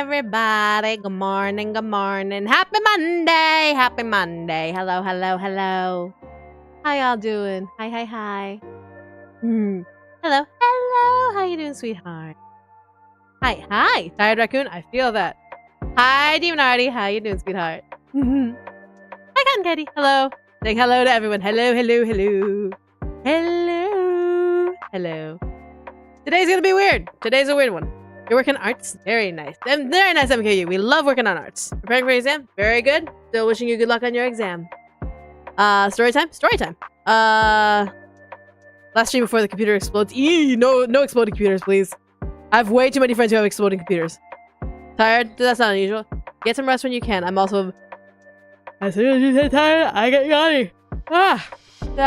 everybody. Good morning, good morning. Happy Monday, happy Monday. Hello, hello, hello. How y'all doing? Hi, hi, hi. Hello, hello. How you doing, sweetheart? Hi, hi. Tired raccoon, I feel that. Hi, Demonardi. How you doing, sweetheart? Hi, Cotton Candy. Hello. Saying hello to everyone. Hello, hello, hello. Hello. Hello. Today's gonna be weird. Today's a weird one. You're working arts? Very nice. Very nice, MKU. We love working on arts. Preparing for your exam? Very good. Still wishing you good luck on your exam. Story time? Story time. Last stream before the computer explodes. No exploding computers, please. I have way too many friends who have exploding computers. Tired? That's not unusual. Get some rest when you can. I'm also... As soon as you say tired, I get yawny. Yeah,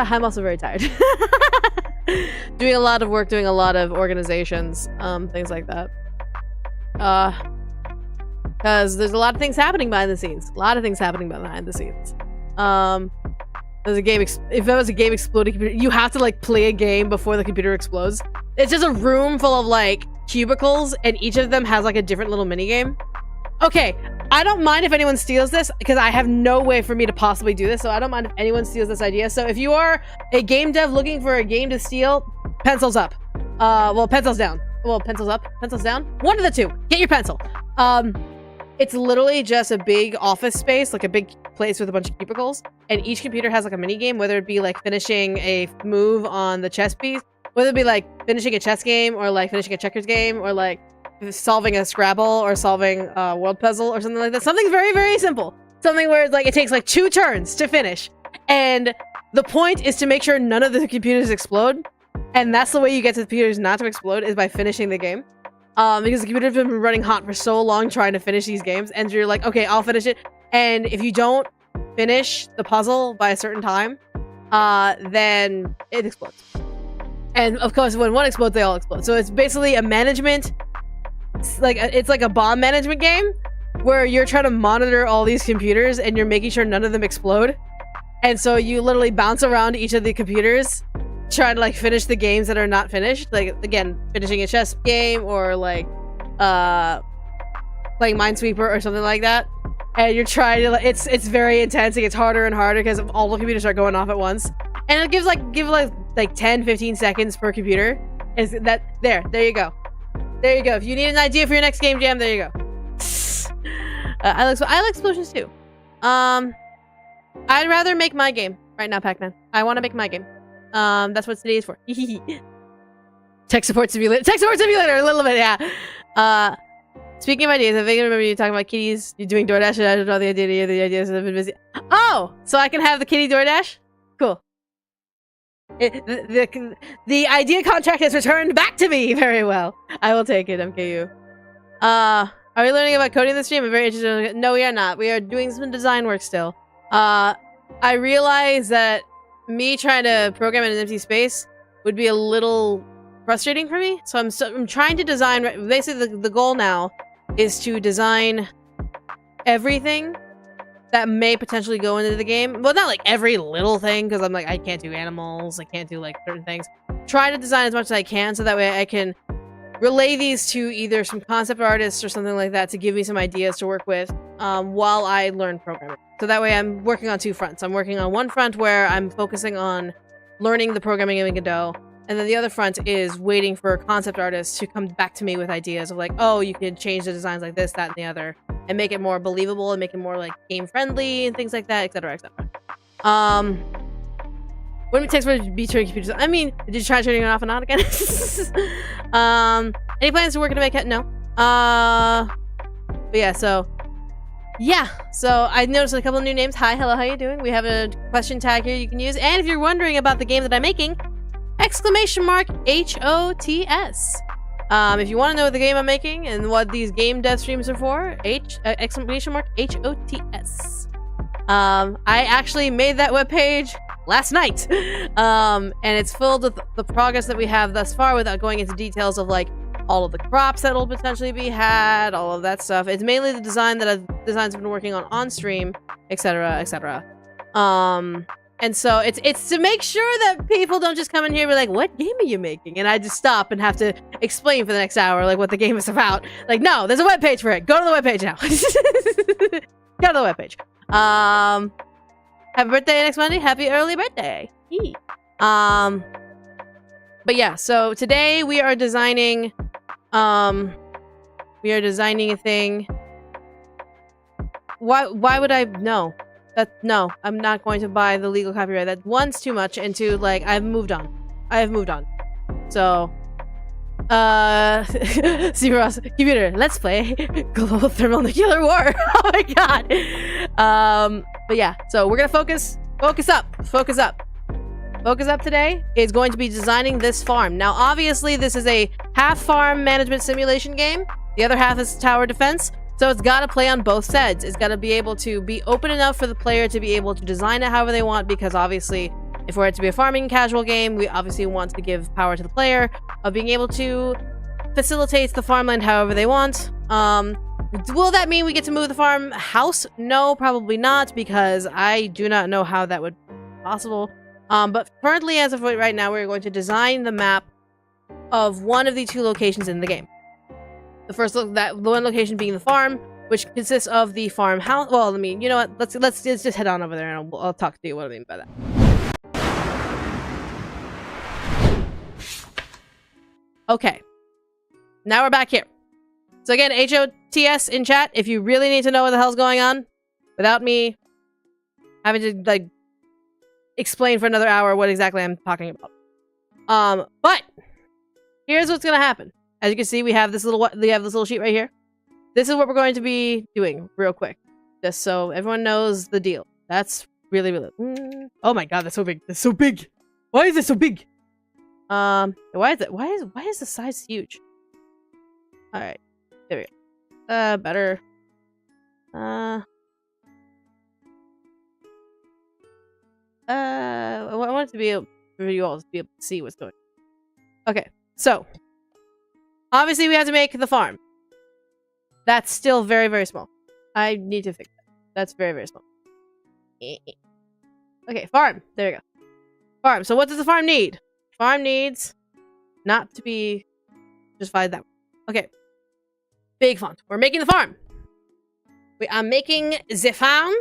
I'm also very tired. Doing a lot of work, doing a lot of organizations, things like that. Because there's a lot of things happening behind the scenes. A lot of things happening behind the scenes. There's a game. If there was a game exploding computer, you have to like play a game before the computer explodes. It's just a room full of like cubicles, and each of them has like a different little mini game. Okay, I don't mind if anyone steals this because I have no way for me to possibly do this, so I don't mind if anyone steals this idea. So if you are a game dev looking for a game to steal, pencils up. Well, pencils down. Well, pencils up, pencils down. One of the two. Get your pencil. It's literally just a big office space, like a big place with a bunch of cubicles, and each computer has like a mini game, whether it be like finishing a move on the chess piece, whether it be like finishing a chess game, or like finishing a checkers game, or like solving a Scrabble, or solving a world puzzle, or something like that. Something very, very simple. Something where it's like it takes like 2 turns to finish, and the point is to make sure none of the computers explode. And that's the way you get the computers not to explode, is by finishing the game. Because the computers have been running hot for so long trying to finish these games, and you're like, okay, I'll finish it. And if you don't finish the puzzle by a certain time, then it explodes. And of course, when one explodes, they all explode. So it's basically a management, it's like a bomb management game where you're trying to monitor all these computers and you're making sure none of them explode. And so you literally bounce around each of the computers, trying to like finish the games that are not finished. Like, again, finishing a chess game, or like playing Minesweeper or something like that. And you're trying to, it's very intense. It gets harder and harder because all the computers are going off at once. And it gives like 10-15 seconds per computer. Is that there you go. There you go. If you need an idea for your next game jam, there you go. I like explosions too. I'd rather make my game right now, Pac-Man. I want to make my game. That's what today is for. Tech support simulator. Tech support simulator, a little bit, yeah. Speaking of ideas, I think I remember you talking about kitties. You're doing DoorDash, and I don't know the idea. The ideas have been busy. Oh, so I can have the kitty DoorDash? Cool. The idea contract has returned back to me. Very well. I will take it, MKU. Are we learning about coding this stream? I'm very interested. No, we are not. We are doing some design work still. I realize that me trying to program in an empty space would be a little frustrating for me. So I'm trying to design. Basically, the goal now is to design everything that may potentially go into the game. Well, not like every little thing, because I'm like, I can't do animals. I can't do like certain things. Try to design as much as I can, so that way I can relay these to either some concept artists or something like that to give me some ideas to work with while I learn programming. So that way I'm working on 2 fronts. I'm working on one front where I'm focusing on learning the programming in Godot, and then the other front is waiting for concept artists to come back to me with ideas of like, oh, you can change the designs like this, that, and the other, and make it more believable and make it more like game friendly and things like that, etc., etc. What it takes for be turning computers? I mean, did you try turning it off and on again? Any plans to work to make it? No. But yeah, so I noticed a couple of new names. Hi, hello, how you doing? We have a question tag here you can use. And if you're wondering about the game that I'm making, exclamation mark HOTS. If you want to know the game I'm making and what these game dev streams are for, exclamation mark HOTS. I actually made that webpage last night. And it's filled with the progress that we have thus far without going into details of like all of the crops that'll potentially be had, all of that stuff. It's mainly the designs I've been working on stream, etc., etc. And so it's to make sure that people don't just come in here and be like, what game are you making? And I just stop and have to explain for the next hour like what the game is about. Like, no, there's a webpage for it. Go to the webpage now. Go to the webpage. Happy birthday next Monday. Happy early birthday. Yee. But yeah, so today we are designing a thing. Why would I no? No, I'm not going to buy the legal copyright. That one's too much, and two, like, I've moved on. I have moved on. So, Steve Ross, computer, let's play Global Thermonuclear War. Oh my god. But yeah, so we're gonna focus up today is going to be designing this farm. Now, obviously, this is a half farm management simulation game. The other half is tower defense. So it's got to play on both sides. It's got to be able to be open enough for the player to be able to design it however they want, because obviously, if we're to be a farming casual game, we obviously want to give power to the player of being able to facilitate the farmland however they want. Will that mean we get to move the farmhouse? No, probably not, because I do not know how that would be possible. But currently, as of right now, we're going to design the map of one of the two locations in the game. The one location being the farm, which consists of the farmhouse. Well, I mean, you know what? Let's just head on over there, and I'll talk to you what I mean by that. Okay, now we're back here. So again, HOTS in chat if you really need to know what the hell's going on, without me having to like explain for another hour what exactly I'm talking about. But here's what's gonna happen. As you can see, we have this little sheet right here. This is what we're going to be doing real quick, just so everyone knows the deal. That's really, really. Oh my god, that's so big. That's so big. Why is it so big? Why is it? Why is the size huge? All right, there we go. Better. I want it to be able for you all to be able to see what's going on. Okay, so. Obviously, we have to make the farm. That's still very, very small. I need to fix that. That's very, very small. Okay, farm. There we go. Farm. So what does the farm need? Farm needs not to be just find that. Okay. Big font. We're making the farm. We are making the farm.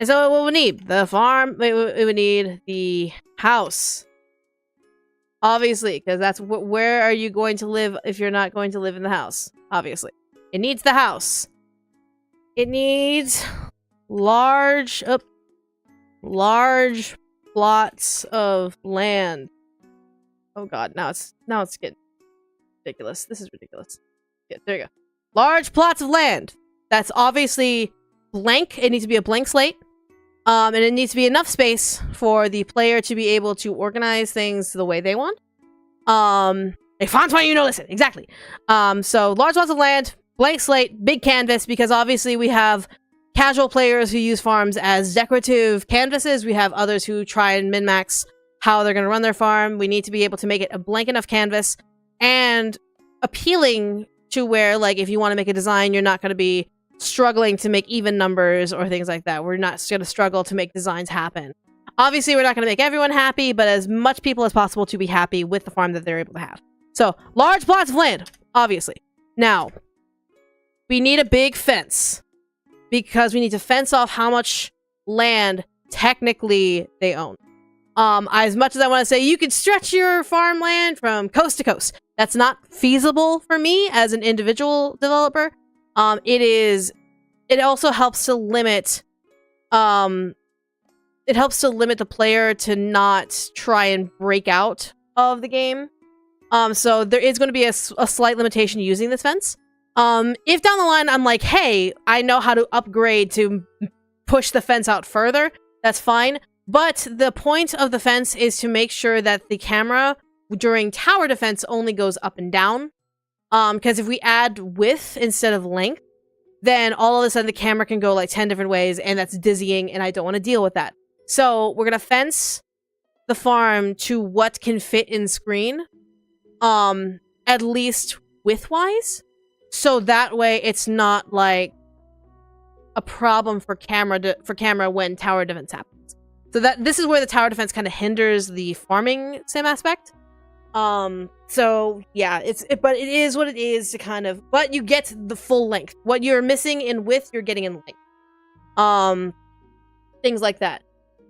And so what we need? The farm. We would need the house. Obviously, because that's where are you going to live if you're not going to live in the house? Obviously. It needs the house. It needs large plots of land. Oh god, now it's getting ridiculous. This is ridiculous. Yeah, there you go. Large plots of land. That's obviously blank. It needs to be a blank slate. And it needs to be enough space for the player to be able to organize things the way they want. A font why you know listen, exactly. So large plots of land, blank slate, big canvas, because obviously we have casual players who use farms as decorative canvases. We have others who try and min-max how they're going to run their farm. We need to be able to make it a blank enough canvas and appealing to where, like, if you want to make a design, you're not going to be struggling to make even numbers or things like that. We're not going to struggle to make designs happen. Obviously, we're not going to make everyone happy, but as much people as possible to be happy with the farm that they're able to have. So, large plots of land, obviously. Now, we need a big fence because we need to fence off how much land technically they own. As much as I want to say you could stretch your farmland from coast to coast, that's not feasible for me as an individual developer. It also helps to limit, the player to not try and break out of the game. So there is going to be a slight limitation using this fence. If down the line I'm like, hey, I know how to upgrade to push the fence out further, that's fine. But the point of the fence is to make sure that the camera during tower defense only goes up and down. Because if we add width instead of length, then all of a sudden the camera can go like 10 different ways, and that's dizzying, and I don't want to deal with that. So we're going to fence the farm to what can fit in screen, at least width-wise. So that way it's not like a problem for camera when tower defense happens. So this is where the tower defense kind of hinders the farming sim aspect. So yeah, but it is what it is to kind of, but you get the full length. What you're missing in width, you're getting in length. Things like that.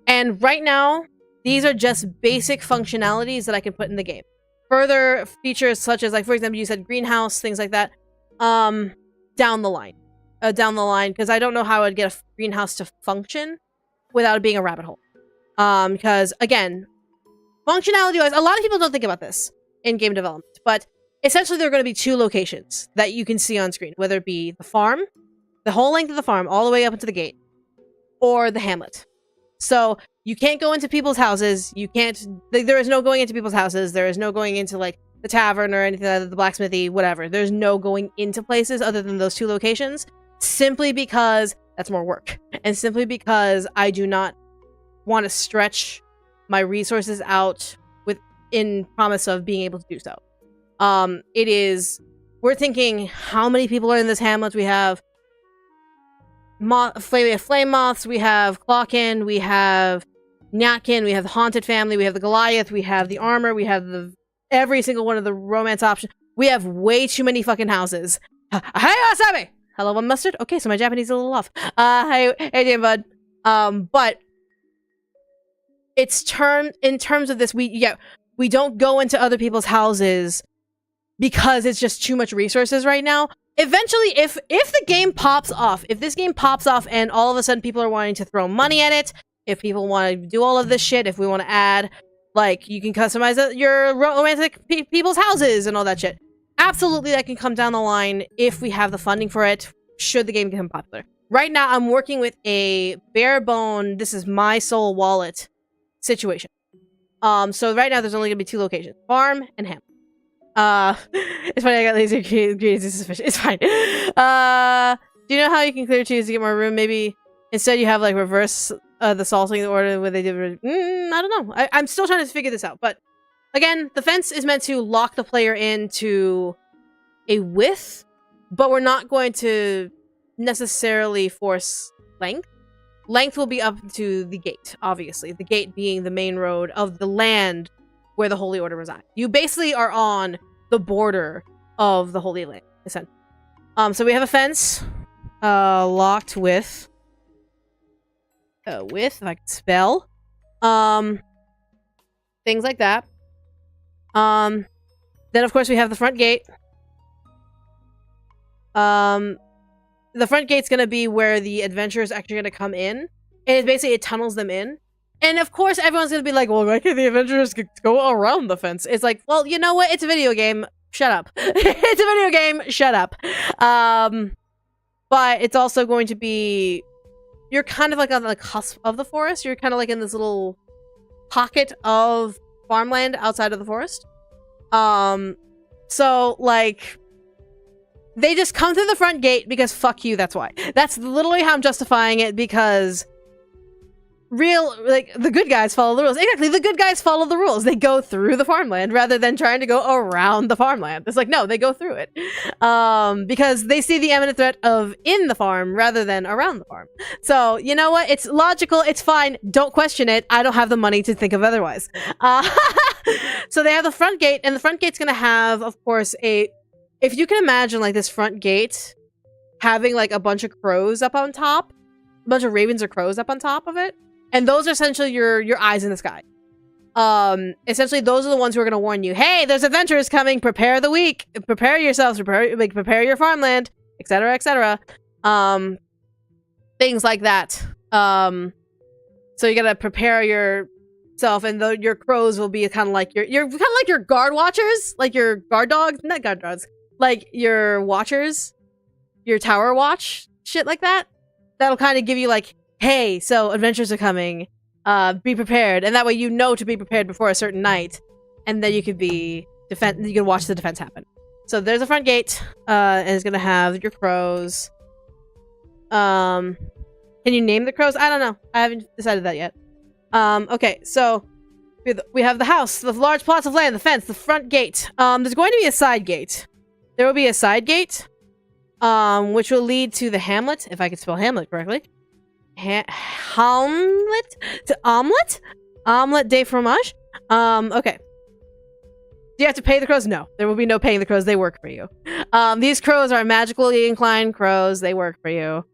And right now, these are just basic functionalities that I can put in the game. Further features such as, like, for example, you said greenhouse, things like that, down the line, because I don't know how I'd get a greenhouse to function without it being a rabbit hole. Because again, functionality-wise, a lot of people don't think about this in game development, but essentially there are going to be two locations that you can see on screen, whether it be the farm, the whole length of the farm, all the way up into the gate, or the hamlet. So you can't go into people's houses. You can't. There is no going into people's houses. There is no going into like the tavern or anything like that, the blacksmithy, whatever. There's no going into places other than those two locations, simply because that's more work, and simply because I do not want to stretch my resources out in promise of being able to do so. We're thinking, how many people are in this hamlet? We have flame moths, we have Clockin, we have Nyatkin, we have the Haunted Family, we have the Goliath, we have the Armor, we have every single one of the romance options. We have way too many fucking houses. Hey, wasabi! Hello, one mustard? Okay, so my Japanese is a little off. Hey, damn bud. But it's in terms of this, we don't go into other people's houses because it's just too much resources right now. Eventually, if the game pops off, if this game pops off and all of a sudden people are wanting to throw money at it, if people want to do all of this shit, if we want to add, like, you can customize your romantic people's houses and all that shit, absolutely that can come down the line if we have the funding for it, should the game become popular. Right now, I'm working with a bare bone, this is my soul wallet situation. So right now there's only gonna be two locations, farm and hamlet. It's funny, I got laser ingredients is sufficient. It's fine. Do you know how you can clear cheese to get more room? Maybe instead you have like reverse the salting order where they did. I don't know. I'm still trying to figure this out. But again, the fence is meant to lock the player into a width, but we're not going to necessarily force length. Length will be up to the gate, obviously. The gate being the main road of the land where the Holy Order resides. You basically are on the border of the Holy Land, essentially. So we have a fence locked with if I can spell. Things like that. Then of course we have the front gate. The front gate's gonna be where the adventurers are actually gonna come in. And it's basically, it tunnels them in. And of course, everyone's gonna be like, well, why can't the adventurers go around the fence? It's like, well, you know what? It's a video game. Shut up. It's a video game. Shut up. But it's also going to be, you're kind of like on the cusp of the forest. You're kind of like in this little pocket of farmland outside of the forest. So, like, they just come through the front gate because fuck you, that's why. That's literally how I'm justifying it, because the good guys follow the rules. Exactly, the good guys follow the rules. They go through the farmland rather than trying to go around the farmland. It's like, no, they go through it. Because they see the imminent threat of in the farm rather than around the farm. So, you know what? It's logical, it's fine. Don't question it. I don't have the money to think of otherwise. So they have the front gate, and the front gate's gonna have, of course, if you can imagine, like, this front gate having, like, a bunch of crows up on top, a bunch of ravens or crows up on top of it, and those are essentially your eyes in the sky. Essentially, those are the ones who are going to warn you, hey, there's adventurers coming, prepare the week, prepare yourselves, prepare your farmland, etc., etc. Things like that. So you got to prepare yourself, and your crows will be kind of like your guard watchers, like your guard dogs, not guard dogs, like your watchers, your tower watch, shit like that. That'll kind of give you like, hey, so adventures are coming, be prepared, and that way you know to be prepared before a certain night, and then you could you can watch the defense happen. So there's a front gate, and it's gonna have your crows. Can you name the crows? I don't know. I haven't decided that yet. Okay, so we have the house, the large plots of land, the fence, the front gate. There's going to be a side gate. There will be a side gate, which will lead to the hamlet, if I can spell hamlet correctly. Hamlet to omelet de fromage. Okay. Do you have to pay the crows? No, there will be no paying the crows. They work for you. These crows are magically inclined crows. They work for you.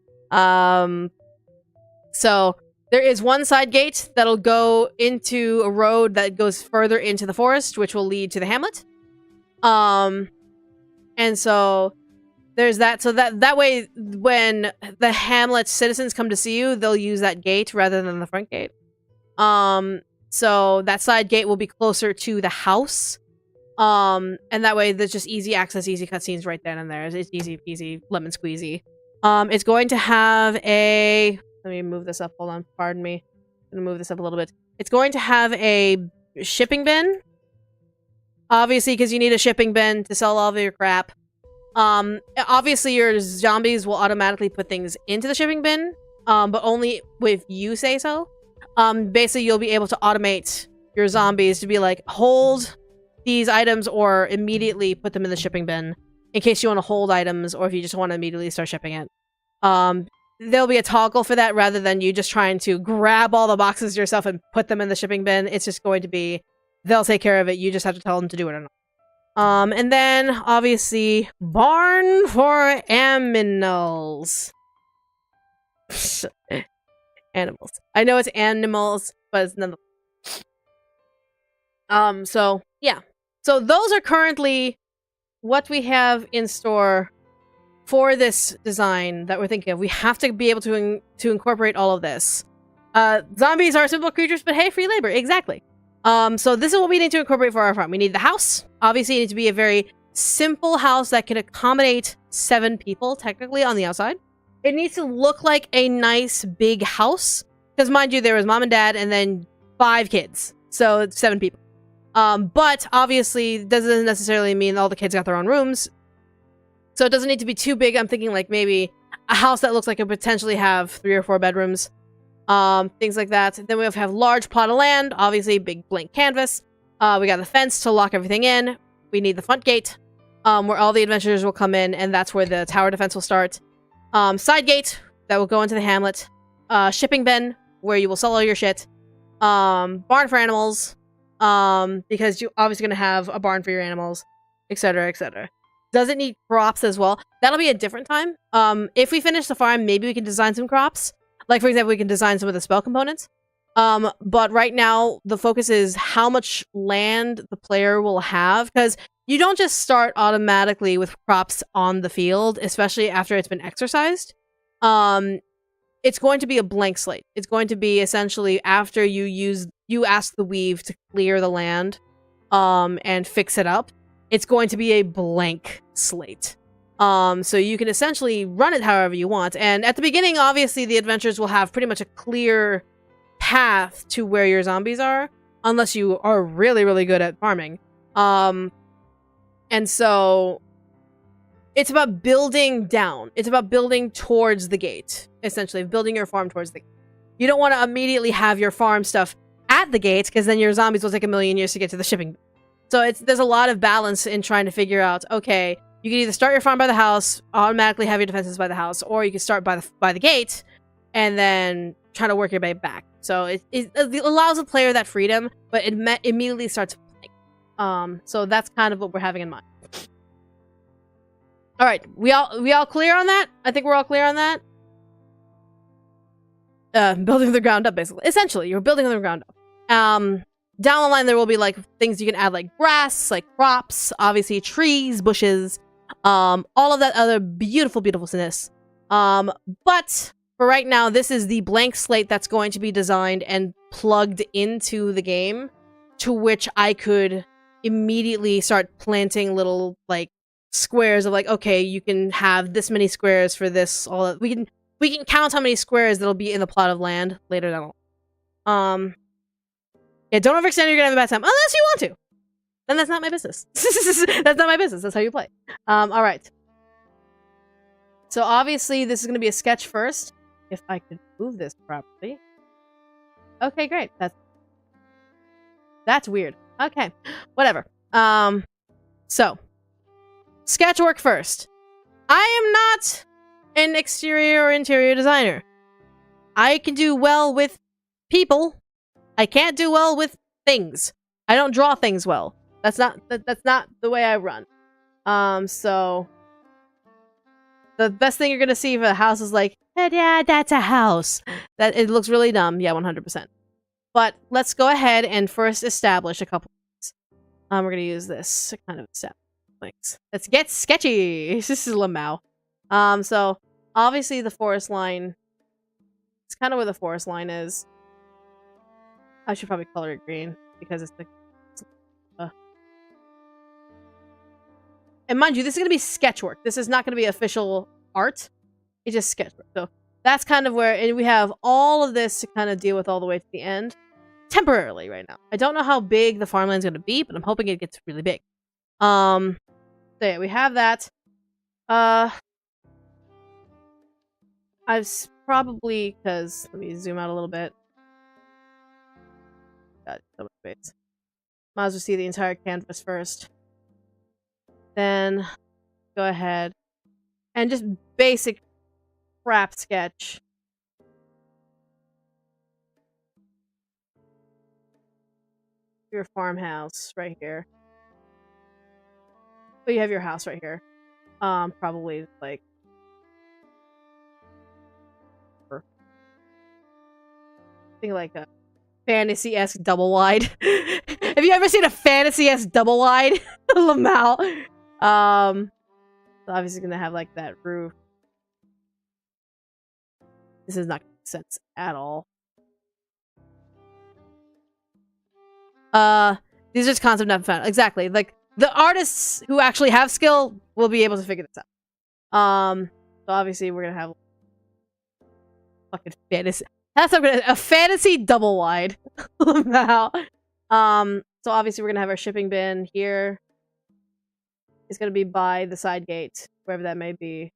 So there is one side gate that'll go into a road that goes further into the forest, which will lead to the hamlet. And so there's that. So that way, when the hamlet citizens come to see you, they'll use that gate rather than the front gate. So that side gate will be closer to the house. And that way there's just easy access, easy cutscenes right then and there. It's easy peasy, lemon squeezy. It's going to have a... Let me move this up. Hold on. Pardon me. I'm going to move this up a little bit. It's going to have a shipping bin. Obviously, because you need a shipping bin to sell all of your crap. Obviously, your zombies will automatically put things into the shipping bin. But only if you say so. Basically, you'll be able to automate your zombies to be like, hold these items or immediately put them in the shipping bin in case you want to hold items or if you just want to immediately start shipping it. There'll be a toggle for that rather than you just trying to grab all the boxes yourself and put them in the shipping bin. It's just going to be, they'll take care of it. You just have to tell them to do it or not. And then obviously barn for aminals. Animals. I know it's animals, but it's none of so yeah. So those are currently what we have in store for this design that we're thinking of. We have to be able to incorporate all of this. Zombies are simple creatures, but hey, free labor. Exactly. So this is what we need to incorporate for our farm. We need the house. Obviously, it needs to be a very simple house that can accommodate 7 people, technically, on the outside. It needs to look like a nice, big house. Because, mind you, there was mom and dad and then 5 kids. So, it's 7 people. But, obviously, doesn't necessarily mean all the kids got their own rooms. So, it doesn't need to be too big. I'm thinking, like, maybe a house that looks like it could potentially have 3 or 4 bedrooms. Things like that. Then we have large plot of land. Obviously, big blank canvas. We got the fence to lock everything in. We need the front gate, where all the adventurers will come in, and that's where the tower defense will start. Side gate that will go into the hamlet. Shipping bin, where you will sell all your shit. Barn for animals, because you're obviously going to have a barn for your animals, etc., etc. Does it need crops as well? That'll be a different time. If we finish the farm, maybe we can design some crops. Like, for example, we can design some of the spell components. But right now, the focus is how much land the player will have, because you don't just start automatically with crops on the field, especially after it's been exercised. It's going to be a blank slate. It's going to be essentially after you ask the weave to clear the land, and fix it up. It's going to be a blank slate. So you can essentially run it however you want. And at the beginning, obviously, the adventurers will have pretty much a clear path to where your zombies are, unless you are really, really good at farming. And so it's about building down. It's about building towards the gate, essentially, building your farm towards the gate. You don't want to immediately have your farm stuff at the gate, because then your zombies will take a million years to get to the shipping. So there's a lot of balance in trying to figure out, okay, you can either start your farm by the house, automatically have your defenses by the house, or you can start by the gate, and then try to work your way back. So it allows a player that freedom, but it immediately starts playing. So that's kind of what we're having in mind. All right, we all clear on that? I think we're all clear on that. Building from the ground up, basically. Essentially, you're building on the ground up. Down the line, there will be like things you can add, like grass, like crops, obviously trees, bushes, all of that other beautiful, beautifulness. But for right now, this is the blank slate that's going to be designed and plugged into the game, to which I could immediately start planting little like squares of like, okay, you can have this many squares for this. All that we can count how many squares that'll be in the plot of land later down. Yeah, don't overextend. You're gonna have a bad time unless you want to. Then that's not my business. That's not my business. That's how you play. All right. So obviously this is gonna be a sketch first. If I could move this properly. Okay, great. That's weird. Okay, whatever. So sketch work first. I am not an exterior or interior designer. I can do well with people. I can't do well with things. I don't draw things well. That's not the way I run. So the best thing you're gonna see if a house is like, hey, yeah, that's a house. That it looks really dumb. Yeah, 100%. But let's go ahead and first establish a couple things. We're gonna use this to kind of establish things. Let's get sketchy. This is Lamau. So obviously the forest line. It's kind of where the forest line is. I should probably color it green because it's the. And mind you, this is gonna be sketch work. This is not gonna be official art. It's just sketch work. So that's kind of where, and we have all of this to kind of deal with all the way to the end. Temporarily right now. I don't know how big the farmland's gonna be, but I'm hoping it gets really big. So yeah, we have that. I've probably, because let me zoom out a little bit. Got so much space. Might as well see the entire canvas first. Then go ahead and just basic crap sketch. Your farmhouse right here. Oh, you have your house right here. Probably like think like a fantasy-esque double wide. Have you ever seen a fantasy-esque double wide? Lamau. So obviously gonna have like that roof. This is not gonna make sense at all. These are just concept not found. Exactly. Like the artists who actually have skill will be able to figure this out. So obviously we're gonna have fucking fantasy. That's a fantasy double wide. Wow. So obviously we're gonna have our shipping bin here. It's gonna be by the side gate, wherever that may be.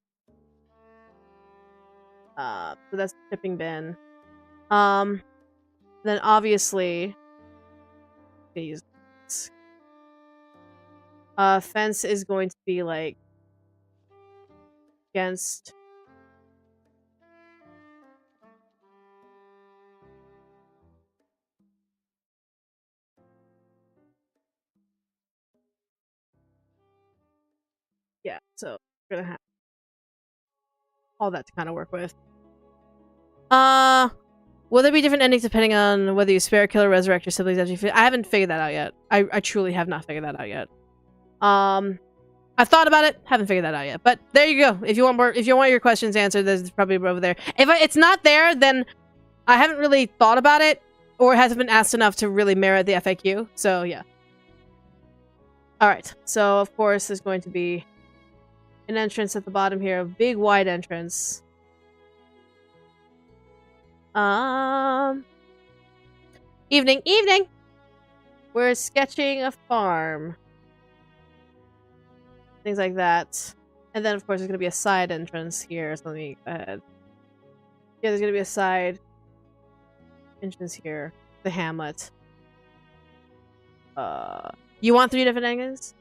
So that's the shipping bin. Then obviously use this. Fence is going to be like against. Yeah, so we're gonna have all that to kind of work with. Will there be different endings depending on whether you spare, kill, or resurrect your siblings after you I haven't figured that out yet. I truly have not figured that out yet. I've thought about it, haven't figured that out yet. But there you go. If you want more, if you want your questions answered, there's probably over there. If it's not there, then I haven't really thought about it, or it hasn't been asked enough to really merit the FAQ. So yeah. All right. So of course there's going to be an entrance at the bottom here, a big wide entrance. Evening. We're sketching a farm. Things like that. And then, of course, there's going to be a side entrance here. So let me go ahead. Yeah, there's going to be a side entrance here. The hamlet. You want 3 different endings?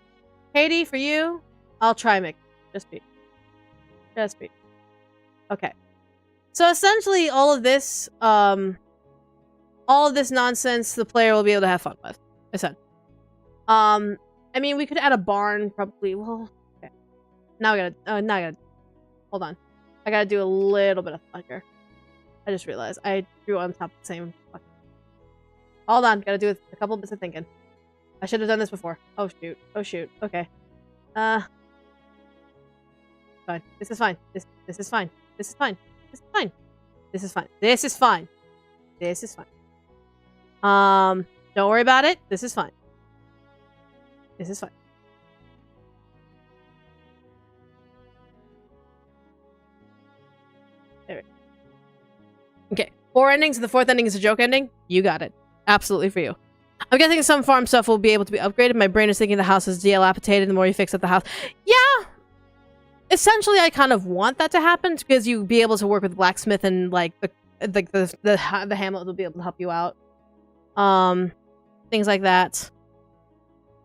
Katie, for you, I'll try Mick. Just be. Okay. So essentially, all of this nonsense, the player will be able to have fun with. Essentially. I mean, we could add a barn, probably. Well, okay. Now I gotta. Hold on. I gotta do a little bit of fun here. I just realized I drew on top of the same. Hold on. Gotta do a couple bits of thinking. I should have done this before. Oh shoot. Okay. Fine. This is fine. This is fine. This is fine. This is fine. This is fine. This is fine. This is fine. Don't worry about it. This is fine. This is fine. There we go. Okay. 4 endings, and the 4th ending is a joke ending? You got it. Absolutely for you. I'm guessing some farm stuff will be able to be upgraded. My brain is thinking the house is dilapidated the more you fix up the house. Yeah! Essentially, I kind of want that to happen because you'll be able to work with blacksmith and like the hamlet will be able to help you out. Things like that.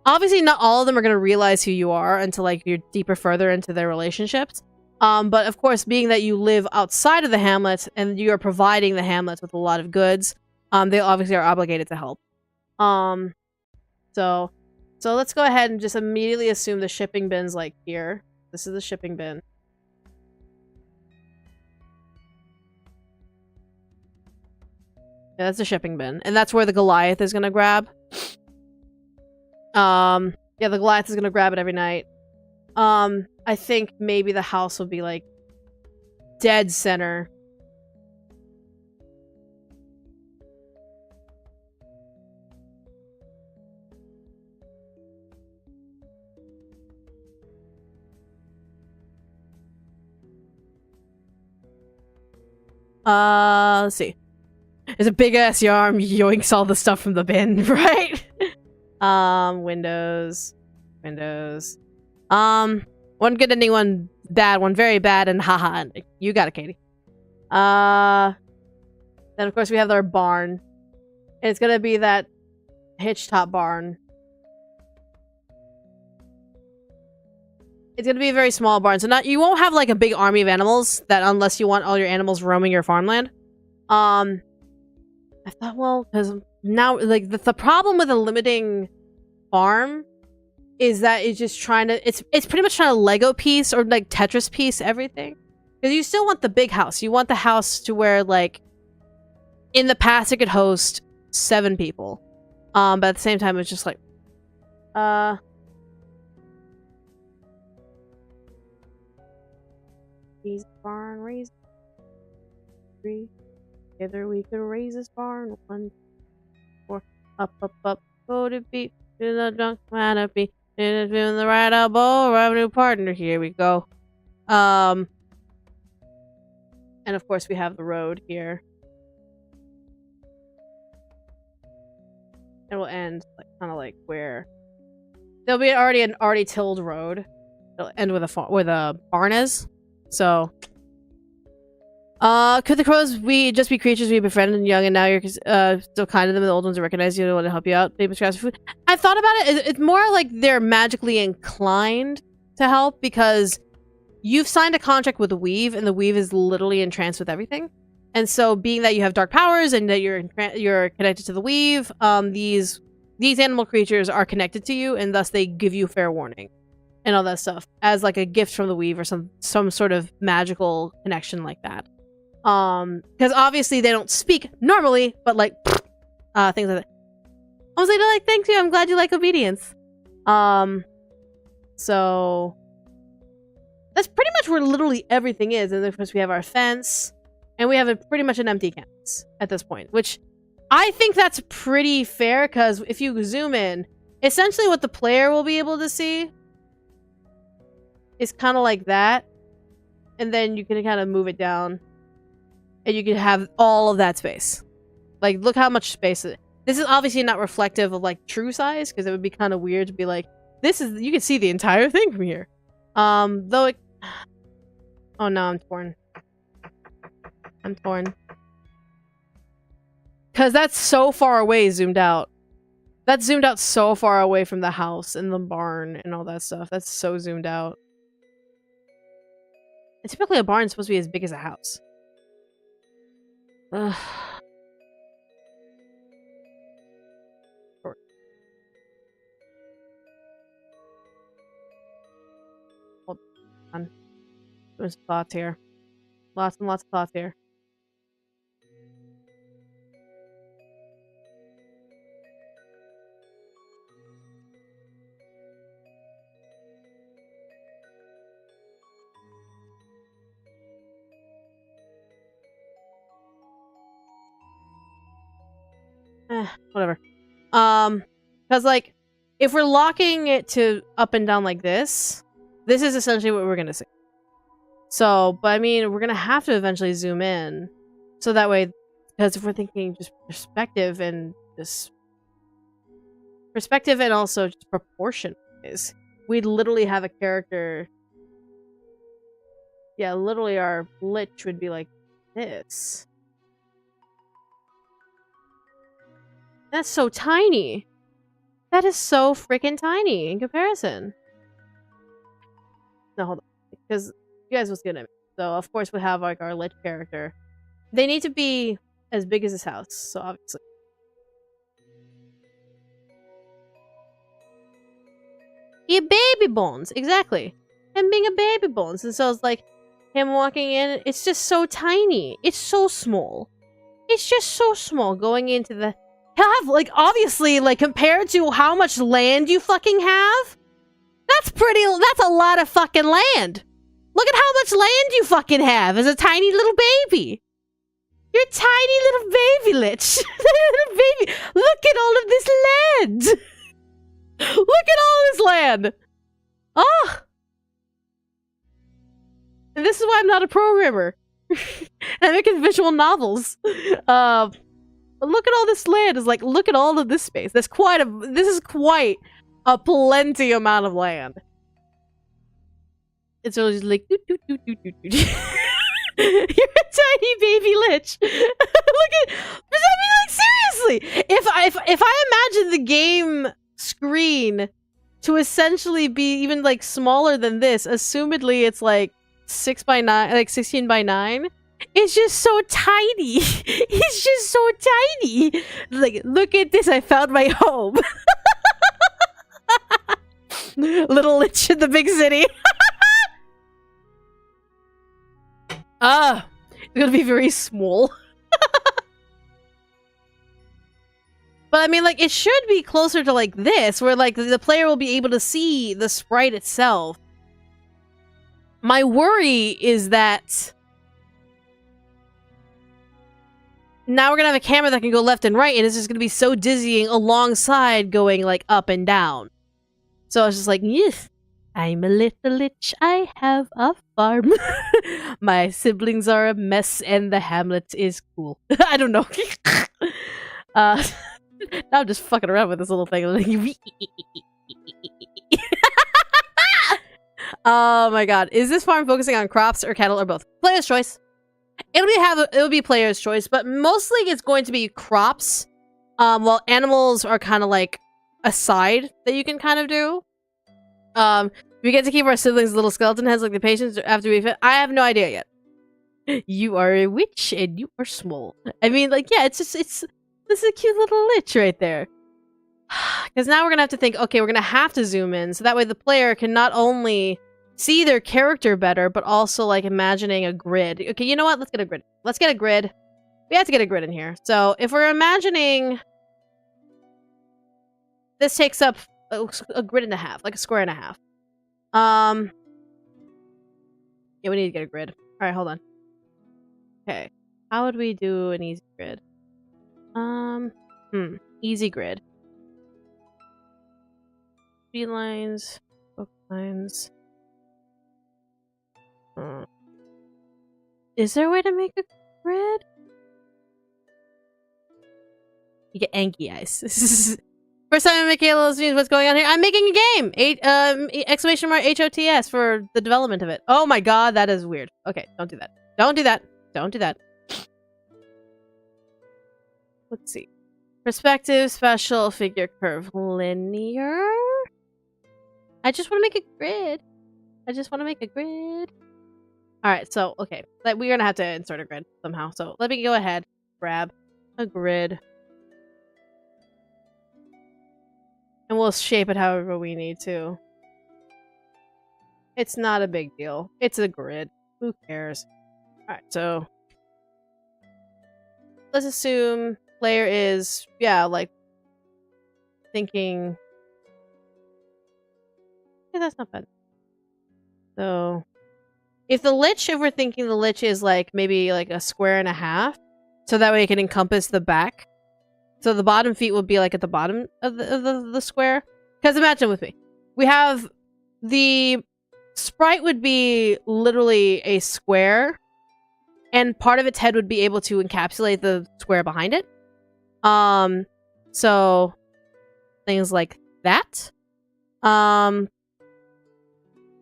Obviously, not all of them are going to realize who you are until like you're deeper further into their relationships. But of course, being that you live outside of the hamlet and you are providing the hamlet with a lot of goods, they obviously are obligated to help. So let's go ahead and just immediately assume the shipping bin's like here. This is the shipping bin. Yeah, that's the shipping bin. And that's where the Goliath is gonna grab. Yeah, the Goliath is gonna grab it every night. I think maybe the house will be like dead center. Let's see. There's a big ass arm yoinks all the stuff from the bin, right? Windows. One good ending, one bad, one very bad, and haha ending. You got it, Katie. Then of course we have our barn. And it's gonna be that hitch-top barn. It's gonna be a very small barn, so you won't have like a big army of animals that unless you want all your animals roaming your farmland. I thought, well, because now like the problem with a limiting farm is that it's just trying to it's pretty much trying to Lego piece or like Tetris piece everything. Because you still want the big house. You want the house to where like in the past it could host 7 people. But at the same time it's just like raise barn, raise 3. Together we could raise this barn. 1, 4, up, go to beat to the junk canopy. In the right elbow, revenue partner. Here we go. And of course we have the road here. And we'll end like kind of like where there'll be an already tilled road. It'll end with a barn is. So could the crows just be creatures we befriended and young and now you're still kind of them and the old ones recognize you and want to help you out? Maybe scratch food. I thought about it. It's more like they're magically inclined to help because you've signed a contract with the Weave and the Weave is literally entranced with everything. And so being that you have dark powers and that you're connected to the Weave, these animal creatures are connected to you and thus they give you fair warning and all that stuff as like a gift from the Weave or some sort of magical connection like that. Because obviously they don't speak normally, but like things like that. I was like, thank you. I'm glad you like obedience. So that's pretty much where literally everything is. And of course we have our fence, and we have pretty much an empty canvas at this point, which I think that's pretty fair. Because if you zoom in, essentially what the player will be able to see is kind of like that, and then you can kind of move it down. And you can have all of that space. Like, look how much space this is obviously not reflective of like true size, because it would be kind of weird to be like, you can see the entire thing from here. Though it oh no, I'm torn. Because that's so far away zoomed out. That's zoomed out so far away from the house and the barn and all that stuff. That's so zoomed out. And typically a barn is supposed to be as big as a house. Ugh. Hold on. There's thoughts here. Lots and lots of thoughts here. Whatever. Because like, if we're locking it to up and down like this is essentially what we're gonna see. So, but I mean, we're gonna have to eventually zoom in, so that way, because if we're thinking just perspective and also just proportion is, we'd literally have a character. Yeah, literally our Lich would be like this. That's so tiny. That is so freaking tiny in comparison. No, hold on. Because You guys will see what I mean. So of course we have like our lich character. They need to be as big as this house, so obviously. He baby bones, exactly. Him being a baby bones. And so it's like him walking in, it's just so tiny. It's so small. It's just so small going into the have like obviously like compared to how much land you fucking have, that's a lot of fucking land. Look at how much land you fucking have as a tiny little baby. You're a tiny little baby lich. Little baby. Look at all of this land. Look at all this land. Oh. And this is why I'm not a programmer. I'm making visual novels. But look at all this land. It's like, look at all of this space. This is quite a plenty amount of land. It's really just like, doo, doo, doo, doo, doo, doo. You're a tiny baby lich. Look at, I mean, like, seriously, if I imagine the game screen to essentially be even like smaller than this, assumedly it's like 6 by 9, like 16 by 9. It's just so tiny. It's just so tiny. Like, look at this. I found my home. Little lich in the big city. It's gonna be very small. But I mean, like, it should be closer to like this, where like the player will be able to see the sprite itself. My worry is that now we're gonna have a camera that can go left and right, and it's just gonna be so dizzying alongside going like up and down. So I was just like, yes, I'm a little lich. I have a farm. My siblings are a mess, and the hamlet is cool. I don't know. Now I'm just fucking around with this little thing. Oh my god. Is this farm focusing on crops or cattle or both? Player's choice. It'll be player's choice, but mostly it's going to be crops. While animals are kind of like a side that you can kind of do. We get to keep our siblings' little skeleton heads like the patients after we fit. I have no idea yet. You are a witch and you are small. I mean, like, yeah, this is a cute little lich right there. Because now we're gonna have to think, okay, we're gonna have to zoom in, so that way the player can not only see their character better, but also, like, imagining a grid. Okay, you know what? Let's get a grid. Let's get a grid. We have to get a grid in here. So, if we're imagining... This takes up a grid and a half, like a square and a half. Yeah, we need to get a grid. Alright, hold on. Okay. How would we do an easy grid? Easy grid. Tree lines, book lines. Is there a way to make a grid? You get Anki eyes. First time in Michaela's news, what's going on here? I'm making a game! Exclamation mark HOTS for the development of it. Oh my god, that is weird. Okay, don't do that. Don't do that. Don't do that. Let's see. Perspective, special, figure, curve, linear? I just want to make a grid. I just want to make a grid. Alright, so, okay. We're gonna have to insert a grid somehow. So, let me go ahead. Grab a grid. And we'll shape it however we need to. It's not a big deal. It's a grid. Who cares? Alright, so... Let's assume player is, yeah, like... thinking... Yeah, that's not bad. So... If we're thinking the lich is like, maybe like a square and a half, so that way it can encompass the back. So the bottom feet will be like at the bottom of the square. Because imagine with me. We have the sprite would be literally a square. And part of its head would be able to encapsulate the square behind it. So things like that.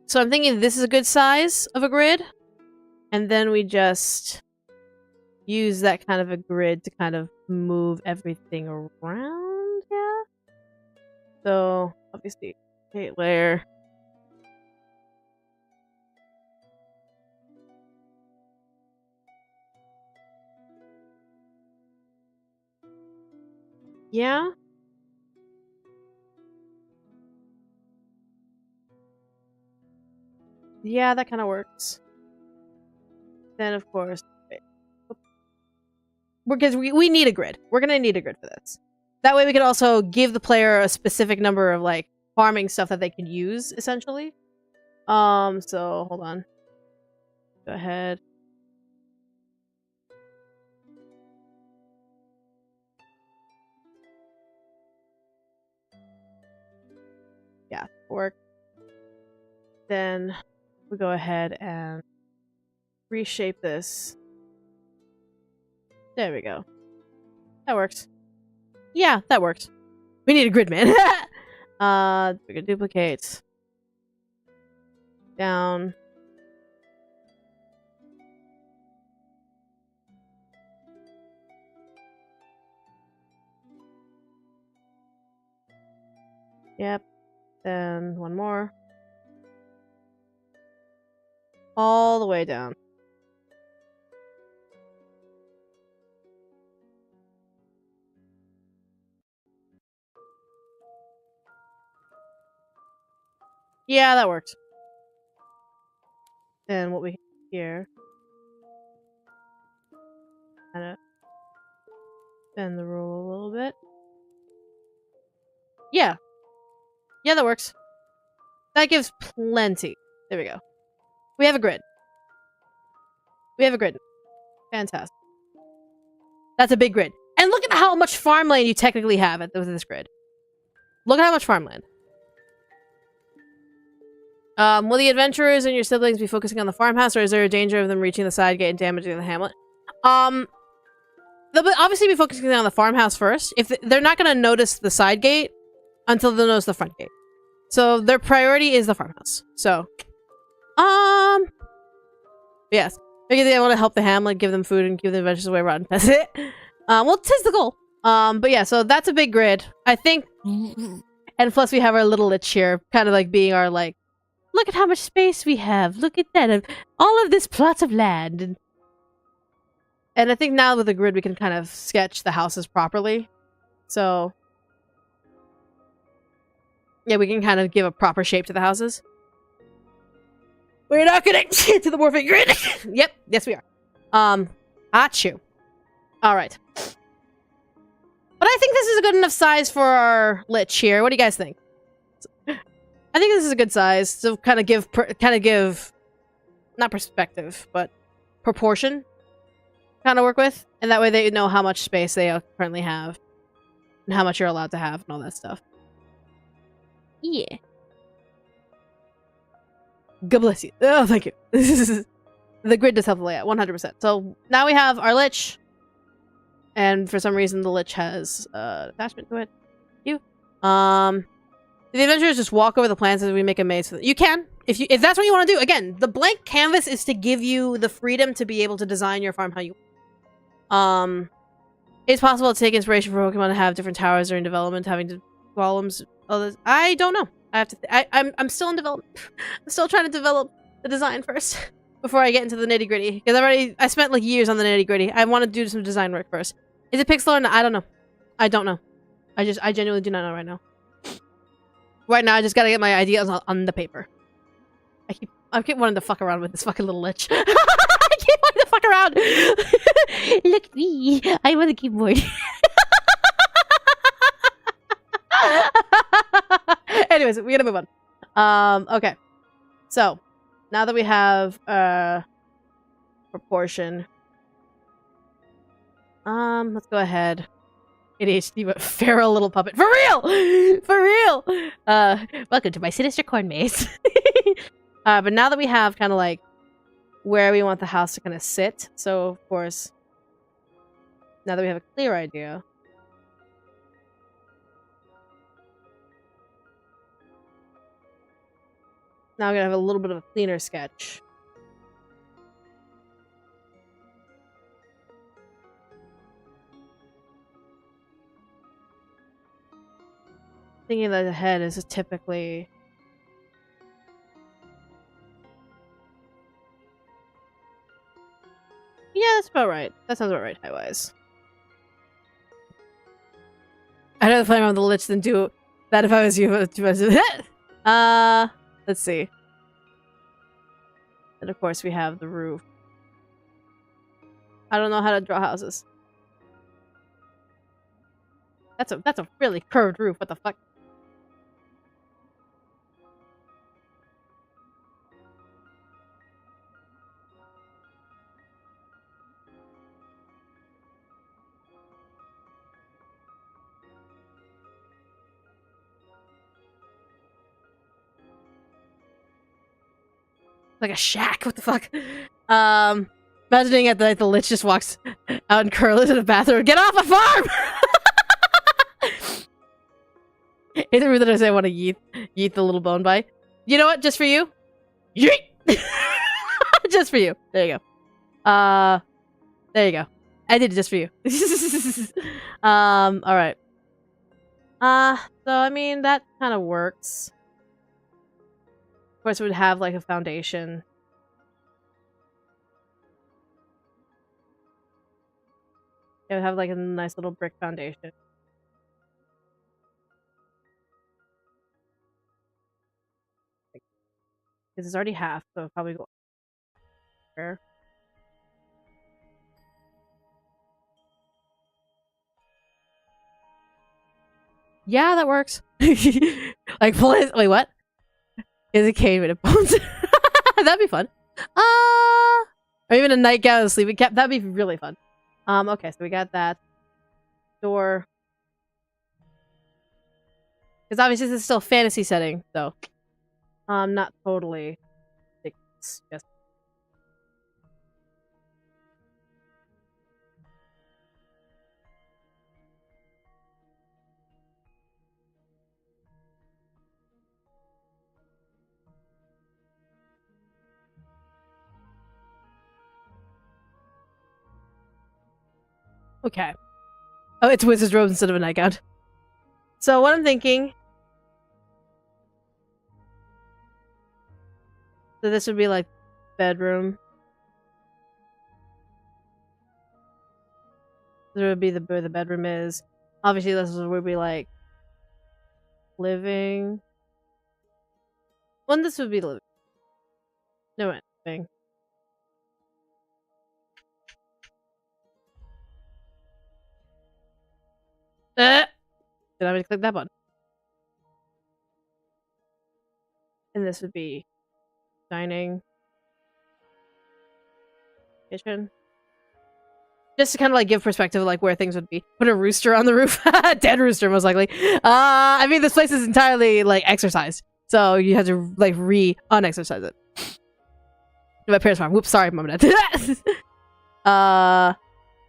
So I'm thinking this is a good size of a grid. And then we just use that kind of a grid to kind of move everything around, yeah? So, obviously, create layer. Yeah. Yeah, that kind of works. Then, of course, because we need a grid. We're gonna need a grid for this. That way we can also give the player a specific number of, like, farming stuff that they can use, essentially. So, hold on. Go ahead. Yeah, work. Then we go ahead and reshape this. There we go. That works. Yeah, that worked. We need a grid, man. We can duplicate. Down. Yep. Then one more. All the way down. Yeah, that worked. Then what we have here. Kind of bend the rule a little bit. Yeah. Yeah, that works. That gives plenty. There we go. We have a grid. We have a grid. Fantastic. That's a big grid. And look at how much farmland you technically have with this grid. Look at how much farmland. Will the adventurers and your siblings be focusing on the farmhouse, or is there a danger of them reaching the side gate and damaging the hamlet? They'll obviously be focusing on the farmhouse first. If they're not going to notice the side gate until they'll notice the front gate. So their priority is the farmhouse. So, yes. Maybe they want to help the hamlet, give them food, and give the adventurers away rotten. That's it. Well, 'tis the goal. But yeah, so that's a big grid. I think, and plus we have our little lich here, kind of like being our, like, look at how much space we have. Look at that. And all of this plots of land. And I think now with the grid, we can kind of sketch the houses properly. So, yeah, we can kind of give a proper shape to the houses. We're not connected to the morphing grid. Yep, yes we are. Achoo. Alright. But I think this is a good enough size for our lich here. What do you guys think? I think this is a good size to kind of give, not perspective, but proportion. Kind of work with, and that way they know how much space they currently have, and how much you're allowed to have, and all that stuff. Yeah. God bless you. Oh, thank you. The grid does help the layout, 100%. So now we have our lich, and for some reason the lich has attachment to it. The adventurers just walk over the plants as we make a maze. You can, if that's what you want to do. Again, the blank canvas is to give you the freedom to be able to design your farm how you want. It's possible to take inspiration from Pokemon to have different towers or in development, having to columns. I don't know. I have to. I'm still in development. I'm still trying to develop the design first before I get into the nitty gritty. Because I spent like years on the nitty gritty. I want to do some design work first. Is it pixel or not? I don't know. I don't know. I genuinely do not know right now. Right now, I just gotta get my ideas on the paper. I keep wanting to fuck around with this fucking little lich. I keep wanting to fuck around. Look at me. I want a keyboard. Anyways, we gotta move on. Okay. So, now that we have proportion, let's go ahead. ADHD, but feral little puppet. For real! For real! Welcome to my sinister corn maze. But now that we have kind of like where we want the house to kind of sit, so of course, now that we have a clear idea, now I'm gonna have a little bit of a cleaner sketch. Thinking that the head is typically... Yeah, that's about right. That sounds about right, height-wise. I'd rather play around with the Lich than do that if I was you. Let's see. And of course we have the roof. I don't know how to draw houses. That's a really curved roof. What the fuck? Like a shack. What the fuck? Imagining at the Lich just walks out and curls in the bathroom. Get off a farm! It's rude that I say I want to yeet the little bone by. You know what? Just for you. Yeet! Just for you. There you go. There you go. I did it just for you. Alright. So I mean that kind of works. Of course it would have like a foundation. It would have like a nice little brick foundation. Because it's already half, so it'll probably go there. Yeah, that works. Like, wait, what? Is a cave in a bones? That'd be fun. Or even a nightgown and a sleeping cap. That'd be really fun. Okay, so we got that door. Because obviously this is still a fantasy setting, so not totally. It's just okay. Oh, it's wizard's robe instead of a nightgown. So what I'm thinking. So this would be like bedroom. This would be where the bedroom is. Obviously, this would be like living. Well, this would be living. No anything. Did I already click that button? And this would be dining, kitchen. Just to kind of like give perspective of like where things would be. Put a rooster on the roof. Dead rooster, most likely. I mean, this place is entirely like exercised, so you have to like unexercise it. My parents' farm. Whoops, sorry, mom and dad.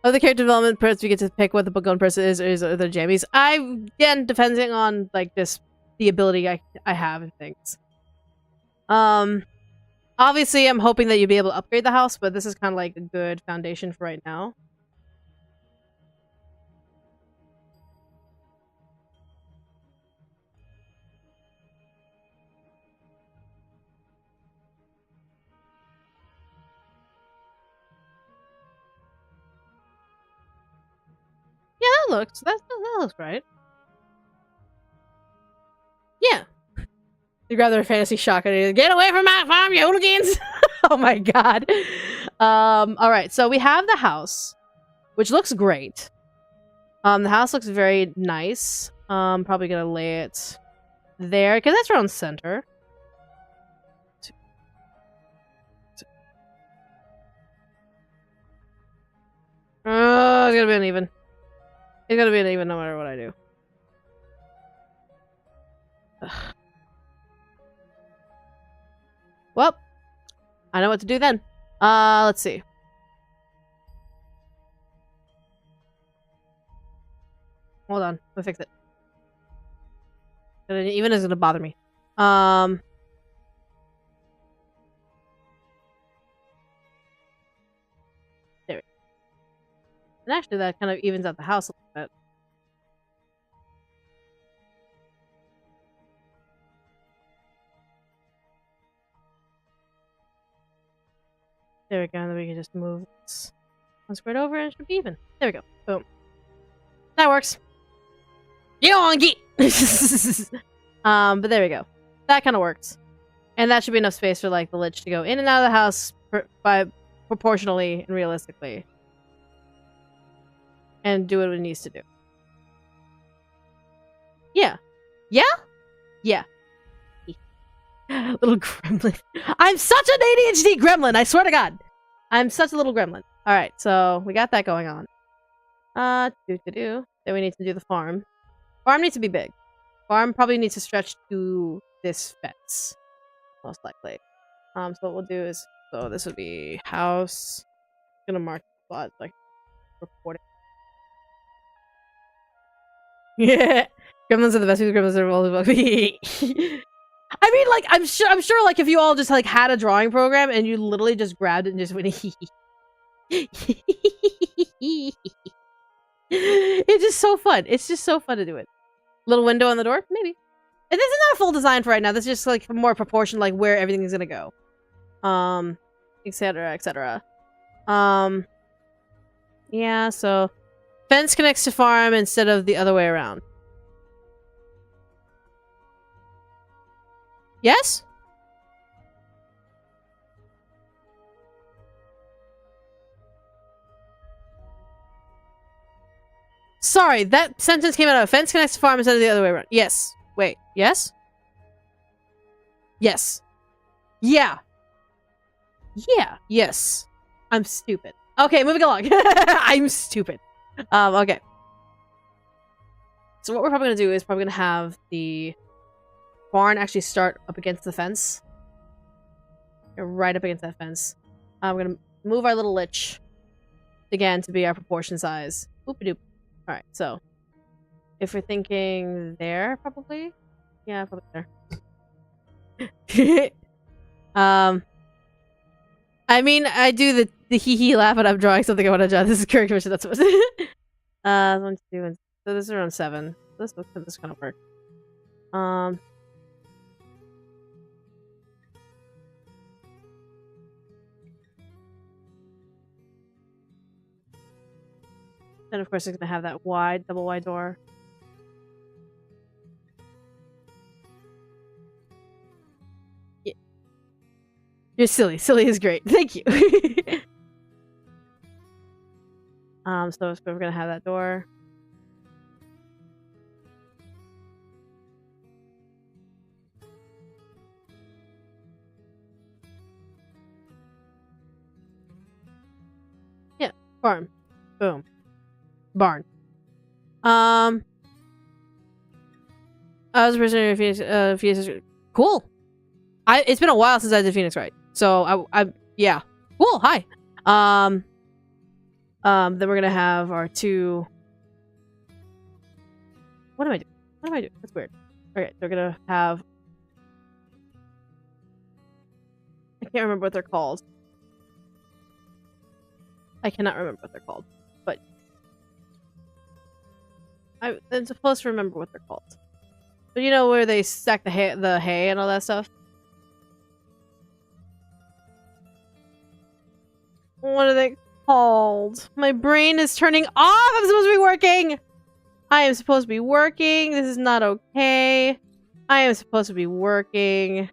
Of the character development parts, we get to pick what the book on person is or the jammies. Again, depending on like the ability I have and things. Obviously, I'm hoping that you'll be able to upgrade the house, but this is kind of like a good foundation for right now. Yeah, that looks right. Yeah. You grab their fantasy shotgun and get away from my farm, you hooligans! Oh my god. Alright, so we have the house, which looks great. The house looks very nice. Probably gonna lay it there, because that's around center. Oh, it's gonna be uneven. It's gonna be uneven no matter what I do. Ugh. Well, I know what to do then. Let's see. Hold on, let me fix it. Even is gonna bother me. There we go. And actually, that kind of evens out the house a little bit. There we go, and then we can just move this one squared over and it should be even. There we go. Boom. That works. Yongi! But there we go. That kind of works. And that should be enough space for, like, the Lich to go in and out of the house proportionally and realistically. And do what it needs to do. Yeah. Yeah? Yeah. Little gremlin. I'm such an ADHD gremlin, I swear to God. I'm such a little gremlin. Alright, so we got that going on. Then we need to do the farm. Farm needs to be big. Farm probably needs to stretch to this fence. Most likely. So what we'll do is, so this would be house. I'm gonna mark the spot like reporting. Yeah, gremlins are the best. Gremlins are all. I mean, like, I'm sure, like, if you all just like had a drawing program and you literally just grabbed it and just went, it's just so fun. It's just so fun to do it. Little window on the door, maybe. And this is not a full design for right now. This is just like more proportion, like where everything is gonna go, etc., etc. Yeah. So, fence connects to farm instead of the other way around. Yes? Sorry, that sentence came out of fence connects to farm instead of the other way around. Yes. Wait. Yes? Yes. Yeah. Yeah. Yes. I'm stupid. Okay, moving along. I'm stupid. Okay. So what we're probably gonna do is probably gonna have the barn actually start up against the fence. Right up against that fence. We're gonna move our little lich again to be our proportion size. Oop-a-doop. Alright, so if we're thinking there, probably? Yeah, probably there. I mean, I do the hee-hee laugh when I'm drawing something I want to draw. This is character mission, that's what it 1, 2, so this is around 7. This looks like this kind of work. Then of course it's gonna have that wide, double wide door. Yeah. You're silly. Silly is great. Thank you. So we're gonna have that door. Yeah, farm. Boom. Barn. I was a prisoner of Phoenix. Cool. It's been a while since I did Phoenix Wright. So yeah. Cool, hi. Then we're gonna have our two. What am I doing? What am I doing? That's weird. Okay, so we're gonna have. I can't remember what they're called. I cannot remember what they're called, but I'm supposed to remember what they're called. But you know where they stack the hay and all that stuff? What are they called? My brain is turning off! I'm supposed to be working! I am supposed to be working. This is not okay. I am supposed to be working.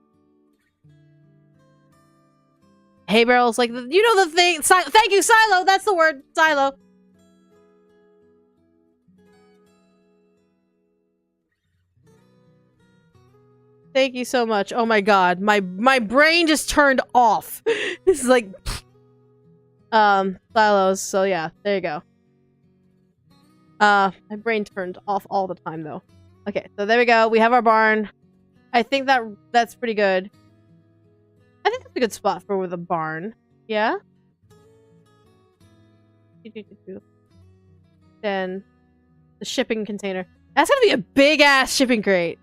Hay barrels, like, you know the thing. Thank you, silo! That's the word. Silo. Thank you so much. Oh my god. My brain just turned off. This is like... silos. So yeah, there you go. My brain turned off all the time though. Okay, so there we go. We have our barn. I think that's pretty good. I think that's a good spot for with a barn. Yeah? Then the shipping container. That's gonna be a big ass shipping crate.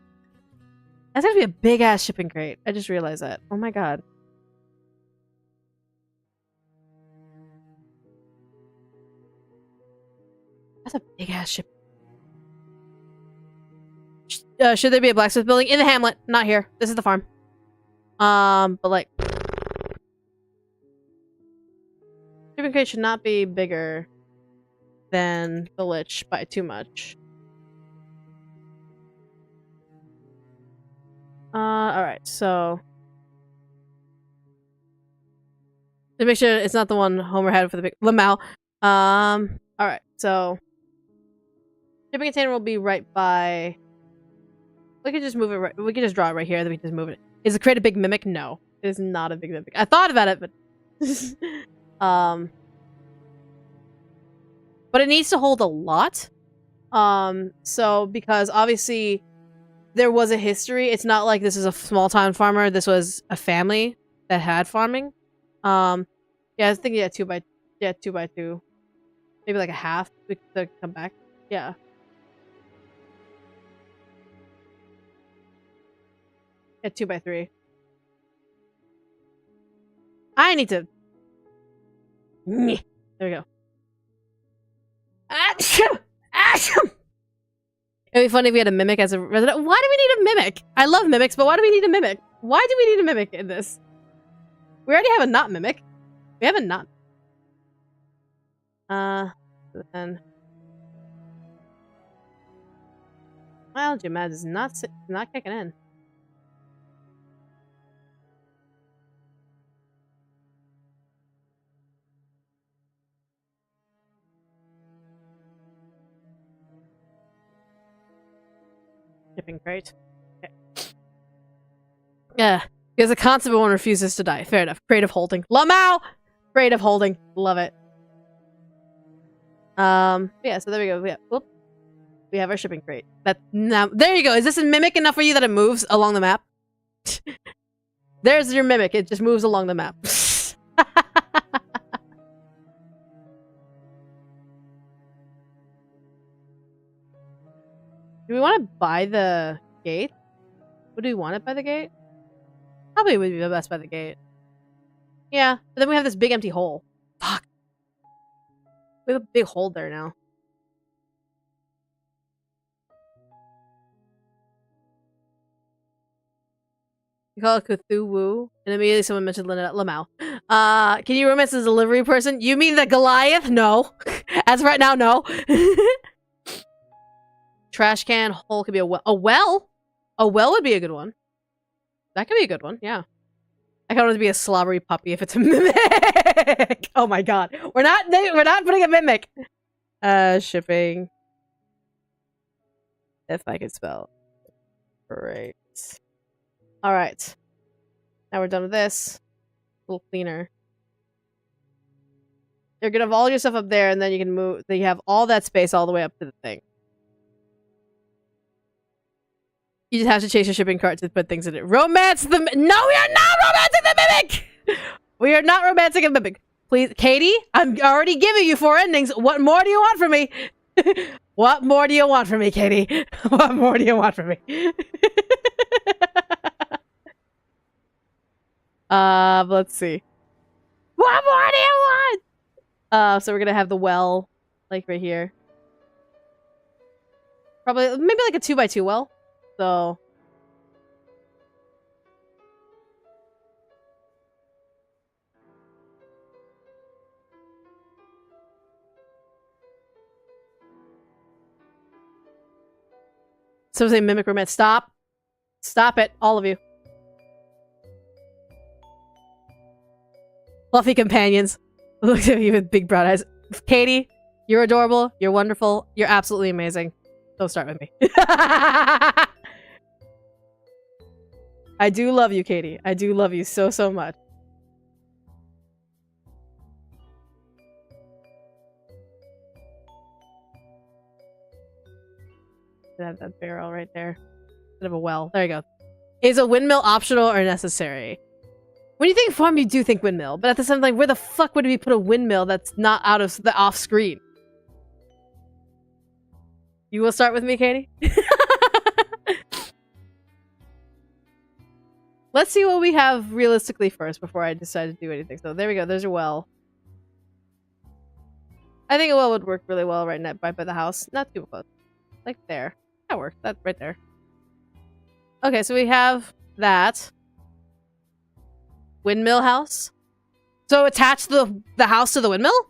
That's gonna be a big ass shipping crate. I just realized that. Oh my god. That's a big ass ship. Should there be a blacksmith building in the hamlet? Not here. This is the farm. But like, shipping crate should not be bigger than the lich by too much. Alright, so... to make sure it's not the one Homer had for the big... Lamau. Alright, so... shipping container will be right by... we could just move it right... we could just draw it right here, then we can just move it. Is it create a big mimic? No. It is not a big mimic. I thought about it, but... but it needs to hold a lot. So, because obviously... there was a history. It's not like this is a small-town farmer. This was a family that had farming. Yeah, I was thinking 2 by 2. Maybe like a half. We could come back. Yeah. Yeah, 2 by 3. I need to... there we go. It'd be funny if we had a mimic as a resident. Why do we need a mimic? I love mimics, but why do we need a mimic? Why do we need a mimic in this? We already have a not mimic. We have a not. Then... well, Jimad is not kicking in. Shipping crate. Okay. Yeah, because the constable one refuses to die. Fair enough. Creative holding. Lamau! Creative holding. Love it. Yeah, so there we go. Yeah. Whoop. We have our shipping crate. That now there you go. Is this a mimic enough for you that it moves along the map? There's your mimic. It just moves along the map. Do we want to buy the gate? Would we want it by the gate? Probably would be the best by the gate. Yeah, but then we have this big empty hole. Fuck. We have a big hole there now. You call it Cthulhu, and immediately someone mentioned Lamau. Can you romance the delivery person? You mean the Goliath? No. As of right now, no. Trash can, hole could be a well. A well? A well would be a good one. That could be a good one, yeah. I can always be a slobbery puppy if it's a mimic. Oh my god. We're not putting a mimic. Shipping. If I could spell. Great. Alright. Now we're done with this. A little cleaner. You're gonna have all your stuff up there, and then you can move. Then you have all that space all the way up to the thing. You just have to chase your shipping cart to put things in it. Romance the... no, we are not romancing the mimic! We are not romancing a mimic. Please, Katie, I'm already giving you 4 endings. What more do you want from me? What more do you want from me, Katie? What more do you want from me? Let's see. What more do you want? So we're gonna have the well, like right here. Probably, maybe like a 2 by 2 well. So... so say mimic romance. Stop. Stop it, all of you. Fluffy companions. Look at you with big brown eyes. Katie, you're adorable. You're wonderful. You're absolutely amazing. Don't start with me. I do love you, Katie. I do love you so, so much. Have that barrel right there. Bit of a well. There you go. Is a windmill optional or necessary? When you think farm, you do think windmill, but at the same time, where the fuck would we put a windmill that's not out of the off screen? You will start with me, Katie? Let's see what we have realistically first before I decide to do anything. So there we go. There's a well. I think a well would work really well right by the house. Not too close. Like there. That works. That's right there. Okay, so we have that. Windmill house. So attach the house to the windmill?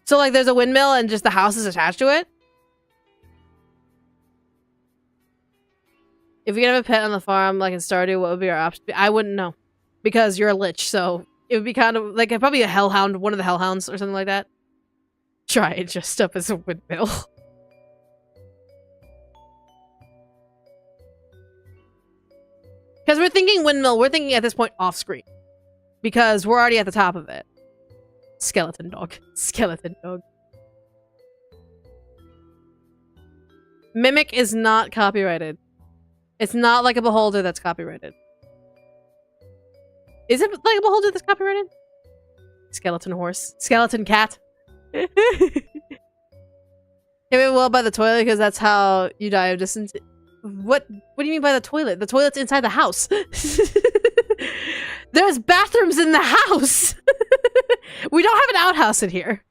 So like there's a windmill and just the house is attached to it? If we could have a pet on the farm, like in Stardew, what would be our option? I wouldn't know. Because you're a lich, so it would be kind of like probably a hellhound, one of the hellhounds or something like that. Try it just up as a windmill. Because we're thinking windmill, we're thinking at this point off screen. Because we're already at the top of it. Skeleton dog. Skeleton dog. Mimic is not copyrighted. It's not like a beholder that's copyrighted. Is it like a beholder that's copyrighted? Skeleton horse. Skeleton cat. Can we well by the toilet because that's how you die of distance? What do you mean by the toilet? The toilet's inside the house. There's bathrooms in the house. We don't have an outhouse in here.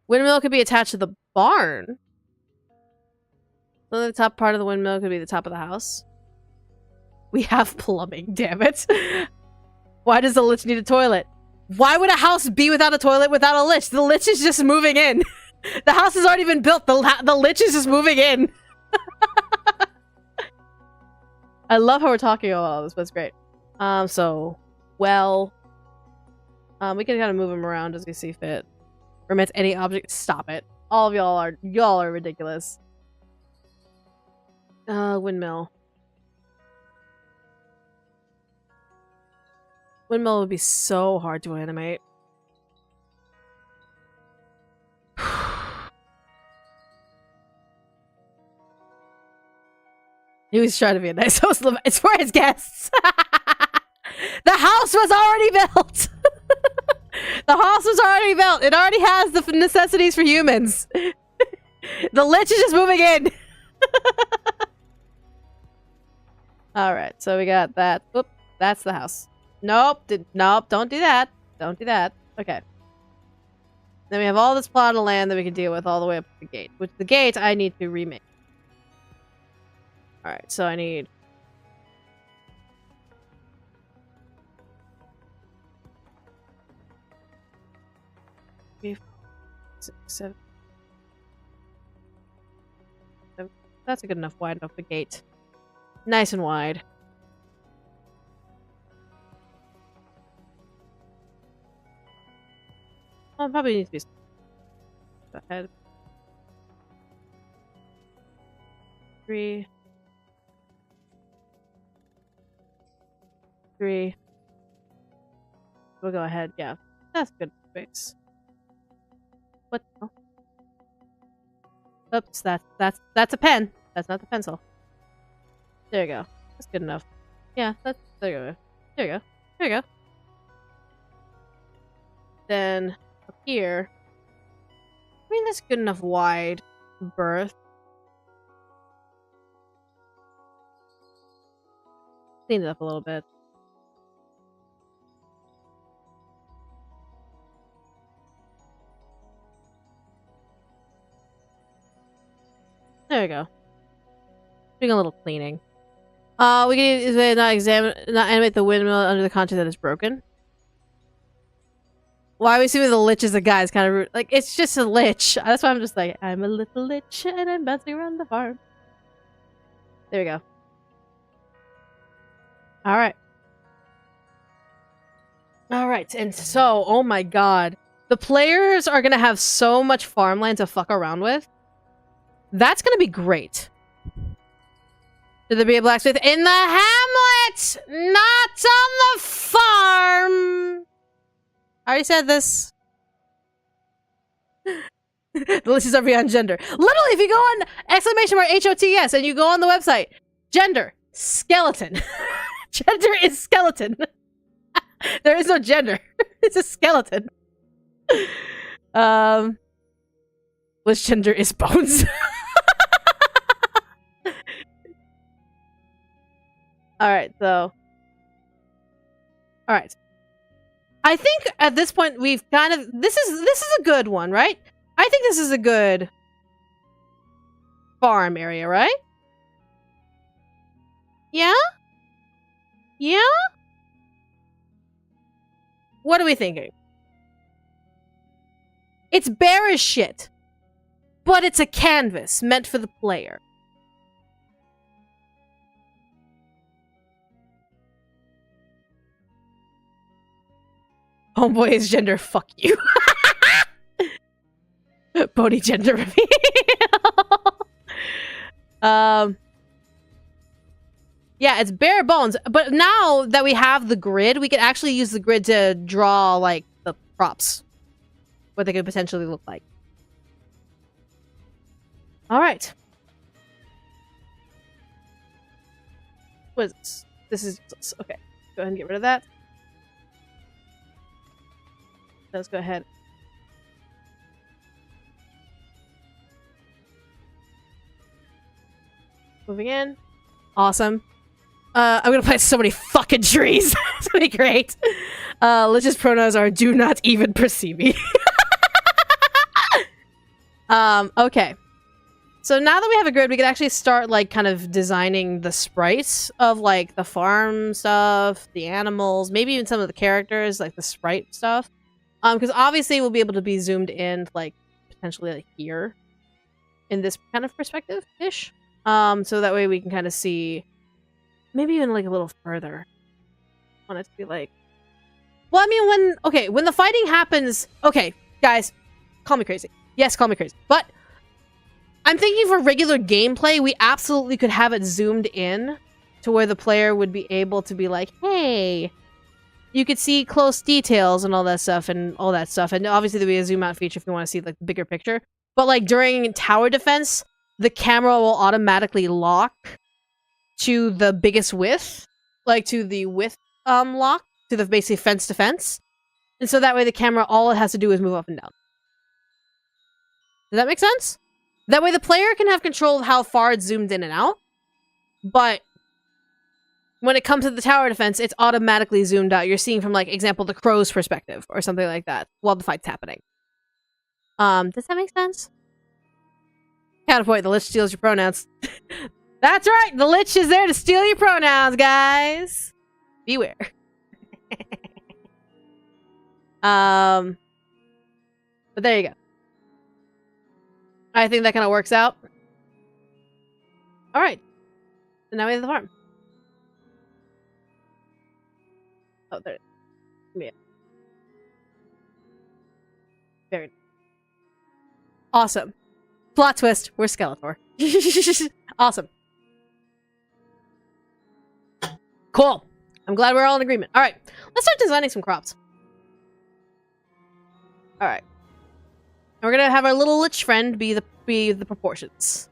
Windmill could be attached to the barn. So the top part of the windmill could be the top of the house. We have plumbing, damn it. Why does the lich need a toilet? Why would a house be without a toilet without a lich? The lich is just moving in. The house has already been built. The lich is just moving in. I love how we're talking about all this, but it's great. We can kind of move him around as we see fit. Remits any object. Stop it. All of y'all are ridiculous. Windmill. Windmill would be so hard to animate. He was trying to be a nice host. It's for his guests. The house was already built. The house was already built. It already has the necessities for humans. The lich is just moving in. Alright, so we got that. Whoop, that's the house. Nope, nope, don't do that. Don't do that. Okay. Then we have all this plot of land that we can deal with all the way up to the gate. Which the gate I need to remake. Alright, so I need... 3, 4, 6, 7. That's a good enough wide enough for the gate. Nice and wide. Well, probably needs to be ahead. 3. 3. We'll go ahead. Yeah, that's good space. What? Oh. Oops, that's a pen. That's not the pencil. There you go. That's good enough. Yeah, there you go. There you go. There you go. Then up here. I mean, that's good enough wide berth. Clean it up a little bit. There we go. Doing a little cleaning. We can not animate the windmill under the context that it's broken. Why are we assuming the lich is a guy? It's kind of rude. Like, it's just a lich. That's why I'm just like, I'm a little lich and I'm bouncing around the farm. There we go. Alright. Alright, and so, oh my god. The players are gonna have so much farmland to fuck around with. That's gonna be great. Should there be a blacksmith in the hamlet? Not on the farm! I already said this. The list is over beyond gender. Literally, if you go on !HOTS and you go on the website, gender, skeleton. Gender is skeleton. There is no gender. It's a skeleton. Which gender is bones? Alright, so... Alright. I think at this point we've kind of... This is a good one, right? I think this is a good... farm area, right? Yeah? Yeah? What are we thinking? It's bare as shit. But it's a canvas meant for the player. Homeboy is gender, fuck you. Bodhi gender reveal. Yeah, it's bare bones. But now that we have the grid, we can actually use the grid to draw, like, the props. What they could potentially look like. Alright. What is this? This is useless. Okay. Go ahead and get rid of that. Let's go ahead. Moving in. Awesome. I'm gonna plant so many fucking trees. It's gonna be great. Lich's pronouns are do not even perceive me. Okay. So now that we have a grid, we can actually start, like, kind of designing the sprites of, like, the farm stuff, the animals, maybe even some of the characters, like the sprite stuff. Because obviously we'll be able to be zoomed in, like, potentially, like, here. In this kind of perspective-ish. So that way we can kind of see... Maybe even, like, a little further. I want it to be, like... Well, I mean, when... Okay, when the fighting happens... Okay, guys. Call me crazy. Yes, call me crazy. But... I'm thinking for regular gameplay, we absolutely could have it zoomed in to where the player would be able to be like, hey, you could see close details and all that stuff. And obviously there'll be a zoom out feature if you want to see, like, the bigger picture. But, like, during tower defense, the camera will automatically lock to the biggest width. Like, to the width lock, to the basically fence to fence. And so that way the camera, all it has to do is move up and down. Does that make sense? That way the player can have control of how far it's zoomed in and out, but when it comes to the tower defense, it's automatically zoomed out. You're seeing from, like, example, the crow's perspective or something like that while the fight's happening. Does that make sense? Counterpoint, the lich steals your pronouns. That's right! The lich is there to steal your pronouns, guys! Beware. But there you go. I think that kind of works out. Alright. So now we have the farm. Oh, there it is. Yeah. Very nice. Awesome. Plot twist. We're Skeletor. Awesome. Cool. I'm glad we're all in agreement. Alright. Let's start designing some crops. Alright. And we're gonna have our little lich friend be the proportions.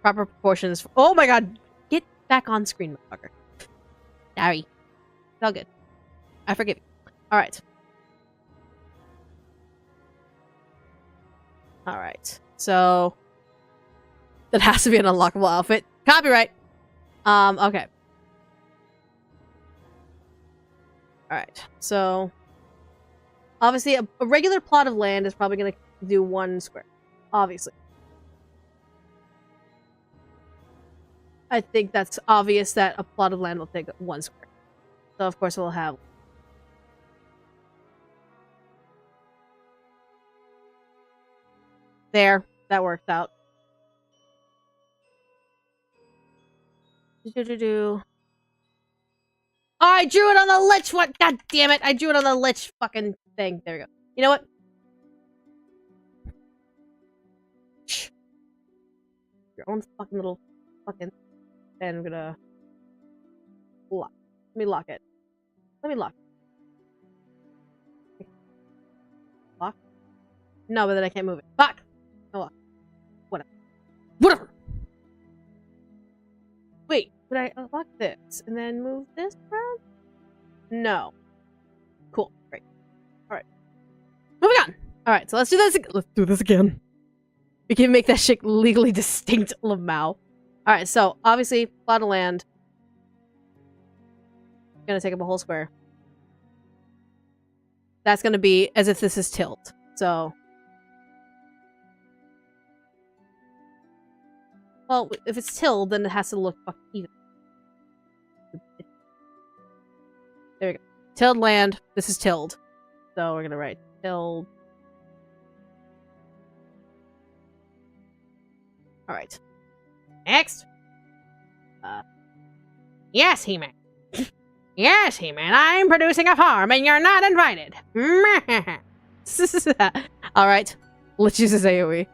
Proper proportions. Oh my god! Get back on screen, motherfucker. Sorry. It's all good. I forgive you. Alright. Alright. So... That has to be an unlockable outfit. Copyright! Okay. Alright. So... Obviously, a regular plot of land is probably gonna do 1 square. Obviously. I think that's obvious that a plot of land will take 1 square. So, of course, we'll have... There. That worked out. Oh, I drew it on the lich! What? God damn it! I drew it on the lich fucking thing. There we go. You know what? Your own fucking little fucking... And I'm gonna... Lock. Let me lock it. Let me lock it. Lock? No, but then I can't move it. Fuck! No lock. Whatever. Whatever! Wait, would I unlock this and then move this around? No. Cool. Great. Alright. Moving on! Alright, so let's do this again. Let's do this again. We can make that shit legally distinct, Lamau. Alright, so, obviously, plot of land. Gonna take up a whole square. That's gonna be as if this is tilt. So... Well, if it's tilled, then it has to look fucking even. There we go. Tilled land. This is tilled. So we're gonna write tilled. Alright. Next! Yes, He-Man! Yes, He-Man, I'm producing a farm and you're not invited. Alright, let's use this AoE.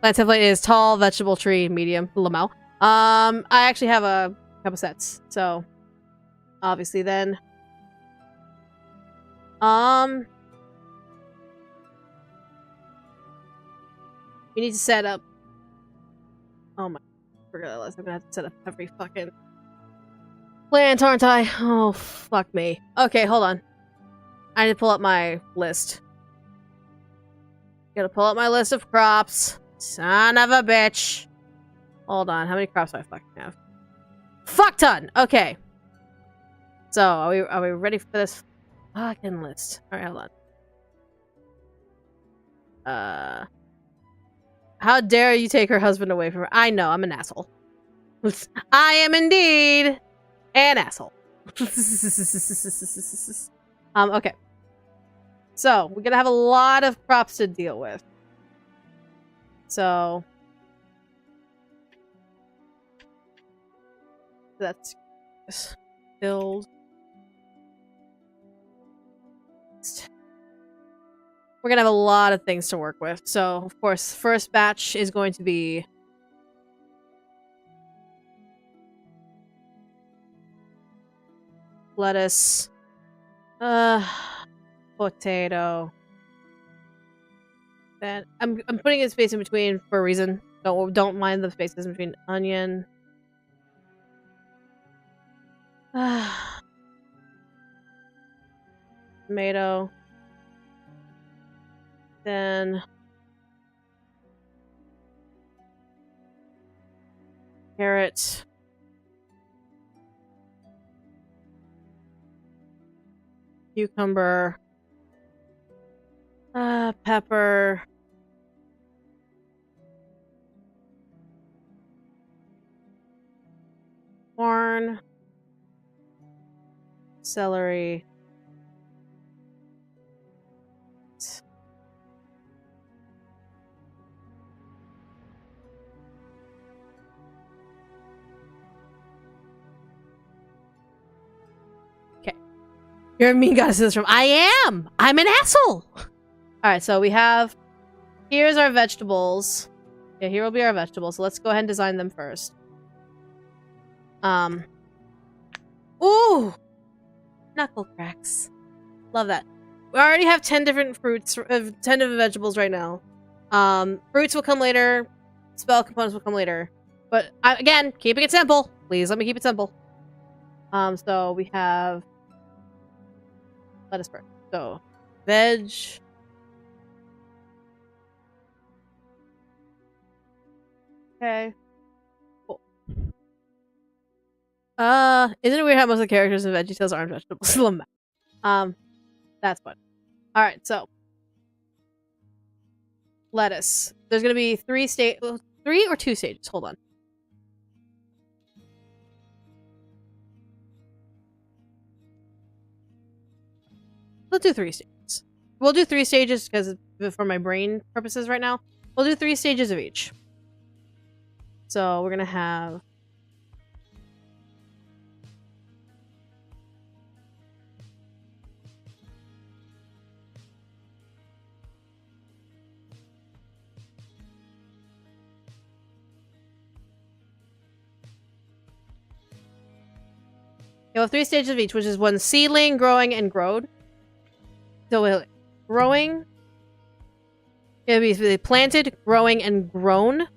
Plant template is tall, vegetable, tree, medium, lamau. I actually have a couple sets, so obviously then. We need to set up. Oh my, I forgot I'm gonna have to set up every fucking plant, aren't I? Oh, fuck me. Okay, hold on. I need to pull up my list. Gotta pull up my list of crops. Son of a bitch. Hold on, how many crops do I fucking have? Fuck ton! Okay. So, are we ready for this fucking list? Alright, hold on. How dare you take her husband away from her? I know, I'm an asshole. I am indeed an asshole. Okay. So, we're gonna have a lot of crops to deal with. So... that's... build... We're gonna have a lot of things to work with. So, of course, first batch is going to be... lettuce. Potato. Then I'm putting a space in between for a reason. Don't mind the spaces in between. Onion. Tomato. Then carrot. Cucumber. Pepper. Corn. Celery. You're a mean goddess of this room. I am! I'm an asshole! Alright, so we have... here's our vegetables. Yeah, here will be our vegetables. So let's go ahead and design them first. Ooh! Knuckle cracks. Love that. We already have 10 different fruits, 10 different vegetables right now. Fruits will come later. Spell components will come later. But, again, keeping it simple. Please let me keep it simple. So we have... lettuce first. So, veg. Okay. Cool. Isn't it weird how most of the characters in VeggieTales aren't vegetables? That's fun. Alright, so. Lettuce. There's gonna be 3 or 2 stages. Hold on. We'll do 3 stages. We'll do 3 stages because for my brain purposes right now. We'll do 3 stages of each. So we're gonna have... you'll have 3 stages of each, which is 1 seedling, growing, and growed. So growing, it'll be planted, growing, and grown.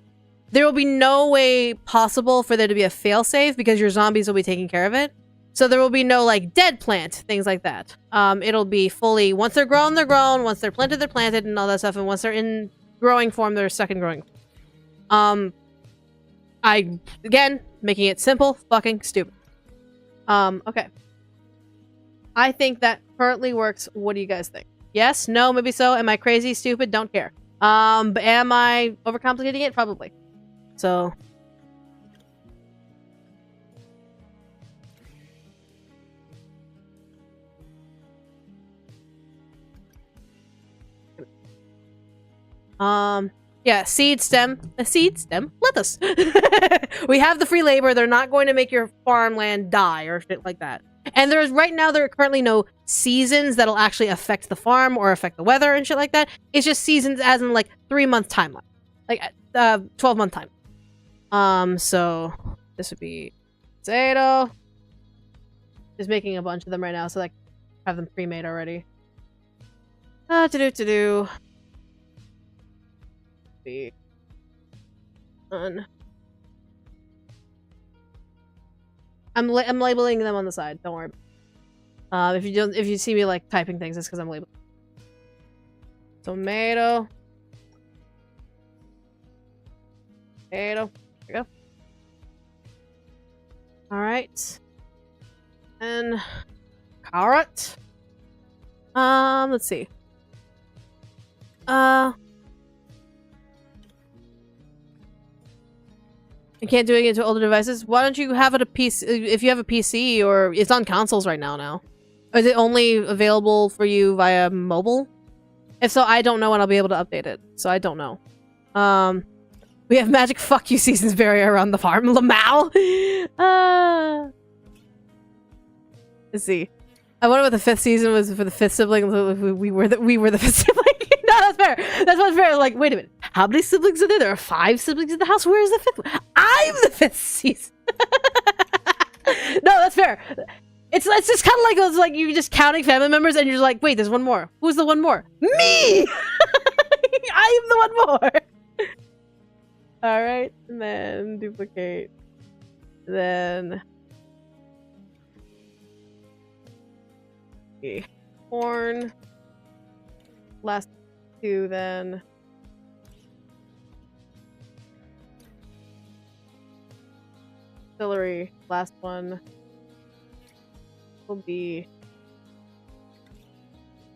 There will be no way possible for there to be a failsafe because your zombies will be taking care of it. So there will be no like dead plant, things like that. It'll be fully, once they're grown, they're grown. Once they're planted, and all that stuff. And once they're in growing form, they're stuck in growing. Again, making it simple, fucking stupid. Okay. I think that currently works. What do you guys think? Yes? No? Maybe so? Am I crazy? Stupid? Don't care. But am I overcomplicating it? Probably. So... yeah, seed stem. A seed stem? Lettuce. We have the free labor. They're not going to make your farmland die or shit like that. And right now there are currently no seasons that'll actually affect the farm or affect the weather and shit like that. It's just seasons as in like 3-month timeline, like 12-month time. So this would be potato. Just making a bunch of them right now, so like have them pre-made already. To do. Be done. I'm labeling them on the side. Don't worry. If you see me like typing things, it's because I'm labeling. Tomato. Potato. There we go. All right. And carrot. Let's see. You can't do it into older devices. Why don't you have it a PC? If you have a PC, or it's on consoles right now. Is it only available for you via mobile? If so, I don't know when I'll be able to update it. So I don't know. We have magic fuck you seasons vary around the farm. Lamau. Let's see. I wonder what the 5th season was for the 5th sibling. We were the 5th sibling. No, that's fair. That's not fair. Like, wait a minute. How many siblings are there? There are 5 siblings in the house. Where's the 5th one? I'm the 5th season. No, that's fair. It's just kind of like those, like, you're just counting family members and you're like, wait, there's one more. Who's the one more? Me! I am the one more. Alright, and then duplicate. Then corn. Last 2 then. Celery. Last one will be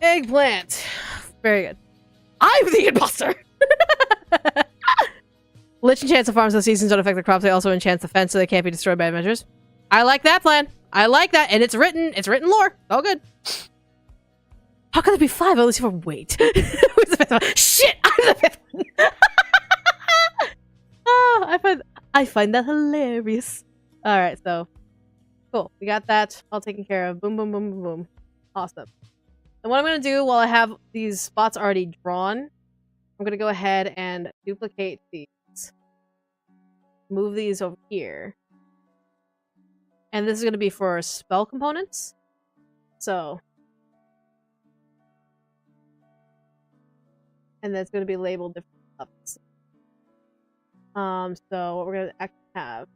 eggplant. Very good. I'm the imposter! Lich enchants the farms so the seasons don't affect the crops. They also enchant the fence so they can't be destroyed by measures. I like that plan. I like that. And it's written lore. All good. How could there be 5? I only see 4. Wait. Who's the 5th one? Shit! I'm the 5th one! Oh, I find that hilarious. Alright, so. Cool. We got that all taken care of. Boom, boom, boom, boom, boom. Awesome. And what I'm going to do while I have these spots already drawn, I'm going to go ahead and duplicate these. Move these over here. And this is going to be for spell components. So. And that's going to be labeled different stuff. So what we're going to actually have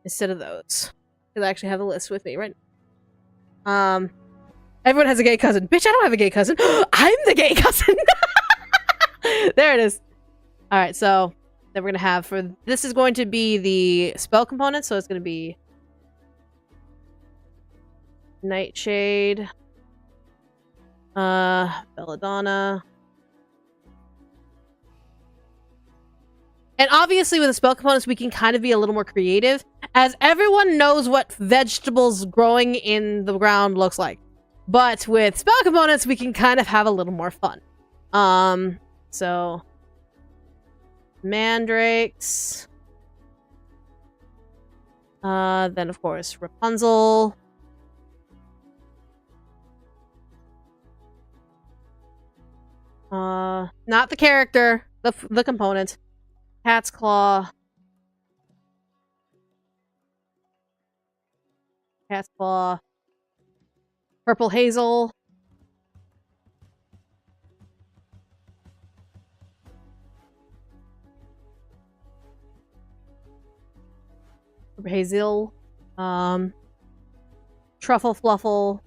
instead of those, because I actually have the list with me right now. Everyone has a gay cousin. Bitch, I don't have a gay cousin. I'm the gay cousin. There it is. All right, so then we're going to have this is going to be the spell component, so it's going to be Nightshade, Belladonna. And obviously with the spell components, we can kind of be a little more creative, as everyone knows what vegetables growing in the ground looks like. But with spell components, we can kind of have a little more fun. So mandrakes. Then of course Rapunzel. Not the character, the component. Cat's claw. Cat's claw. Purple hazel. Purple hazel. Truffle fluffle.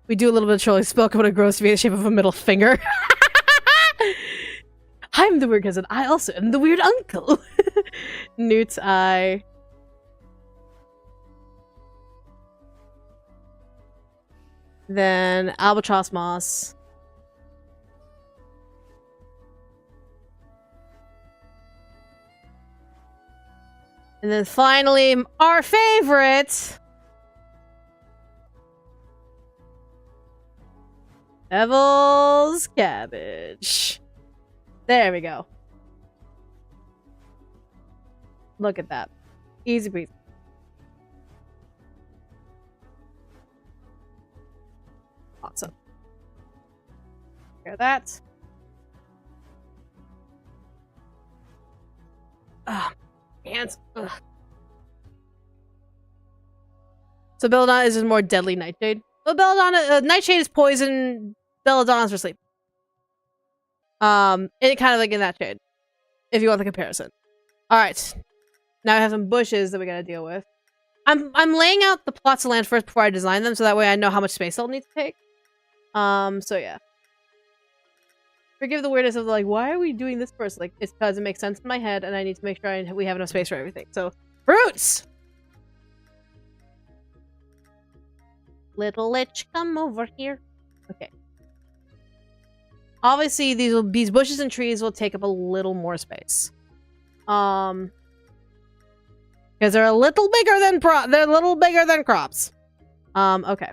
We do a little bit of trolling. Spell component grows to be the shape of a middle finger. I'm the weird cousin. I also am the weird uncle. Newt's eye. Then albatross moss. And then finally, our favorite. Devil's cabbage. There we go. Look at that. Easy breezy. Awesome. Hear that. Ugh. Ants. Ugh. So Belladonna is a more deadly nightshade. Well, Belladonna, nightshade is poison. Belladonna's for sleep. It kind of like in that shade, if you want the comparison. All right, now I have some bushes that we gotta deal with. I'm laying out the plots of land first before I design them, so that way I know how much space they'll need to take. So yeah. Forgive the weirdness of like, why are we doing this first? Like, it's because it makes sense in my head, and I need to make sure we have enough space for everything. So, fruits. Little lich, come over here. Okay. Obviously, these bushes and trees will take up a little more space. Because they're a little bigger than crops. Okay.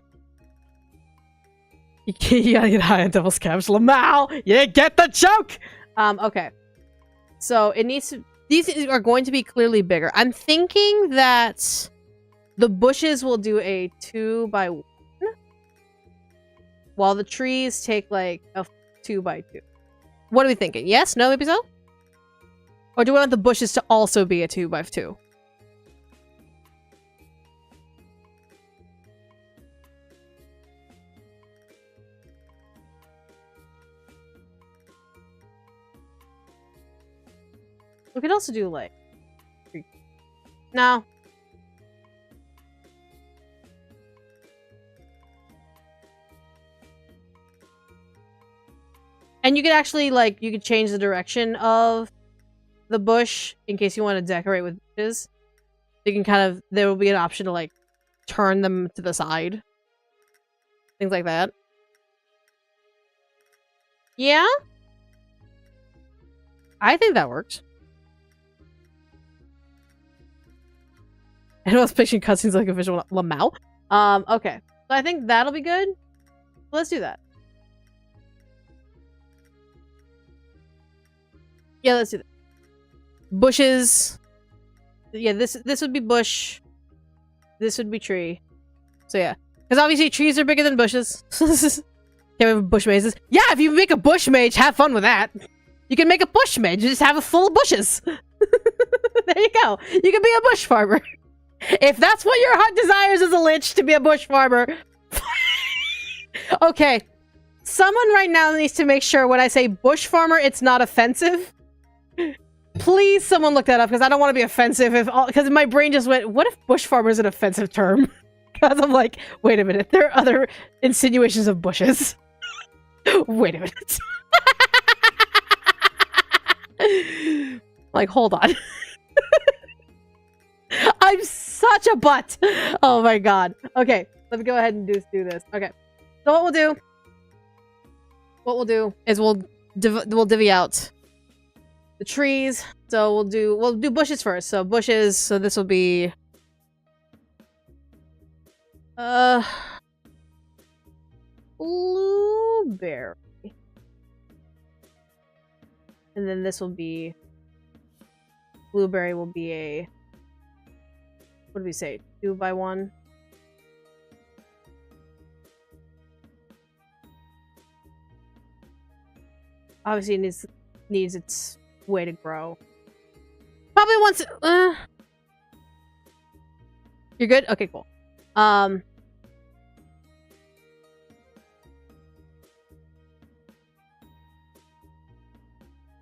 You gotta get high on devil's cabbage, Lamau. You get the joke. Okay. So it needs to. These are going to be clearly bigger. I'm thinking that the bushes will do a 2x1, while the trees take like a 2x2. What are we thinking? Yes? No? Maybe so? Or do we want the bushes to also be a 2x2? We could also do like 3. No. And you could actually like, you could change the direction of the bush in case you want to decorate with bushes. You can kind of, there will be an option to like turn them to the side. Things like that. Yeah? I think that works. I was picturing cutscenes like a visual Lamau. Okay. So I think that'll be good. Let's do that. Yeah, let's do that. Bushes. Yeah, this would be bush. This would be tree. So yeah. Because obviously trees are bigger than bushes. Can't have bush mazes. Yeah, if you make a bush mage, have fun with that. You can make a bush mage, just have it full of bushes. There you go. You can be a bush farmer. If that's what your heart desires as a lich, to be a bush farmer. Okay. Someone right now needs to make sure when I say bush farmer, it's not offensive. Please, someone look that up, because I don't want to be offensive. Because my brain just went, what if bush farmer is an offensive term? Because I'm like, wait a minute. There are other insinuations of bushes. Wait a minute. Like, hold on. I'm such a butt. Oh my god. Okay, let's go ahead and do this. Okay, so what we'll do is we'll divvy out the trees. So we'll do bushes first. So bushes. So this will be blueberry, and then this will be blueberry. Will be a, what did we say? 2x1. Obviously, it needs its way to grow. Probably once. You're good. Okay, cool.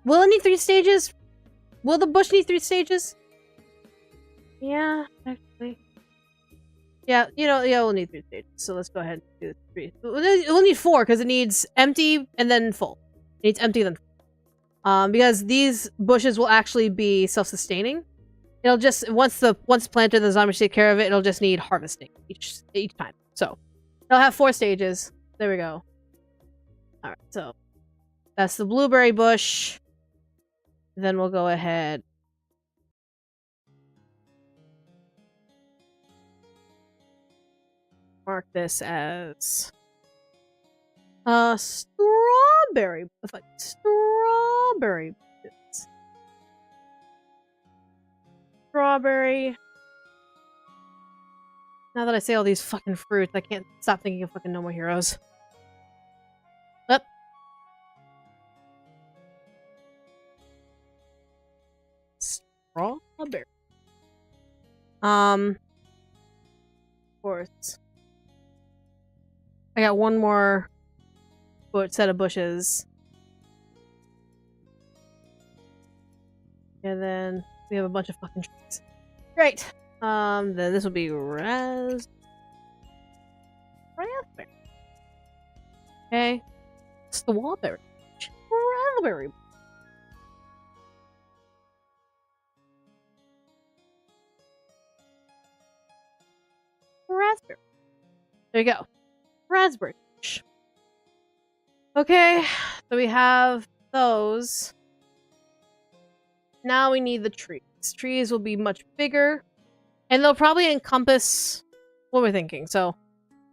Will it need 3 stages? Will the bush need 3 stages? Yeah, actually. Yeah, yeah, we'll need 3 stages. So let's go ahead and do 3. We'll need 4 because it needs empty and then full. It needs empty then full. Because these bushes will actually be self-sustaining. It'll just once planted, the zombies take care of it. It'll just need harvesting each time. So it'll have 4 stages. There we go. All right, so that's the blueberry bush. Then we'll go ahead. Mark this as strawberry strawberry. It's like strawberry. Strawberry. Now that I say all these fucking fruits, I can't stop thinking of fucking No More Heroes. Up. Strawberry. Of course. I got one more set of bushes. And then we have a bunch of fucking trees. Great. Then this will be raspberry. Okay. Strawberry. Strawberry. Raspberry. There you go. Raspberry. Okay, so we have those. Now we need the trees. Trees will be much bigger. And they'll probably encompass what we're thinking. So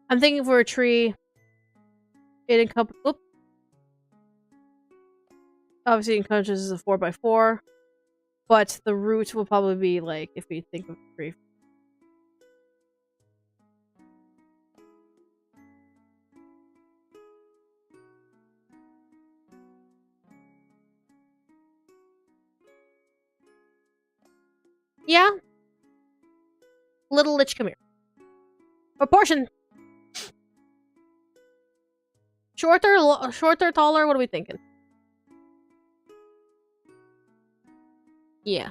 I'm thinking for a tree, it encompasses. Obviously, it encompasses a 4x4. But the root will probably be like, if we think of a tree. Yeah. Little Lich, come here. Proportion. Shorter, taller, what are we thinking? Yeah.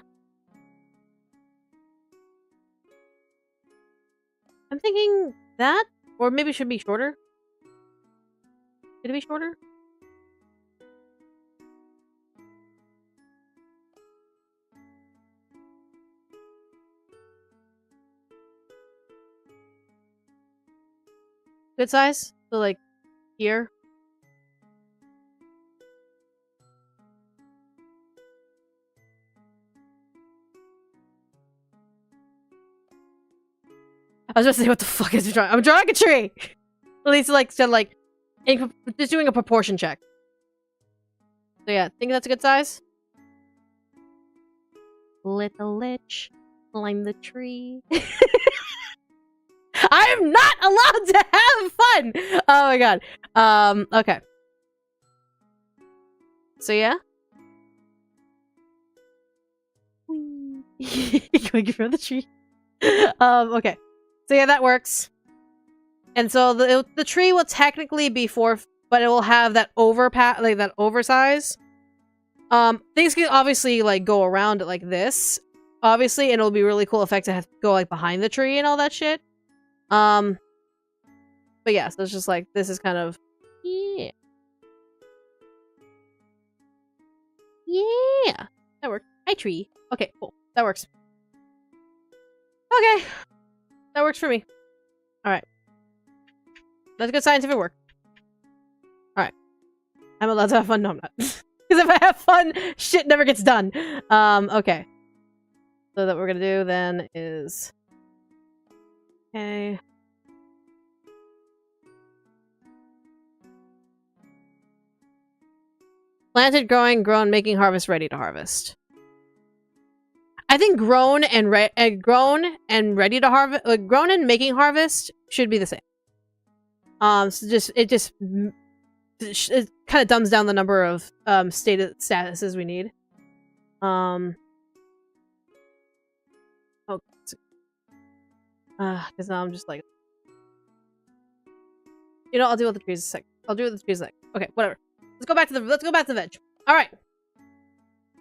I'm thinking that, or maybe it should be shorter. Should it be shorter? Good size? So like here. I was about to say, what the fuck is he drawing? I'm drawing a tree! At least like, so like, just doing a proportion check. So yeah, think that's a good size? Little Lich, climb the tree. I am not allowed to have fun! Oh my god. Okay. So yeah? Going from the tree. Okay. So yeah, that works. And so the tree will technically be 4, but it will have that like that oversize. Things can obviously like go around it like this, obviously, and it'll be really cool effect to have to go like behind the tree and all that shit. But yeah, so it's just like this is kind of yeah, that works. Hi tree. Okay, cool. That works. Okay, that works for me. All right. That's good scientific work. Alright. I'm allowed to have fun? No, I'm not. Because if I have fun, shit never gets done. Okay. So that we're gonna do then is... Okay. Planted, growing, grown, making, harvest, ready to harvest. I think grown and ready to harvest... grown and making harvest should be the same. So it kind of dumbs down the number of statuses we need. Oh, because now I'm just like, you know, I'll deal with the trees in a sec. I'll do it with the trees in a sec. Okay, whatever. Let's go back to the veg. All right.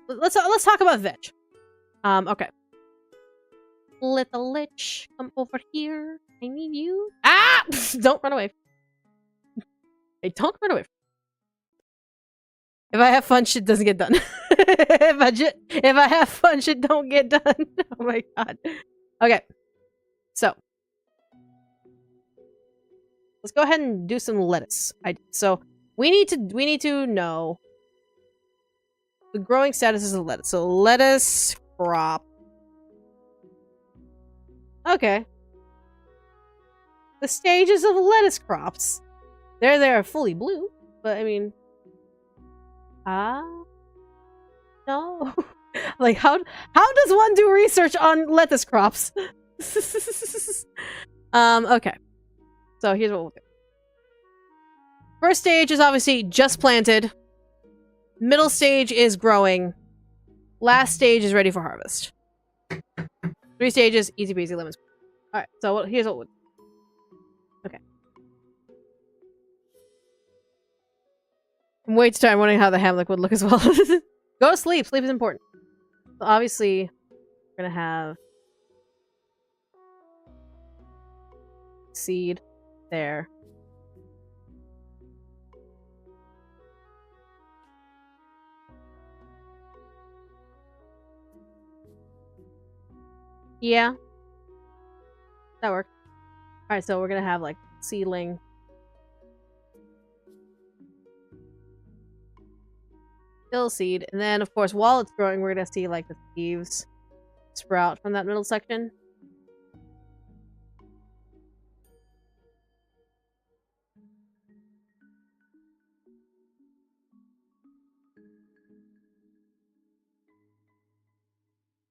Let's talk about veg. Okay. Little Lich, come over here. I need you. Ah! Don't run away. Hey, don't run away. If I have fun, shit doesn't get done. if I have fun, shit don't get done. Oh my god. Okay. So. Let's go ahead and do some lettuce. So we need to know the growing statuses of lettuce. So lettuce crop. Okay. The stages of lettuce crops. They're fully blue, but I mean, No. Like, how does one do research on lettuce crops? Okay. So here's what we'll do. First stage is obviously just planted. Middle stage is growing. Last stage is ready for harvest. 3 stages, easy peasy lemons. Alright, so here's what we'll do. Okay. I'm way too tired. I'm wondering how the hammock would look as well. Go to sleep. Sleep is important. So obviously, we're gonna have seed there. Yeah. That worked. Alright, so we're gonna have like seedling. Still seed. And then of course while it's growing we're gonna see like the leaves sprout from that middle section.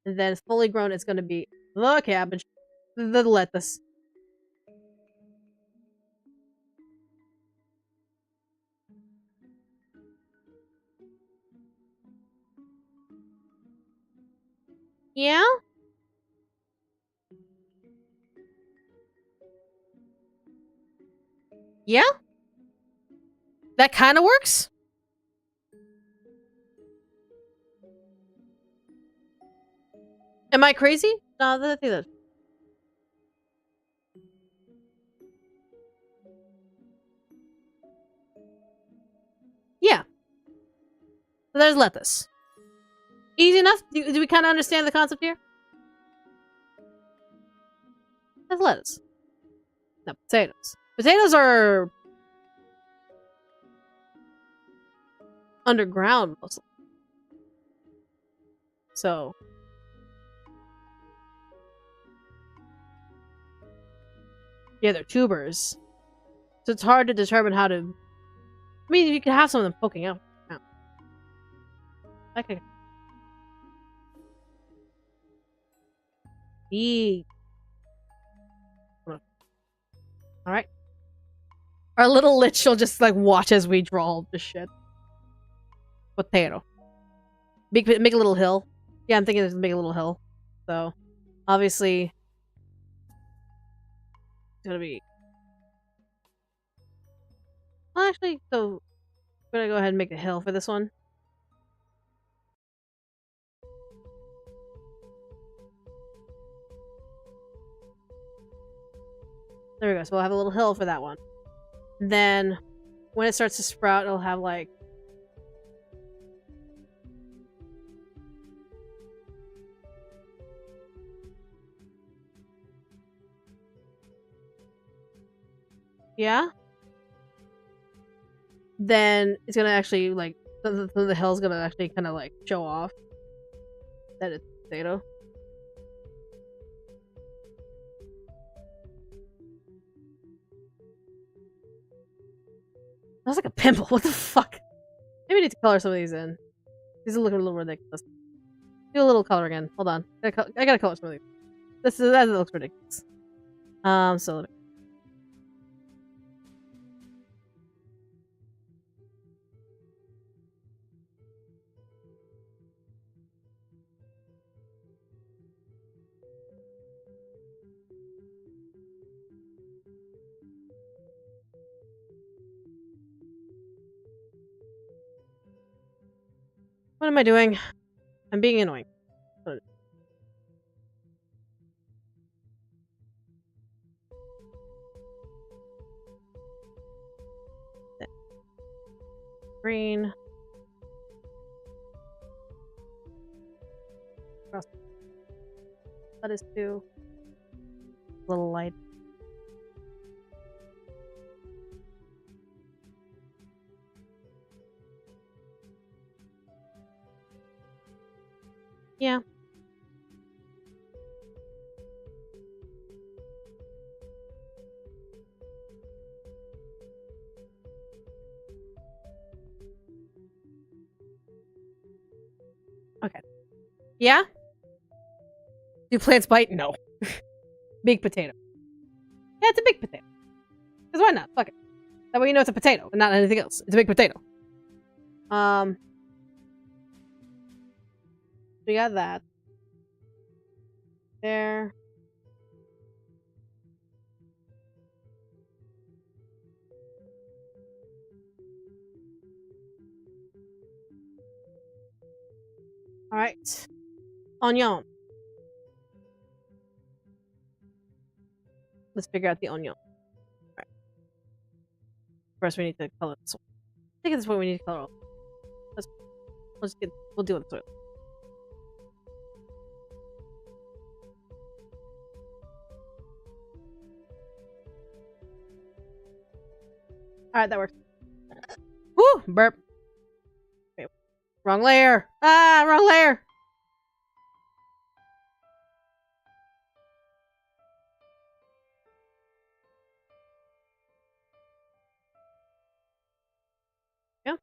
And then fully grown it's gonna be the cabbage. The lettuce. Yeah? Yeah? That kinda works? Am I crazy? No, I think that. Yeah. So there's lettuce. Easy enough? Do we kind of understand the concept here? That's lettuce. No, potatoes. Potatoes are underground mostly. So. Yeah, they're tubers. So it's hard to determine how to... I mean, you can have some of them poking out. Okay. Eat. Alright. Our little lich will just like watch as we draw all this shit. Potato. Make a little hill. Yeah, I'm thinking of make a little hill. So, obviously, it's gonna be... Well, actually, so we're gonna go ahead and make a hill for this one. There we go. So we'll have a little hill for that one. Then, when it starts to sprout, it'll have like... Yeah? Then it's gonna actually like... The hill's gonna actually kind of like show off that it's a potato. That was like a pimple. What the fuck? Maybe we need to color some of these in. These are looking a little ridiculous. Do a little color again. Hold on. I gotta color some of these. That looks ridiculous. So let me... What am I doing? I'm being annoying. Green. That is too. A little light. Yeah. Yeah? Do plants bite? No. Big potato. Yeah, it's a big potato. Because why not? Fuck it. That way you know it's a potato and not anything else. It's a big potato. We got that. There. Alright. Onion. Let's figure out the onion. Alright. First, we need to color the soil. I think at this point we need to color all. We'll deal with the soil. Alright, that works. Woo! Burp. Wait, wrong layer. Ah, wrong layer. Yeah.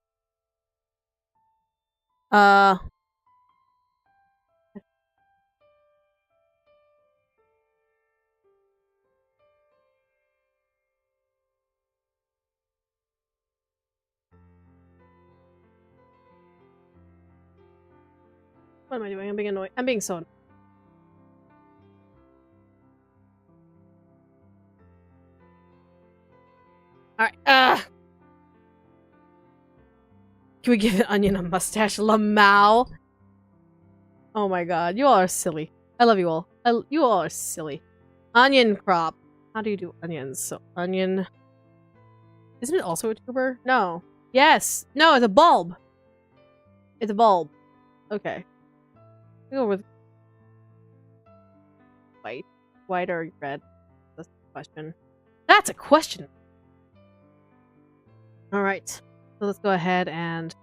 What am I doing? I'm being annoyed. I'm being so annoyed. Alright, can we give an onion a mustache? Lamau. Oh my god, you all are silly. I love you all. You all are silly. Onion crop. How do you do onions? So, onion. Isn't it also a tuber? No. Yes. No, it's a bulb. It's a bulb. Okay. We'll go with white. White or red? That's the question. That's a question! Alright. So let's go ahead and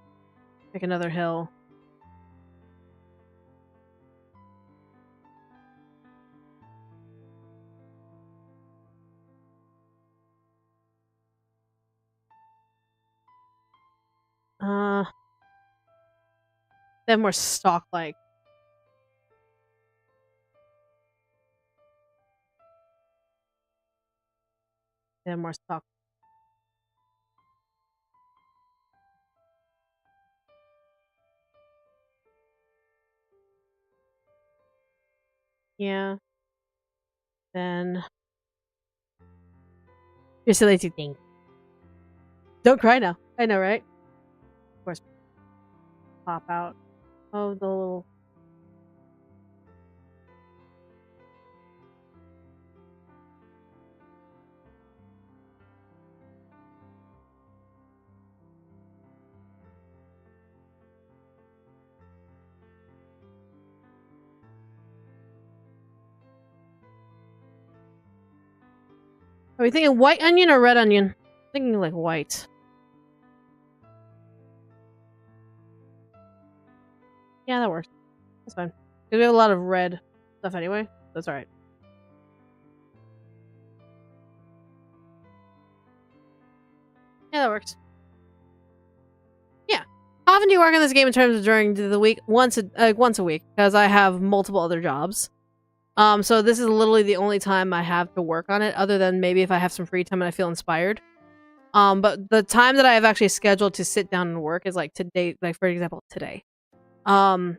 pick another hill. They have more stock-like. They have more stock. Yeah. Then... You're silly to think. Don't cry now. I know, right? Of course. Pop out. Oh, the little... Are we thinking white onion or red onion? I'm thinking like white. Yeah, that works. That's fine. Because we have a lot of red stuff anyway. That's alright. Yeah, that works. Yeah. How often do you work on this game in terms of during the week? Once a week, because I have multiple other jobs. So this is literally the only time I have to work on it, other than maybe if I have some free time and I feel inspired. But the time that I have actually scheduled to sit down and work is like today, like for example, today. And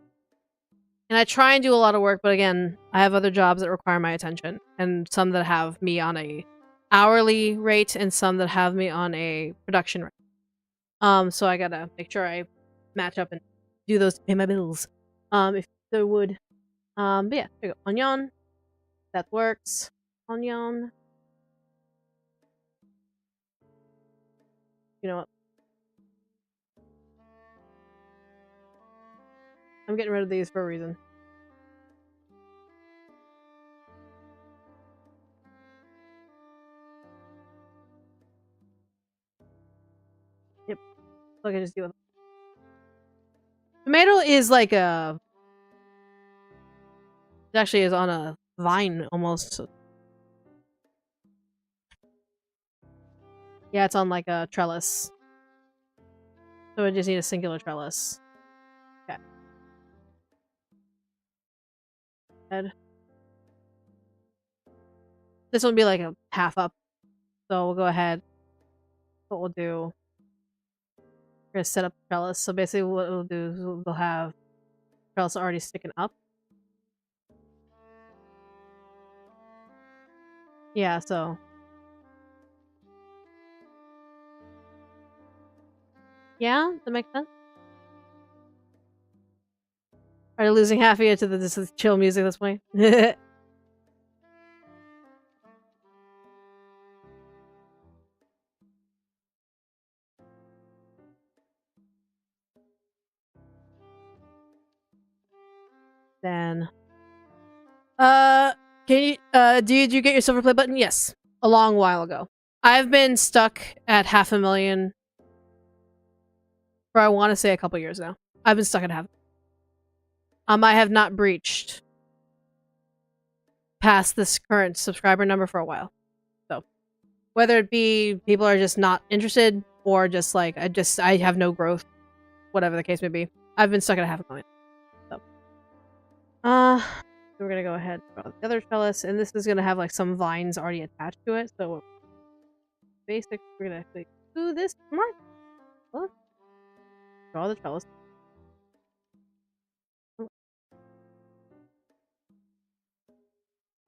I try and do a lot of work, but again, I have other jobs that require my attention, and some that have me on a hourly rate, and some that have me on a production rate. So I gotta make sure I match up and do those to pay my bills. If they would. But yeah, there you go. Onion. That works. Onion. You know what? I'm getting rid of these for a reason. Yep. So I can just deal with it. Tomato is like a... It actually is on a vine almost. Yeah, it's on like a trellis. So I just need a singular trellis. Okay. ahead. This will be like a half up. So we'll go ahead. What we'll do. We're gonna set up the trellis. So basically what we'll do is we'll have trellis already sticking up. Yeah, so yeah, that makes sense. Are you losing half of you to this chill music that's playing? Then can you did you get your silver play button? Yes. A long while ago. I've been stuck at 500,000 for I want to say a couple years now. I've been stuck at half. I have not breached past this current subscriber number for a while. So whether it be people are just not interested or just like I have no growth, whatever the case may be. I've been stuck at 500,000. So we're gonna go ahead and draw the other trellis, and this is gonna have like some vines already attached to it. So basic, we're gonna actually do this. Come on, look. Draw the trellis.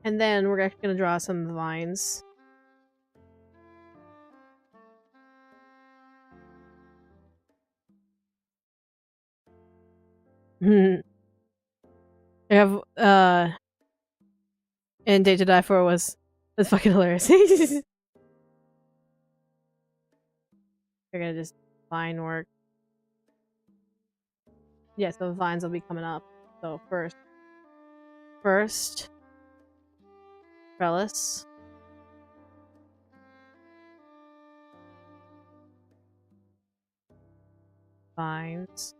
And then we're actually gonna draw some vines. I have and Day to Die For was fucking hilarious. We're gonna just vine work. Yeah, so the vines will be coming up. So first trellis. Vines.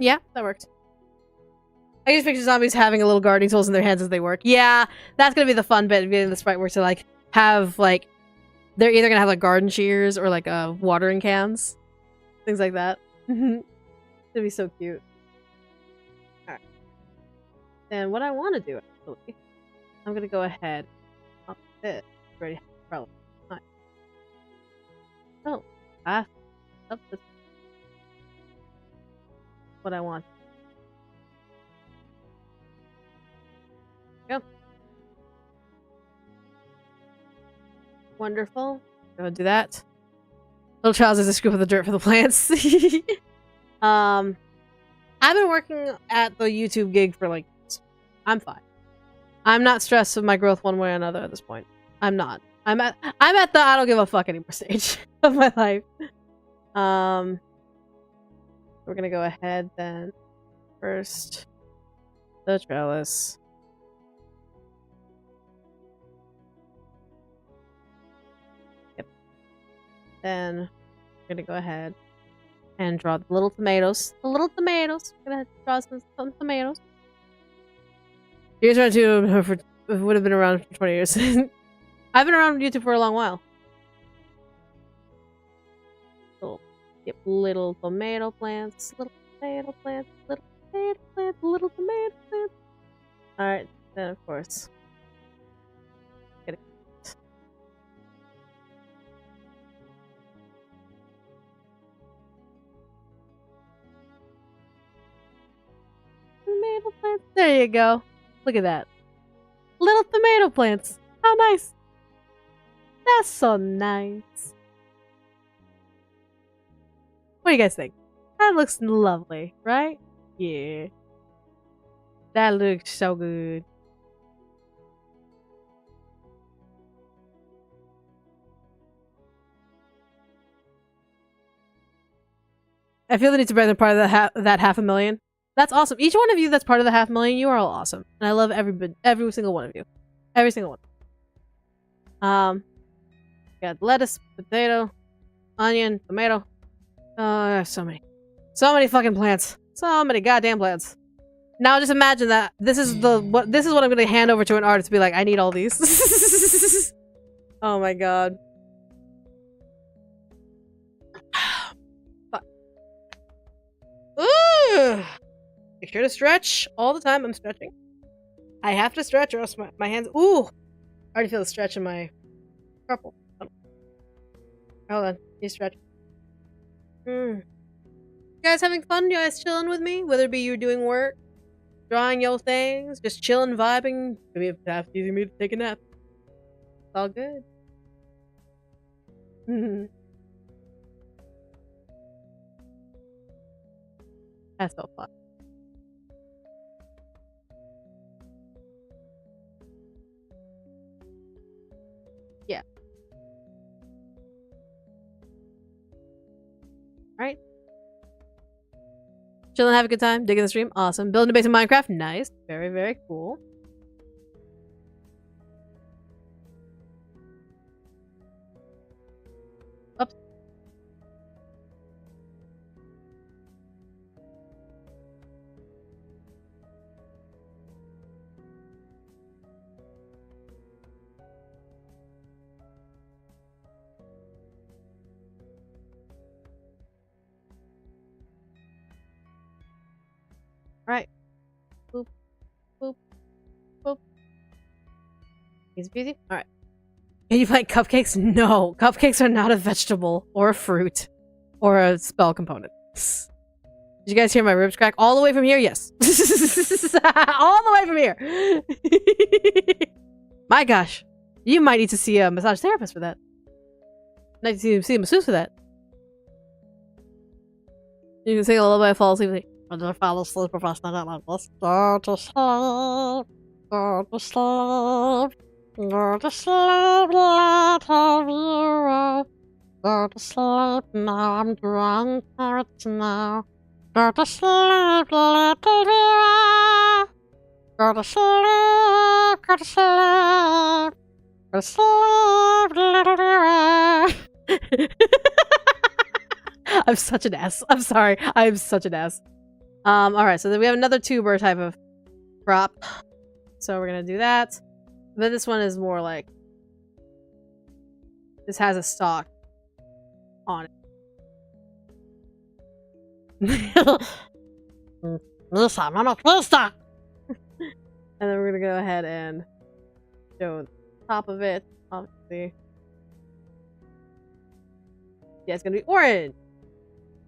Yeah, that worked. I just picture zombies having a little gardening tools in their hands as they work. Yeah, that's gonna be the fun bit of getting the sprite work to like have like they're either gonna have like garden shears or like watering cans. Things like that. It'd be so cute. Alright. Then what I wanna do actually, I'm gonna go ahead on this. Ready probably. Nice. Oh, that's what I want. Yep. Wonderful. Go do that. Little Charles is a scoop of the dirt for the plants. I've been working at the YouTube gig for like, I'm fine. I'm not stressed with my growth one way or another at this point. I'm not. I'm at the I don't give a fuck anymore stage of my life. We're gonna go ahead then. First, the trellis. Yep. Then we're gonna go ahead and draw the little tomatoes. The little tomatoes. We're gonna draw some tomatoes. Here's around YouTube would have been around for 20 years. I've been around YouTube for a long while. So, yep, little tomato plants, little tomato plants, little tomato plants, little tomato plants. Alright, then of course. Get it. Tomato plants. There you go. Look at that. Little tomato plants. How nice. That's so nice. What do you guys think? That looks lovely, right? Yeah. That looks so good. I feel the need to bear the part of that 500,000. That's awesome. Each one of you that's part of the 500,000, you are all awesome. And I love every single one of you. Every single one. Got lettuce, potato, onion, tomato. So many. So many fucking plants. So many goddamn plants. Now just imagine that this is what I'm gonna hand over to an artist to be like, I need all these. Oh my god. Fuck. Ooh! Make sure to stretch all the time. I'm stretching. I have to stretch or else my hands. Ooh! I already feel the stretch in my purple. Hold on. You stretch. You guys having fun? You guys chilling with me? Whether it be you doing work, drawing your things, just chilling, vibing. Maybe it's half easy me to take a nap. It's all good. That's so fun. Yeah. Alright. Chilling, have a good time, digging the stream. Awesome. Building a base in Minecraft. Nice. Very, very cool. Oops. Alright. Boop. Boop. Boop. Easy peasy. Alright. Can you find cupcakes? No. Cupcakes are not a vegetable or a fruit or a spell component. Did you guys hear my ribs crack? All the way from here? Yes. All the way from here. My gosh. You might need to see a massage therapist for that. Might need to see a masseuse for that. You can sing a lullaby, fall asleep. And then fall asleep professional like this. Go to sleep. Go to sleep. Go to sleep, little hero. Go to sleep, now I'm drunk for it now. Go to sleep, little hero. Go to sleep, go to sleep. Go to sleep, little hero. I'm such an ass. I'm sorry. I'm such an ass. Alright, so then we have another tuber type of crop. So we're gonna do that. But this one is more like... This has a stalk on it. And then we're gonna go ahead and show the top of it, obviously. Yeah, it's gonna be orange.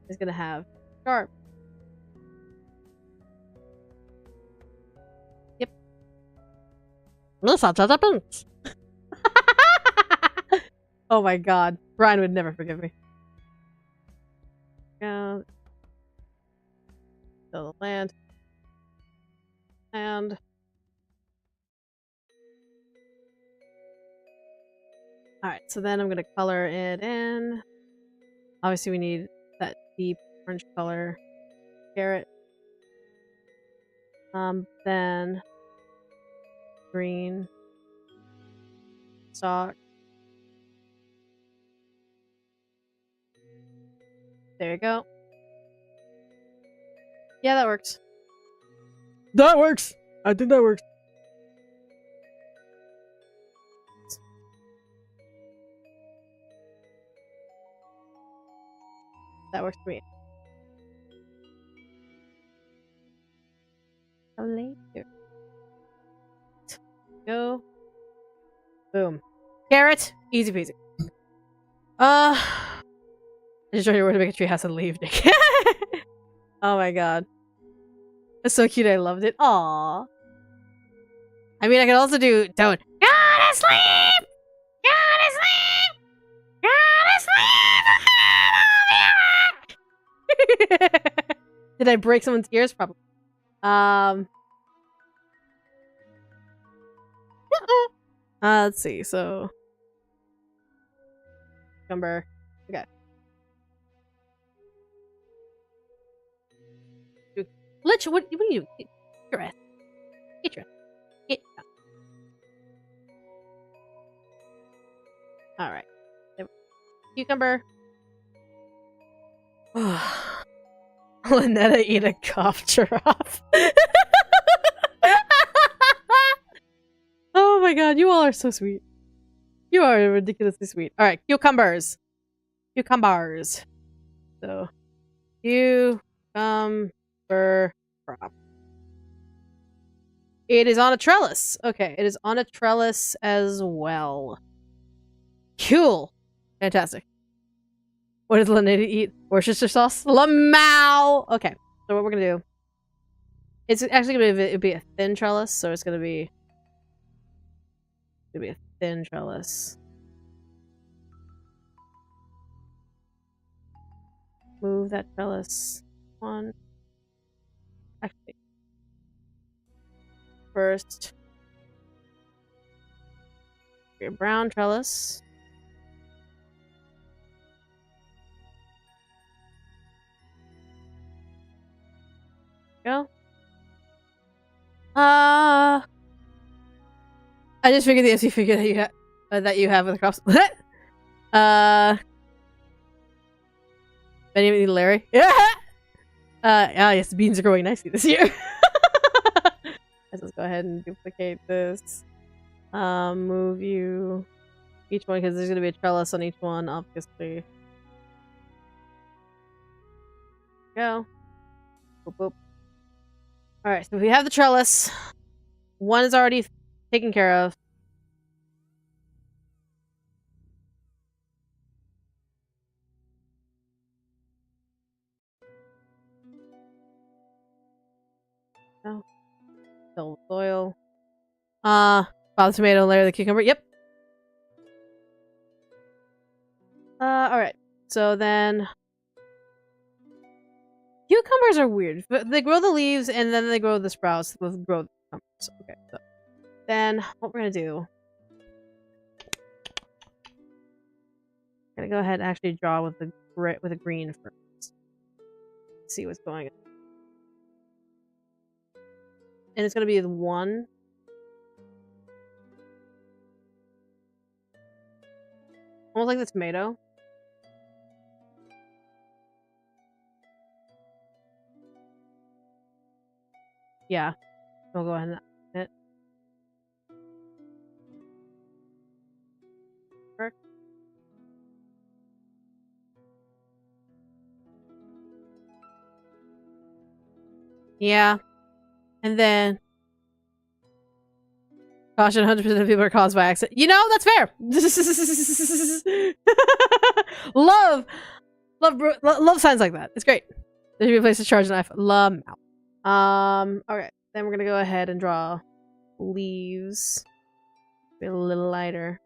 It's gonna have sharp. Yep. Oh my god. Brian would never forgive me. Fill the land. And alright, so then I'm gonna color it in. Obviously we need that deep orange color. Carrot. Then green. Stalk. There you go. Yeah, that works. That works! I think that works. That works for me. How later? Go. Boom. Carrot. Easy peasy. I just showed you where to make a treehouse and leave, Nick. Oh my god. That's so cute, I loved it. Aww. I mean, I could also do don't. Go to sleep! Go to sleep! Go to sleep! Did I break someone's ears? Probably. Let's see, so... Cucumber. Okay. Lich, what are you doing? Get your ass. Get your ass. Get your ass. Alright. Cucumber. Lynetta eat a cough giraffe. Oh my god, you all are so sweet. You are ridiculously sweet. Alright, cucumbers. Cucumbers. So, cucumber crop. It is on a trellis. Okay, it is on a trellis as well. Cool. Fantastic. What does Lynetta eat? Worcestershire sauce? Lamau! Okay, so what we're gonna do... It's actually gonna be a thin trellis, so it's gonna be... a thin trellis. Move that trellis. One. Actually. First. Your brown trellis. Go. I just figured the empty figure that you have with the crops. Benjamin and Larry. Yeah. Yes, the beans are growing nicely this year. Let's go ahead and duplicate this. Move you each one because there's gonna be a trellis on each one, obviously. Go. Boop boop. All right, so we have the trellis. One is already taken care of. No. Fill soil. Pile the tomato, layer the cucumber. Yep. Alright. So then... Cucumbers are weird. But they grow the leaves and then they grow the sprouts. With grow the cucumbers. Okay, so... Then, what we're gonna do... I'm gonna go ahead and actually draw with the green first. See what's going on. And it's gonna be the one... Almost like the tomato. Yeah. We'll go ahead and add it. Perfect. Yeah. And then... Caution, 100% of people are caused by accident. You know, that's fair. Love signs like that. It's great. There should be a place to charge a knife. Love. Okay. Then we're gonna go ahead and draw leaves. Be a little lighter.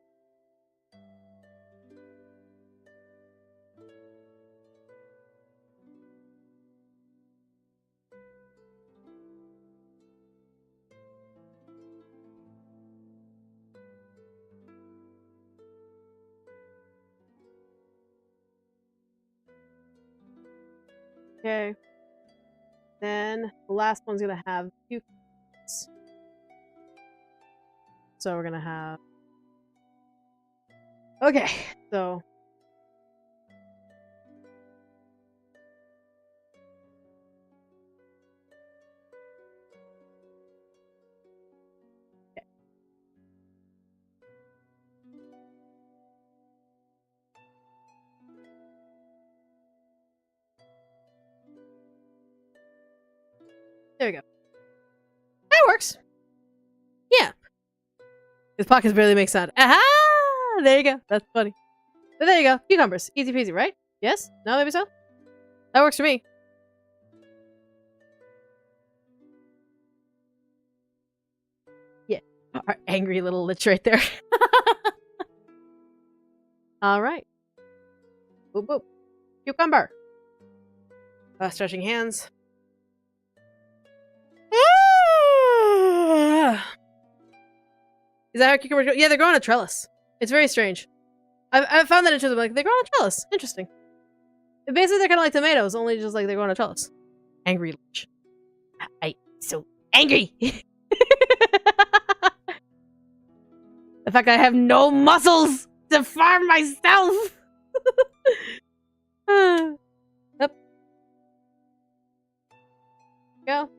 Okay. Then the last one's gonna have cucumbers. So we're gonna have... Okay, so... Okay. There we go. That works. Yeah. His pockets barely make sound. Aha! There you go. That's funny. But there you go. Cucumbers. Easy peasy, right? Yes? No, maybe so? That works for me. Yeah. Our angry little lich right there. Alright. Boop boop. Cucumber. Stretching hands. Is that how cucumbers grow? Yeah, they grow on a trellis. It's very strange. I found that interesting. Like, they grow on a trellis. Interesting. Basically, they're kind of like tomatoes, only just like they grow on a trellis. Angry lich. I'm so angry. The fact I have no muscles to farm myself. Yep. Go. All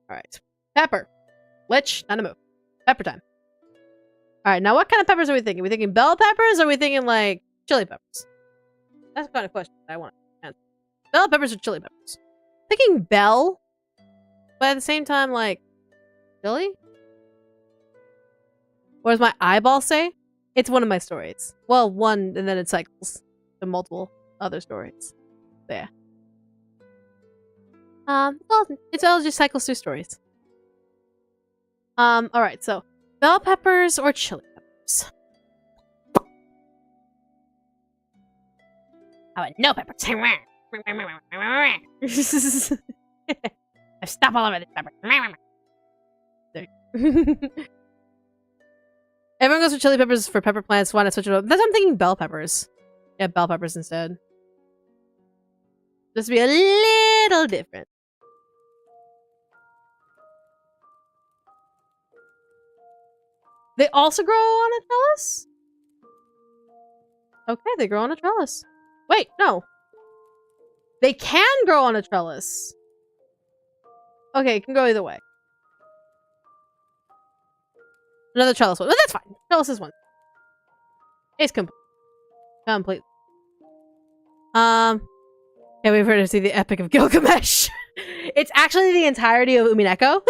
right. Pepper. Lich. Time to move. Pepper time. All right. Now, what kind of peppers are we thinking? Are we thinking bell peppers, or are we thinking like chili peppers? That's the kind of question I want to answer. Bell peppers or chili peppers? Thinking bell, but at the same time, like chili. What does my eyeball say? It's one of my stories. Well, one, and then it cycles to multiple other stories. So, yeah. Well, it all just cycles through stories. Alright, so bell peppers or chili peppers? How about no peppers? I stop all over this pepper. Everyone goes for chili peppers for pepper plants. Why not switch it up? That's why I'm thinking bell peppers. Yeah, bell peppers instead. Just to be a little different. They also grow on a trellis? Okay, they grow on a trellis. Wait, no. They can grow on a trellis. Okay, it can go either way. Another trellis one. But that's fine. Trellis is one. It's complete. Complete. Can't wait for her to see the Epic of Gilgamesh. It's actually the entirety of Umineko.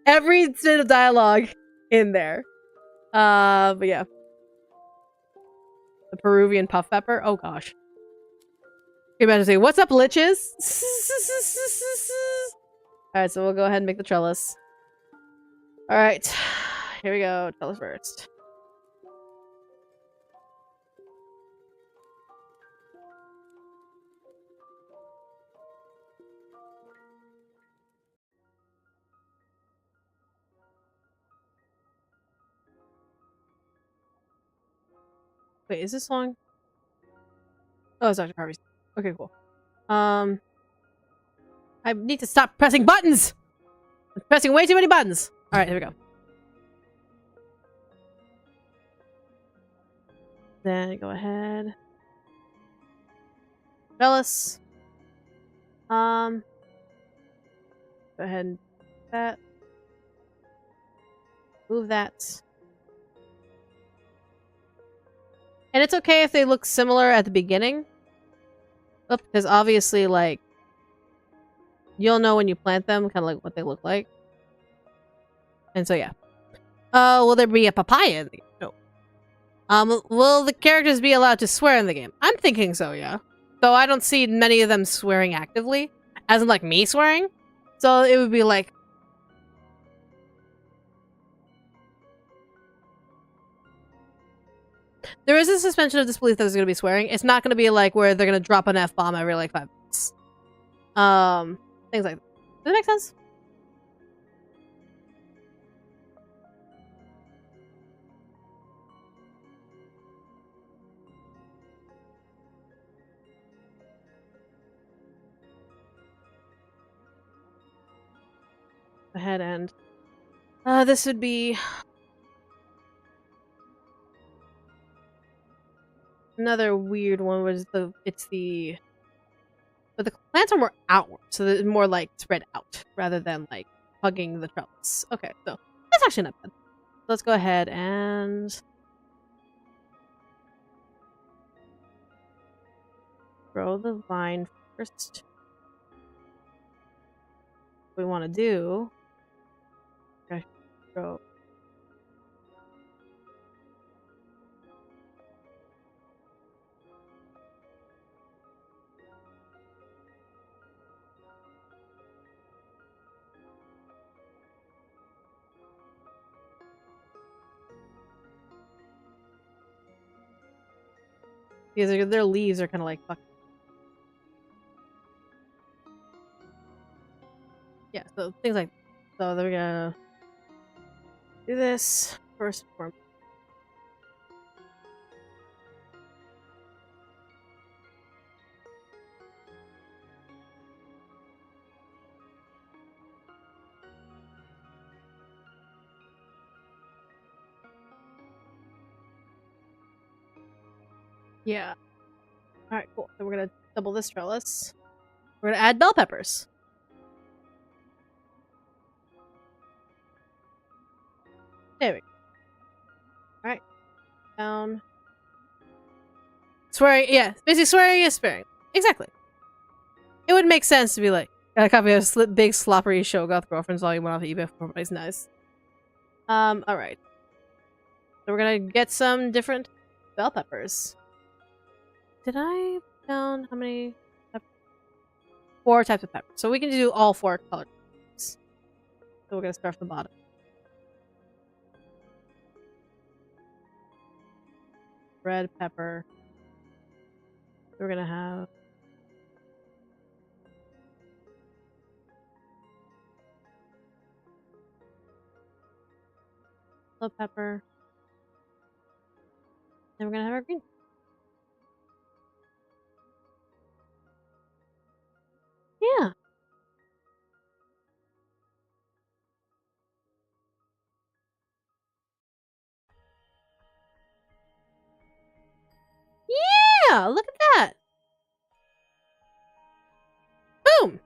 Every bit of dialogue in there. But yeah. The Peruvian puff pepper. Oh gosh. Can you imagine saying, "What's up, liches?" Alright, so we'll go ahead and make the trellis. Alright. Here we go. Trellis first. Wait, is this song? Oh, it's Dr. Harvey's. Okay, cool. I need to stop pressing buttons! I'm pressing way too many buttons! Alright, here we go. Then go ahead. Trellis. Go ahead and do that. Move that. And it's okay if they look similar at the beginning. Because obviously, like, you'll know when you plant them, kind of like what they look like. And so, yeah. Will there be a papaya in the game? No. Will the characters be allowed to swear in the game? I'm thinking so, yeah. So I don't see many of them swearing actively. As in, like, me swearing. So it would be like... There is a suspension of disbelief that there's going to be swearing. It's not going to be like where they're going to drop an F-bomb every like 5 minutes. Things like that. Does that make sense? The head end. This would be... Another weird one was but the plants are more outward, so they're more like spread out rather than like hugging the trellis. Okay, so that's actually not bad. Let's go ahead and grow the vine first. What we want to do. Okay, grow. Because their leaves are kind of like fuck. Yeah, so things like so they're gonna do this first form. Yeah. Alright, cool. So we're gonna double this trellis. We're gonna add bell peppers. There we go. Alright. Down. Swearing, yeah. Basically swearing is sparing. Exactly. It would make sense to be like, got a copy of big sloppery Shoggoth Girlfriends volume 1 off eBay for everybody's nice. Alright. So we're gonna get some different bell peppers. Did I put down how many? 4 types of peppers. So we can do all 4 colors. So we're gonna start from the bottom. Red pepper. We're gonna have yellow pepper. Then we're gonna have our green. Yeah. Yeah, look at that. Boom.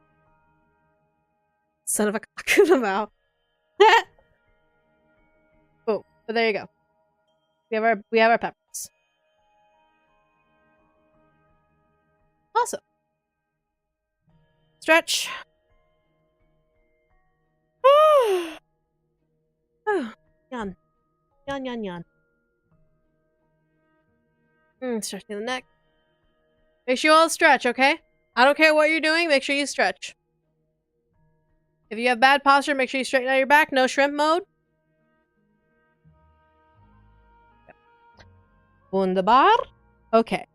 Son of a cock in the mouth. Boom. But there you go. We have our peppers. Awesome. Stretch. Yawn. Yawn, yawn, yawn. Stretching the neck. Make sure you all stretch, okay? I don't care what you're doing, make sure you stretch. If you have bad posture, make sure you straighten out your back. No shrimp mode. Wunderbar. Okay.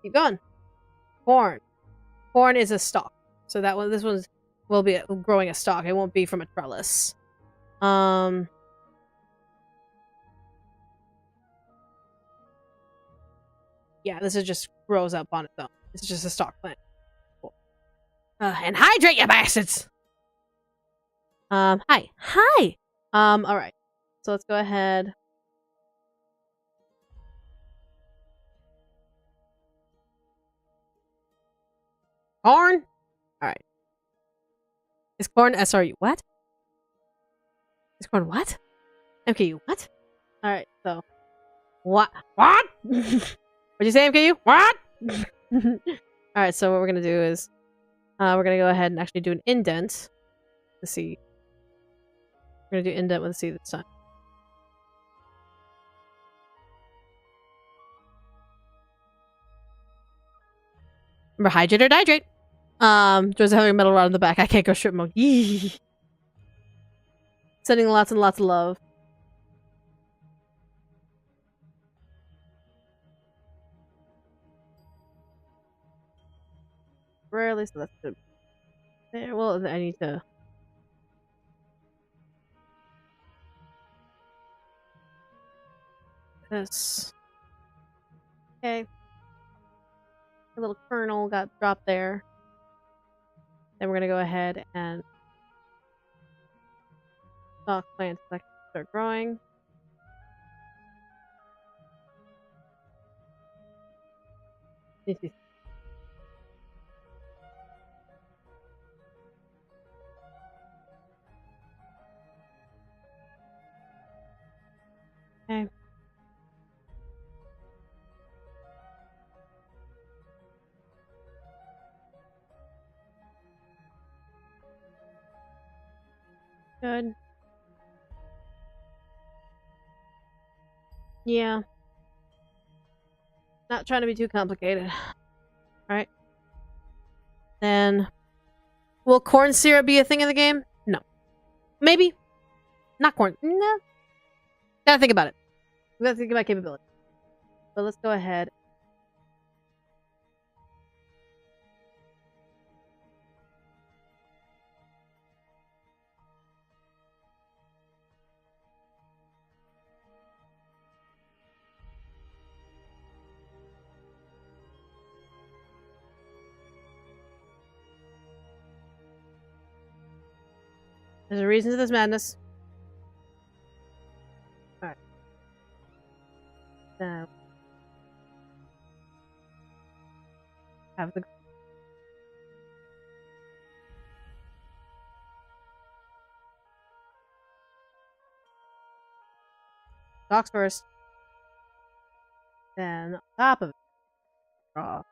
Keep going. Corn. Corn is a stalk. So that one, this one will be growing a stalk. It won't be from a trellis. Yeah, this is just grows up on its own. It's just a stalk plant. Cool. And hydrate, you bastards! Hi. Hi! Alright. So let's go ahead. Corn? Alright. Is corn SRU? What? Is corn what? MKU? What? Alright, so. What? What? What'd you say, MKU? What? Alright, so what we're gonna do is we're gonna go ahead and actually do an indent. Let's see. We're gonna do indent with a C this time. Remember, hydrate or dihydrate. There's a heavy metal rod in the back. I can't go strip mode. Yee. Sending lots and lots of love. Rarely, so that's good. There, well, I need to. This. Okay. A little kernel got dropped there. Then we're gonna go ahead and stock plants that start growing. Okay. Good. Yeah. Not trying to be too complicated. Alright. Then, will corn syrup be a thing in the game? No. Maybe. Not corn. No. Gotta think about it. We gotta think about capability. But let's go ahead. There's a reason to this madness. Alright. So. Have the. Stalks first. Then on top of it, raw.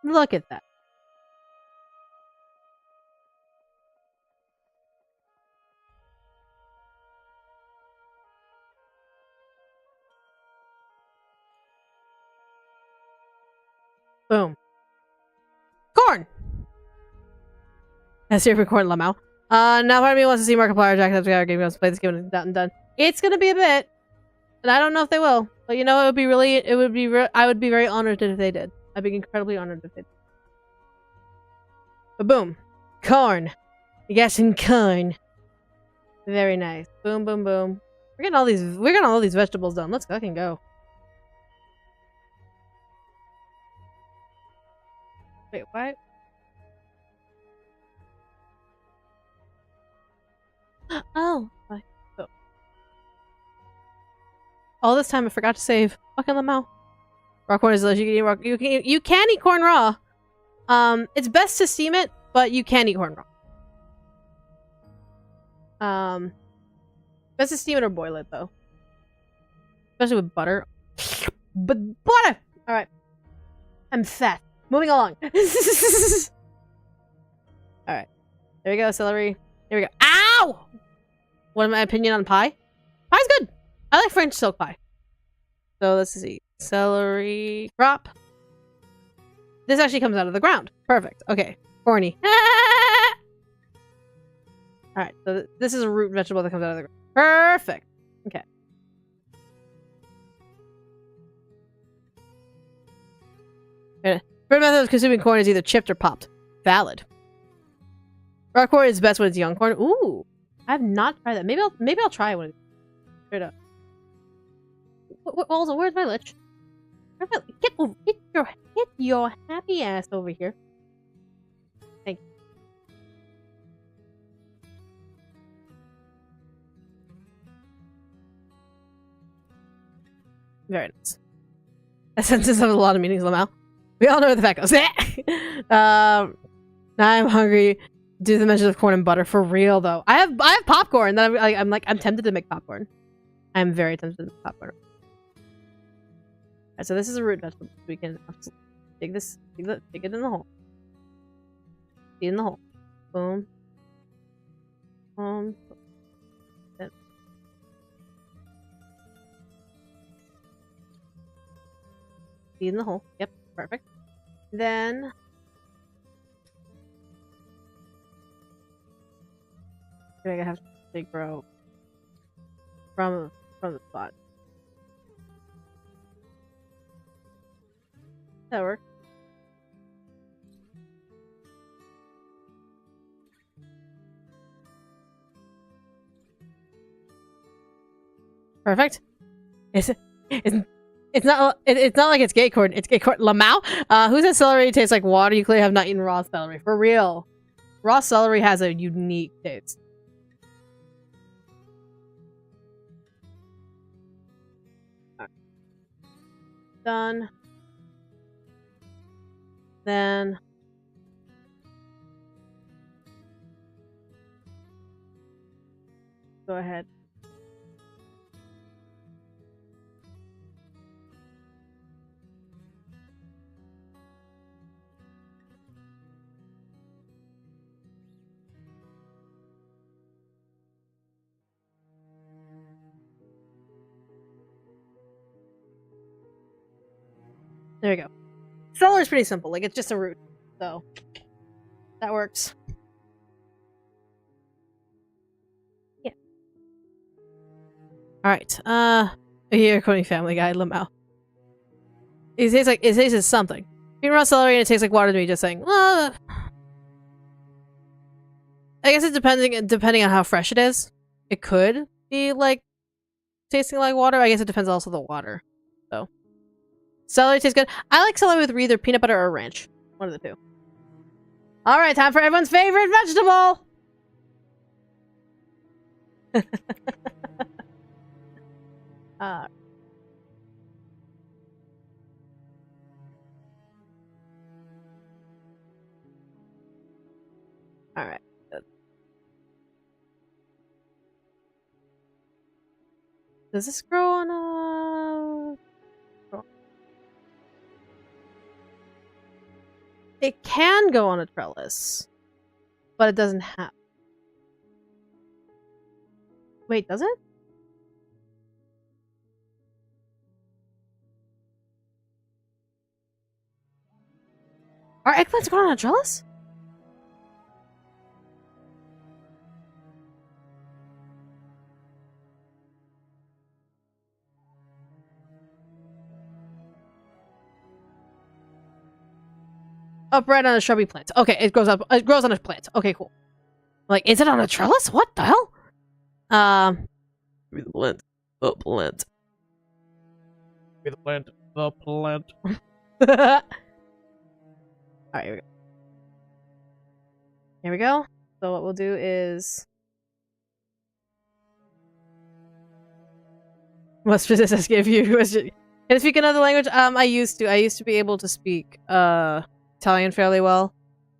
Look at that. Boom. Corn! That's your corn, Lamau. Now part of me wants to see Markiplier Jack up our game. Let's play this game and done and done. It's gonna be a bit, and I don't know if they will. But you know, I would be very honored if they did. I'd be incredibly honored if they did. But boom. Corn. You got some corn. Very nice. Boom, boom, boom. We're getting all these vegetables done. Let's fucking go. Wait, what? Oh. Oh. All this time I forgot to save. Fucking Lamau. Raw corn is delicious. You can eat corn raw. It's best to steam it, but you can eat corn raw. Best to steam it or boil it though. Especially with butter. But butter! Alright. I'm fat. Moving along. Alright. There we go, celery. Here we go. Ow! What is my opinion on pie? Pie's good. I like French silk pie. So let's see. Celery crop. This actually comes out of the ground. Perfect. Okay. Corny. Alright, so this is a root vegetable that comes out of the ground. Perfect. Okay. First method of consuming corn is either chipped or popped. Valid. Raw corn is best when it's young corn. Ooh. I have not tried that. Maybe I'll try it when it's straight up. Also, where's my lich? Get your happy ass over here. Thank you. Very nice. A sentence has a lot of meanings, Lamau. We all know where the fact goes. Now I'm hungry. Do the mention of corn and butter for real though. I have popcorn. That I'm tempted to make popcorn. I'm very tempted to make popcorn. Alright, so this is a root vegetable. We can dig it in the hole. Dig it in the hole. Boom. Boom. Then. Dig it in the hole. Yep, perfect. Then I have to grow from the spot. That works. Perfect. It's not like it's gay corn. It's gay corn. Lamau? Who said celery tastes like water? You clearly have not eaten raw celery. For real. Raw celery has a unique taste. Right. Done. Then go ahead. There we go. Celery is pretty simple. Like, it's just a root. So, that works. Yeah. Alright. Here, Coney Family Guy, Lamau. It tastes something. Eating raw celery and it tastes like water to me, just saying. Well, I guess it's depending on how fresh it is. It could be, like, tasting like water. I guess it depends also the water. So. Celery tastes good. I like celery with either peanut butter or ranch. One of the two. Alright, time for everyone's favorite vegetable! Uh, all right. Does this grow on a... It can go on a trellis, but it doesn't have. Wait, does it? Are eggplants growing on a trellis? Upright on a shrubby plant. Okay, it grows up. It grows on a plant. Okay, cool. Like, is it on a trellis? What the hell? Be the plant. The plant. Be the plant. The plant. Alright, here we go. Here we go. So what we'll do is... Must resist give you question. Can I speak another language? I used to be able to speak Italian fairly well.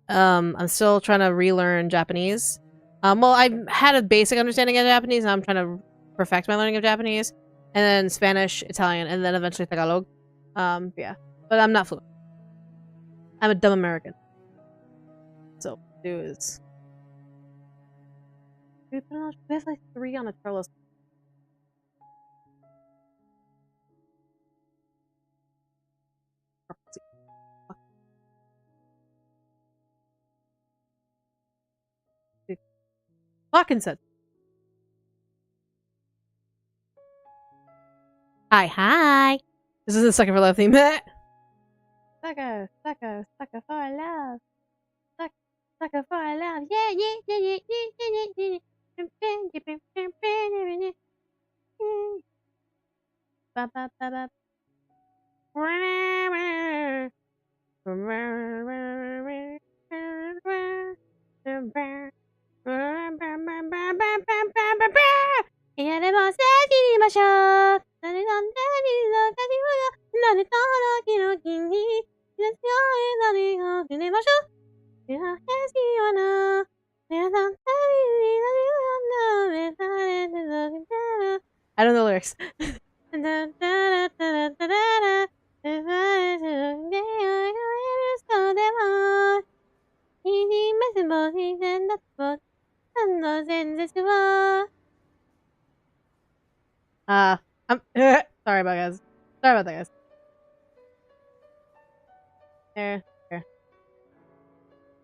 I'm still trying to relearn Japanese. Well, I had a basic understanding of Japanese, and I'm trying to perfect my learning of Japanese. And then Spanish, Italian, and then eventually Tagalog. Yeah. But I'm not fluent. I'm a dumb American. So what we'll do is... We have like 3 on a trellis. Fucking said. Hi. This is the sucker for love theme. Sucker for love. Sucker for love. Yeah. I don't know the lyrics. I'm sorry about that, guys. There.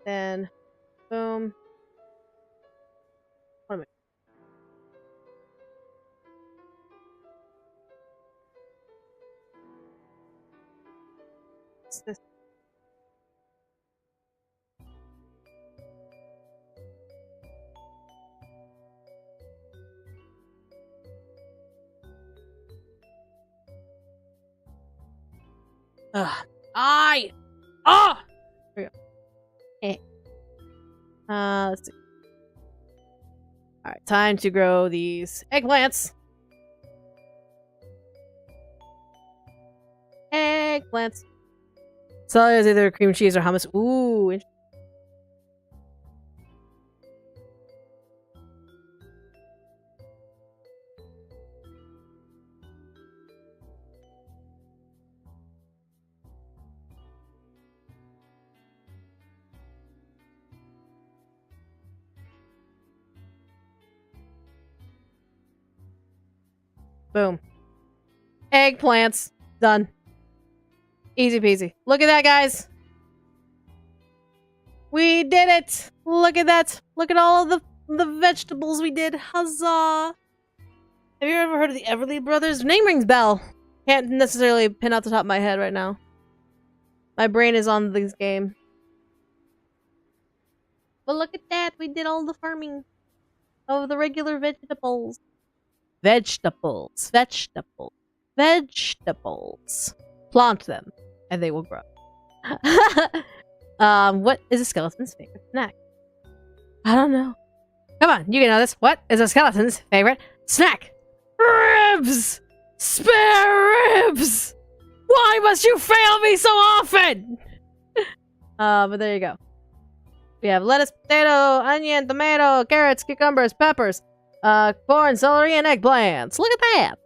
Then, boom. What am I? What's this? Here we go. Let's see. Alright, time to grow these eggplants. So it's either cream cheese or hummus. Ooh, interesting. Boom. Eggplants. Done. Easy peasy. Look at that, guys. We did it. Look at that. Look at all of the vegetables we did. Huzzah. Have you ever heard of the Everly Brothers? Name rings bell. Can't necessarily pin out the top of my head right now. My brain is on this game. But look at that. We did all the farming of the regular vegetables. Vegetables. Plant them, and they will grow. What is a skeleton's favorite snack? I don't know. Come on, you can know this. What is a skeleton's favorite snack? Ribs! Spare ribs! Why must you fail me so often? But there you go. We have lettuce, potato, onion, tomato, carrots, cucumbers, peppers, corn, celery, and eggplants. Look at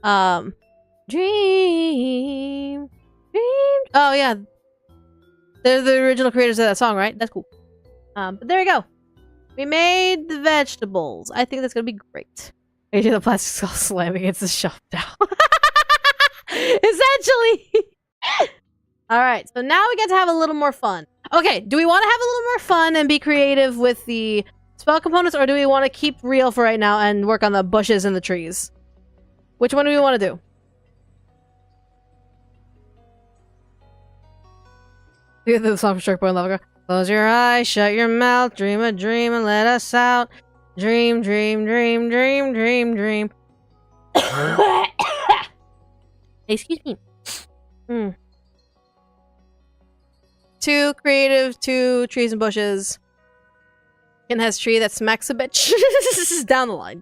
that. Dream. Oh, yeah. They're the original creators of that song, right? That's cool. But there you go. We made the vegetables. I think that's gonna be great. AJ the plastic's all slamming against the shelf now. Essentially. Alright, so now we get to have a little more fun. Okay, do we want to have a little more fun and be creative with the spell components, or do we want to keep real for right now and work on the bushes and the trees? Which one do we want to do? Do the song for Shark Boy and Lava Girl. Close your eyes, shut your mouth, dream a dream and let us out. Dream, dream, dream, dream, dream, dream. Excuse me. 2 creative, 2 trees and bushes. Ken has tree that smacks a bitch. This is down the line,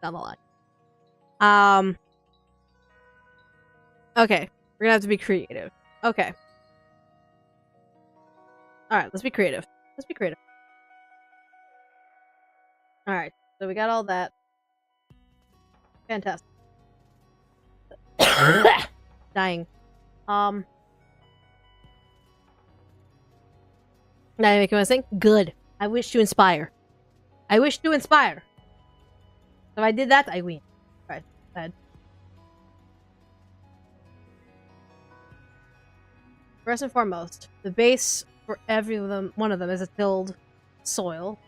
Okay, we're gonna have to be creative. Okay. Alright, let's be creative. Alright, so we got all that. Fantastic. Dying. Now you make me want to sing? Good. I wish to inspire. If I did that, I win. Alright, go ahead. First and foremost, the base for one of them is a tilled soil.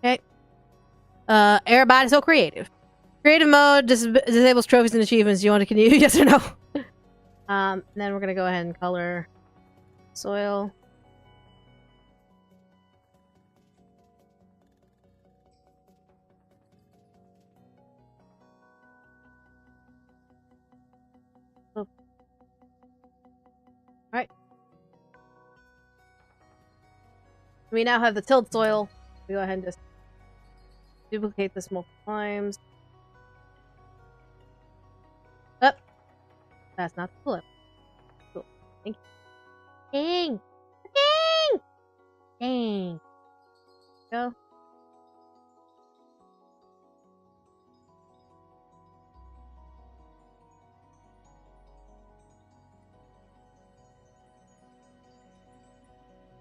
Okay. Everybody so creative. Creative mode disables trophies and achievements. Do you want to continue? Yes or no? Then we're gonna go ahead and color soil. Oh. Alright. We now have the tilled soil. We go ahead and just duplicate this multiple times. Up. That's not the flip. Cool. Thank you. Dang! Dang! Dang. Go.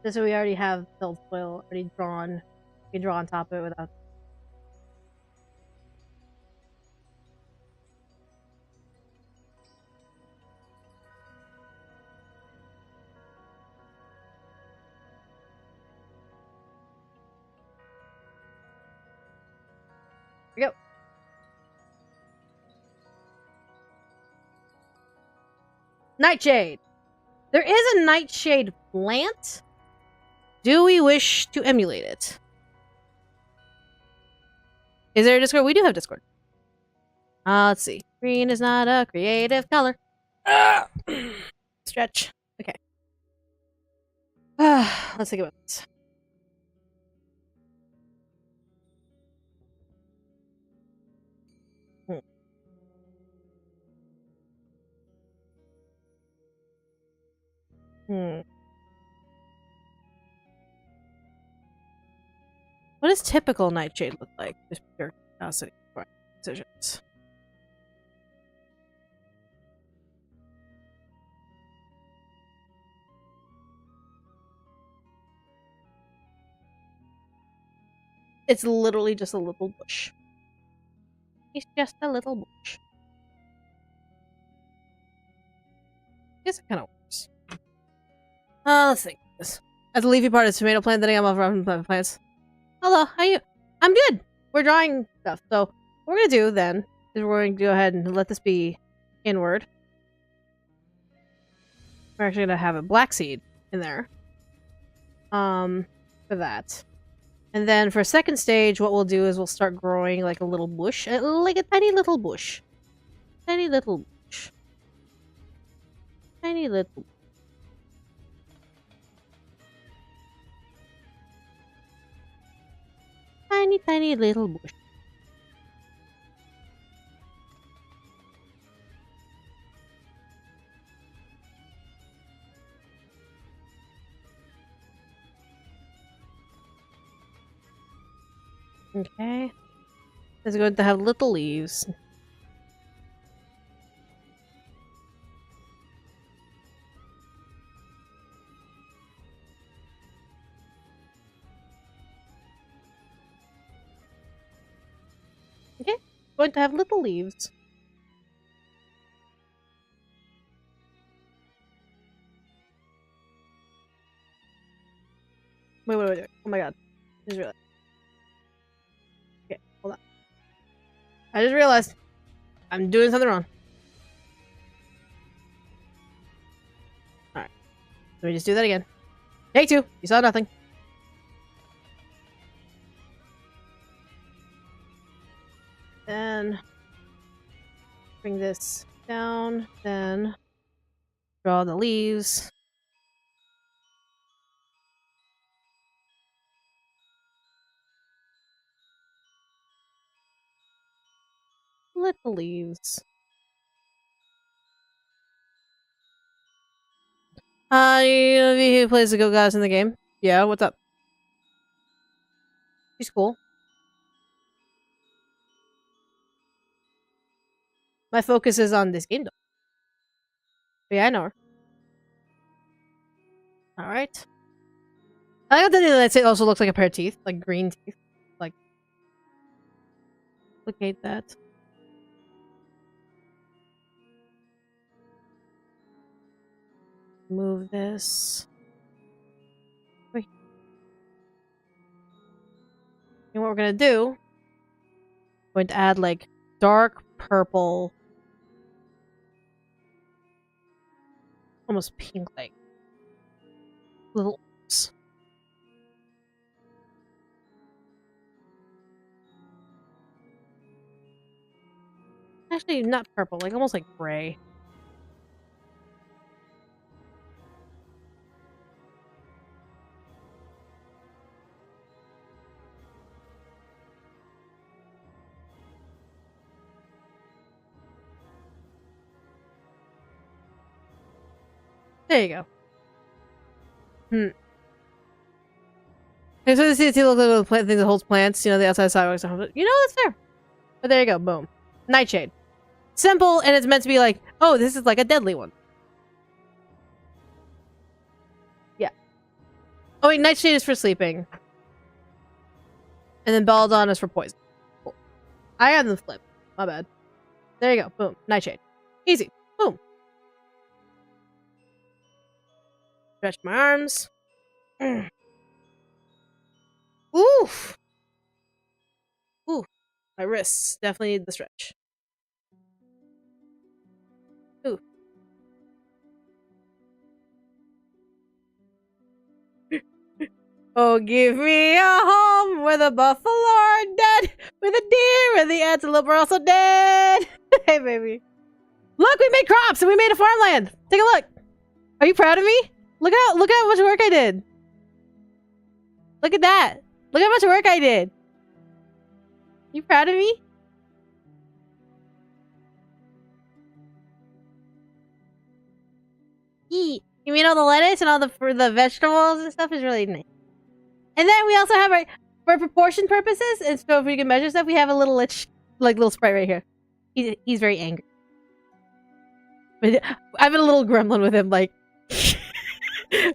This way we already have filled soil already drawn. You can draw on top of it without. Here we go. Nightshade. There is a nightshade plant. Do we wish to emulate it? Is there a Discord? We do have Discord. Let's see. Green is not a creative color. Stretch. Okay. Let's think about this. What does typical nightshade look like? Just pure curiosity for decisions. It's literally just a little bush. It's just a little bush. I guess it kind of works. Let's think. As the leafy part of the tomato plant, then I'm off from plants. Hello, how you? I'm good. We're drawing stuff. So what we're gonna do then is we're going to go ahead and let this be inward. We're actually gonna have a black seed in there. For that. And then for second stage, what we'll do is we'll start growing like a little bush. Like a tiny little bush. Tiny little bush. tiny little. Tiny, tiny little bush. Okay. It's going to have little leaves. Okay. Going to have little leaves. Wait. Oh my god. I just realized. Okay, hold on. I just realized I'm doing something wrong. Alright. Let me just do that again. Take two. You saw nothing. Then bring this down. Then draw the leaves. Little leaves. You know who plays the Go Goddess in the game? Yeah, what's up? She's cool. My focus is on this game, though. But yeah, I know her. Alright. I like that it also looks like a pair of teeth. Like green teeth. Like, duplicate that. Move this. Wait. And what we're gonna do, we're going to add like dark purple, almost pink like little orbs. Actually, not purple, like almost like gray. There you go. Okay, so this looks like a plant thing that holds plants, you know, the outside sidewalks. You know, that's fair. But there you go, boom. Nightshade. Simple, and it's meant to be like, oh, this is like a deadly one. Yeah. Oh wait, Nightshade is for sleeping. And then Belladonna is for poison. Cool. I have them flipped. My bad. There you go, boom. Nightshade. Easy. Boom. Stretch my arms. Oof. Ooh. My wrists definitely need the stretch. Ooh. Oh, give me a home where the buffalo are dead, where the deer and the antelope are also dead. Hey, baby. Look, we made crops and we made a farmland. Take a look. Are you proud of me? Look how much work I did. Look at that. Look how much work I did. You proud of me? Eat. You mean all the lettuce and all the vegetables and stuff is really nice. And then we also have our, for proportion purposes, and so if we can measure stuff, we have a little little sprite right here. He's very angry. But I've been a little gremlin with him, like this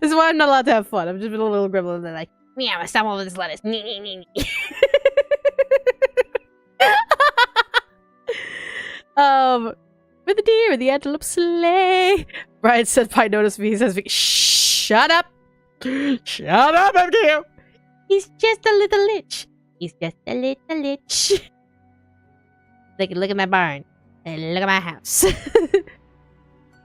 is why I'm not allowed to have fun. I've just been a little gremlin and like, meow, stop all this lettuce. With the deer and the antelope sleigh. Brian said, "I noticed me." He says, "Shut up, shut up, MKU. He's just a little lich. He's just a little lich." Look at my barn. And look at my house.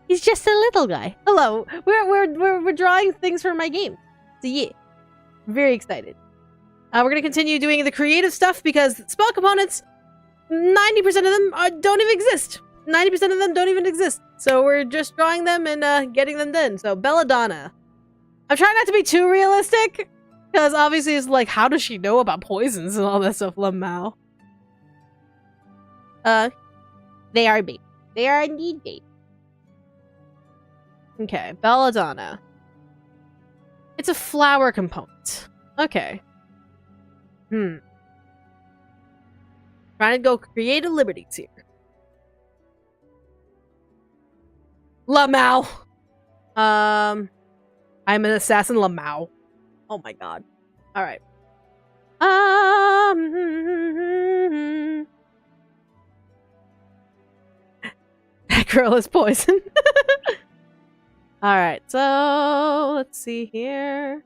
He's just a little guy. Hello, we're drawing things for my game. So yeah, very excited. We're gonna continue doing the creative stuff because spell components, 90% of them don't even exist. 90% of them don't even exist. So we're just drawing them and getting them done. So Belladonna. I'm trying not to be too realistic, because obviously it's like, how does she know about poisons and all that stuff, Lamau? They are baby. They are indeed baby. Okay, Belladonna. It's a flower component. Okay. Trying to go creative liberties here. Lamau. I'm an assassin Lamau. Oh my god. All right. That girl is poison. All right. So let's see here.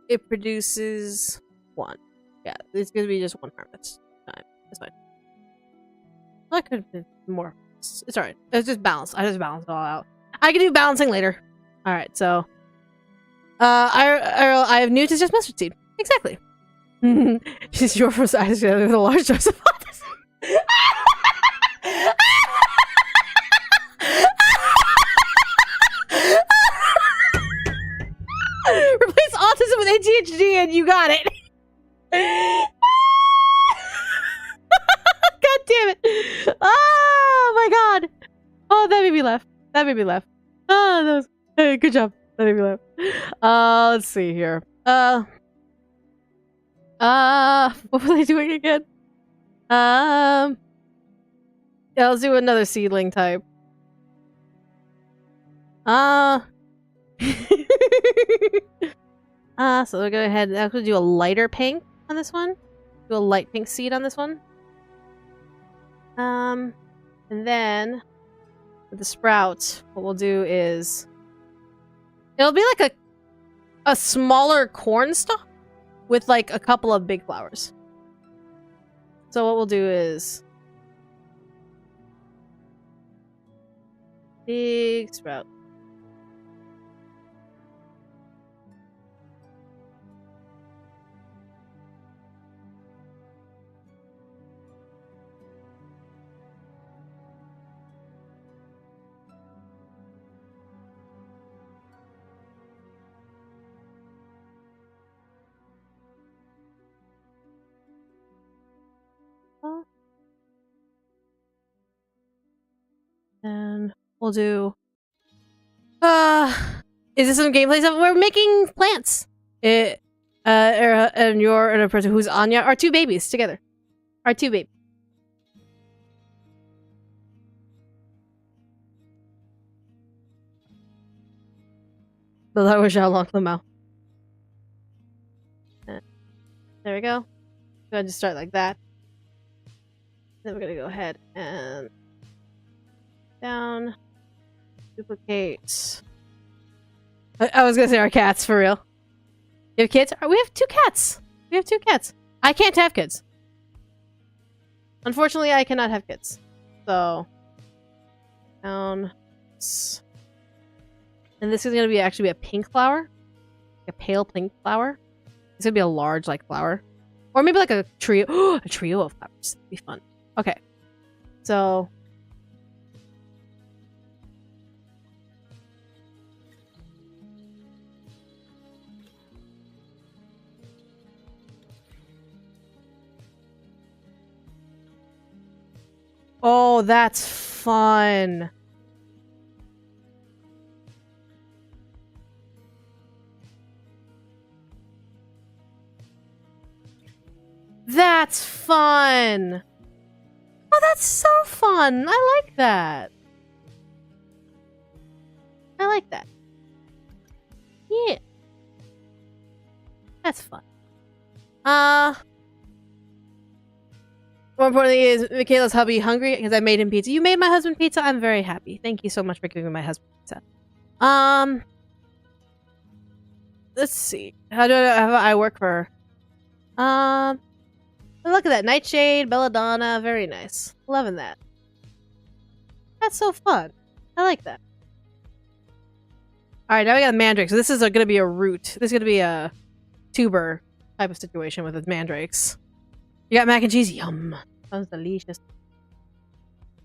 It produces one. Yeah, it's gonna be just one harvest time. That's fine. Well, that could have been more. It's alright. It's just balanced. I just balanced it all out. I can do balancing later. Alright, so I have new to just mustard seed. Exactly. She's your first ice with a large dose of autism. Replace autism with ADHD and you got it. God damn it. Oh my god. Oh, that made me laugh. That made me laugh. Oh, that was hey, good job. That made me laugh. Let's see here. What was I doing again? Yeah, let's do another seedling type. So we're gonna go ahead and actually do a lighter pink on this one. Do a light pink seed on this one. And then with the sprout, what we'll do is it'll be like a smaller corn stalk with like a couple of big flowers. So what we'll do is big sprout. And we'll do is this some gameplay stuff? We're making plants. And you're and a person who's Anya are two babies together. Are two babies. The lower shall long the mouth. There we go. Go ahead and just start like that. Then we're gonna go ahead and down, duplicate. I was gonna say our cats for real. You have kids? We have two cats. We have two cats. I can't have kids. Unfortunately, I cannot have kids. So down, and this is gonna be actually a pink flower, a pale pink flower. It's gonna be a large like flower, or maybe like a trio. A trio of flowers. That'd be fun. Okay, so. Oh, that's fun. That's fun. Oh, that's so fun. I like that. I like that. Yeah. That's fun. More importantly is Michaela's hubby hungry because I made him pizza. You made my husband pizza? I'm very happy. Thank you so much for giving my husband pizza. Let's see. How do I work for her? Look at that. Nightshade, Belladonna. Very nice. Loving that. That's so fun. I like that. All right, now we got a mandrake. So this is gonna be a root. This is gonna be a tuber type of situation with the mandrakes. You got mac and cheese. Yum. Sounds delicious.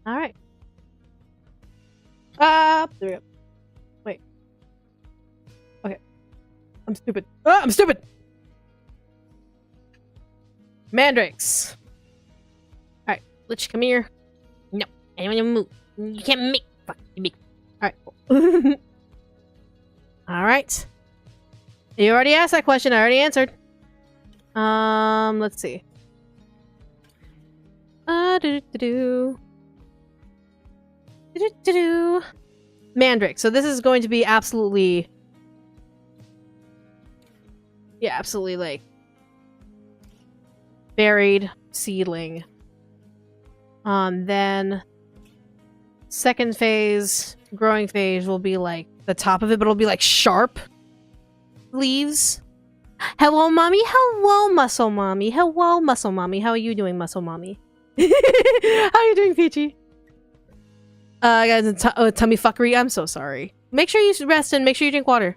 All right. There we go. Wait. Okay. I'm stupid. I'm stupid. Mandrakes. All right, Lich, come here. No, I don't want to move. You can't make. Fuck you, make. All right. Cool. All right. You already asked that question. I already answered. Let's see. Mandrake. So this is going to be absolutely, yeah, absolutely like buried seedling. Then second phase, growing phase will be like the top of it, but it'll be like sharp leaves. Hello, mommy. Hello, muscle mommy. Hello, muscle mommy. How are you doing, muscle mommy? How are you doing, Peachy? Guys, tummy fuckery. I'm so sorry. Make sure you rest and make sure you drink water.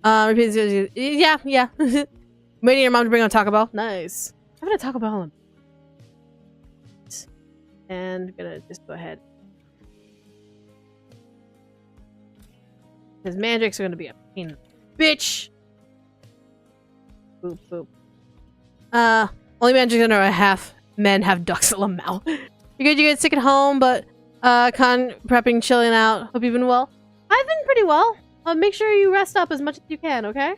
Yeah. Waiting your mom to bring on Taco Bell. Nice. I'm gonna Taco Bell. And gonna just go ahead. Because mandrakes are gonna be a pain in the bitch. Boop boop. Only mandrakes under a half men have ducks at Lamau. You get sick at home, but prepping, chilling out. Hope you've been well. I've been pretty well. Make sure you rest up as much as you can, okay?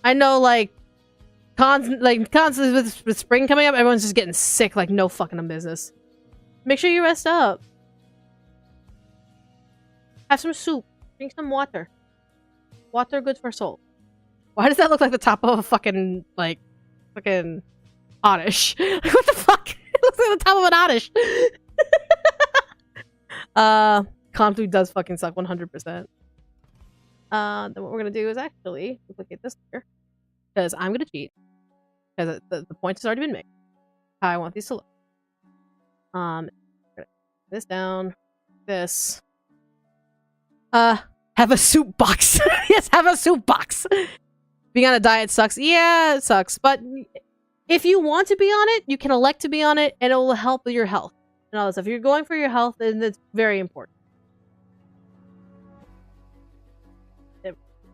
I know, like, constantly with spring coming up, everyone's just getting sick like no fucking business. Make sure you rest up. Have some soup. Drink some water. Water good for soul. Why does that look like the top of a fucking, like, fucking oddish? Like, what the fuck? It looks like the top of an oddish. Conflict does fucking suck 100%. Then what we're gonna do is actually duplicate this here. Because I'm gonna cheat. Because the point has already been made. How I want these to look. This down. This. Have a soup box. Yes, have a soup box. Being on a diet sucks. Yeah, it sucks. But if you want to be on it, you can elect to be on it, and it will help with your health and all that stuff. If you're going for your health, then it's very important.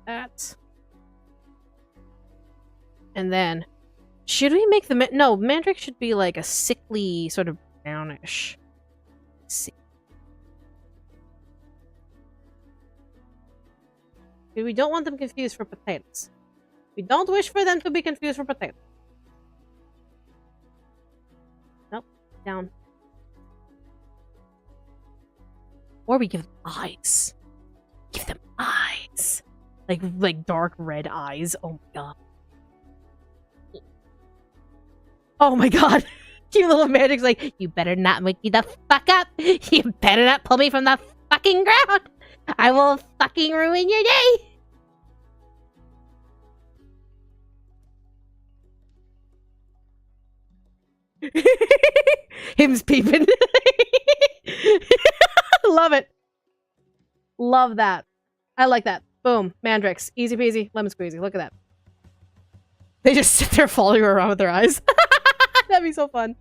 That. And then, should we make the no, mandrake should be like a sickly sort of brownish. We don't want them confused for potatoes. We don't wish for them to be confused for potatoes. Nope. Down. Or we give them eyes. Give them eyes. Like dark red eyes. Oh my god. Oh my god. Cute little magic's like, you better not wake me the fuck up. You better not pull me from the fucking ground. I will fucking ruin your day. Him's peeping. Love it. Love that. I like that. Boom. Mandrakes. Easy peasy. Lemon squeezy. Look at that. They just sit there following around with their eyes. That'd be so fun.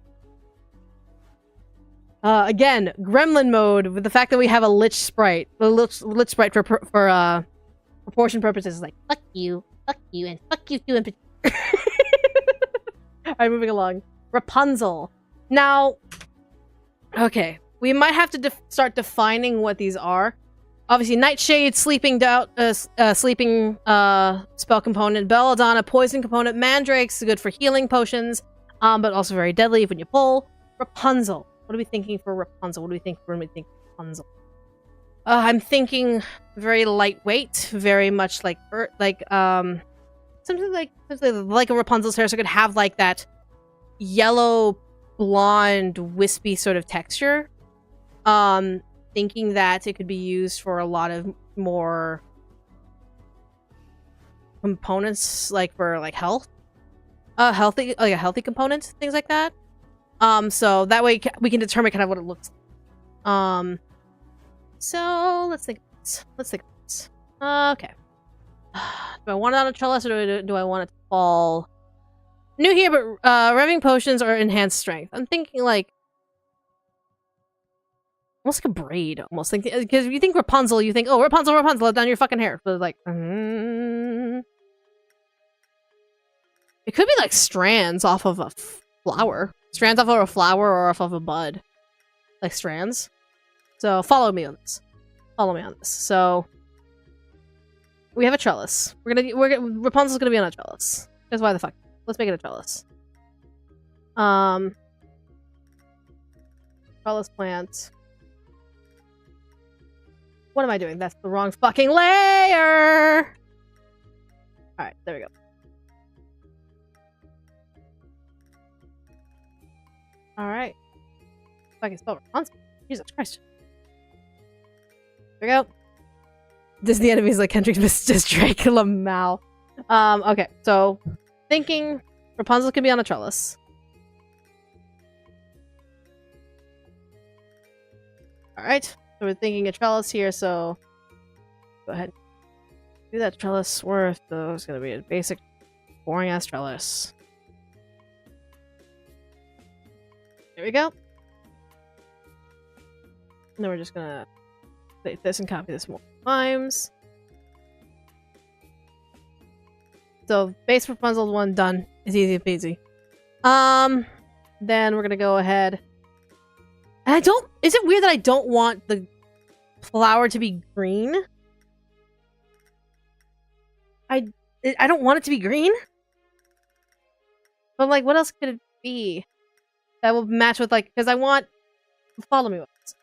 Again, gremlin mode with the fact that we have a lich sprite. The lich sprite for proportion purposes is like, fuck you, and fuck you too. Alright, moving along. Rapunzel. Now, okay, we might have to start defining what these are. Obviously, Nightshade, sleeping spell component, Belladonna, poison component, Mandrake's good for healing potions, but also very deadly when you pull. Rapunzel. What are we thinking for Rapunzel? What do we think when we think Rapunzel? I'm thinking very lightweight, very much like something like a Rapunzel's hair, so it could have like that yellow, blonde, wispy sort of texture. Thinking that it could be used for a lot of more components, like for like health, healthy components, things like that. So that way we can determine kind of what it looks like. So let's think. Okay. Do I want it on a trellis or do I want it to fall? New here, but revving potions or enhanced strength. I'm thinking like almost like a braid, almost like because if you think Rapunzel, you think, oh, Rapunzel, let down your fucking hair. But like, it could be like strands off of a flower, strands off of a flower or off of a bud, like strands. So follow me on this. Follow me on this. So we have a trellis. Rapunzel's gonna be on a trellis. Because why the fuck? Let's make it a trellis. Trellis plant. What am I doing? That's the wrong fucking layer! Alright, there we go. Alright. If I can spell Rapunzel. Jesus Christ. There we go. Disney enemies like Kendrick just Dracula Mal. Okay, so thinking Rapunzel can be on a trellis. Alright, so we're thinking a trellis here, so go ahead. Do that trellis worth, though. It's gonna be a basic, boring ass trellis. There we go. And then we're just gonna save this and copy this more times. So base Rapunzel 1 done. It's easy peasy. Then we're gonna go ahead. And I don't. Is it weird that I don't want the flower to be green? I don't want it to be green. But like, what else could it be that will match with like? Because I want. Follow me with this.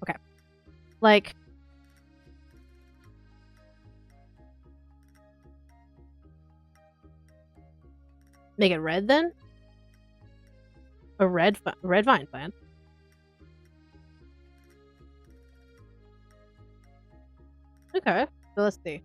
Okay. Like. Make it red then? A red vine plant. Okay, so let's see.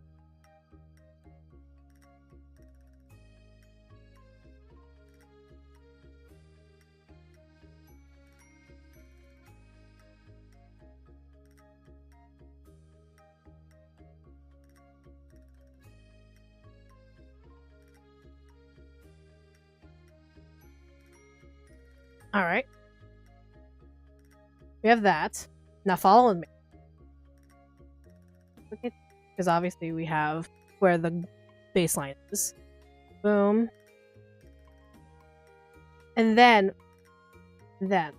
All right. We have that. Now follow me. Okay, because obviously we have where the baseline is. Boom. And then we'll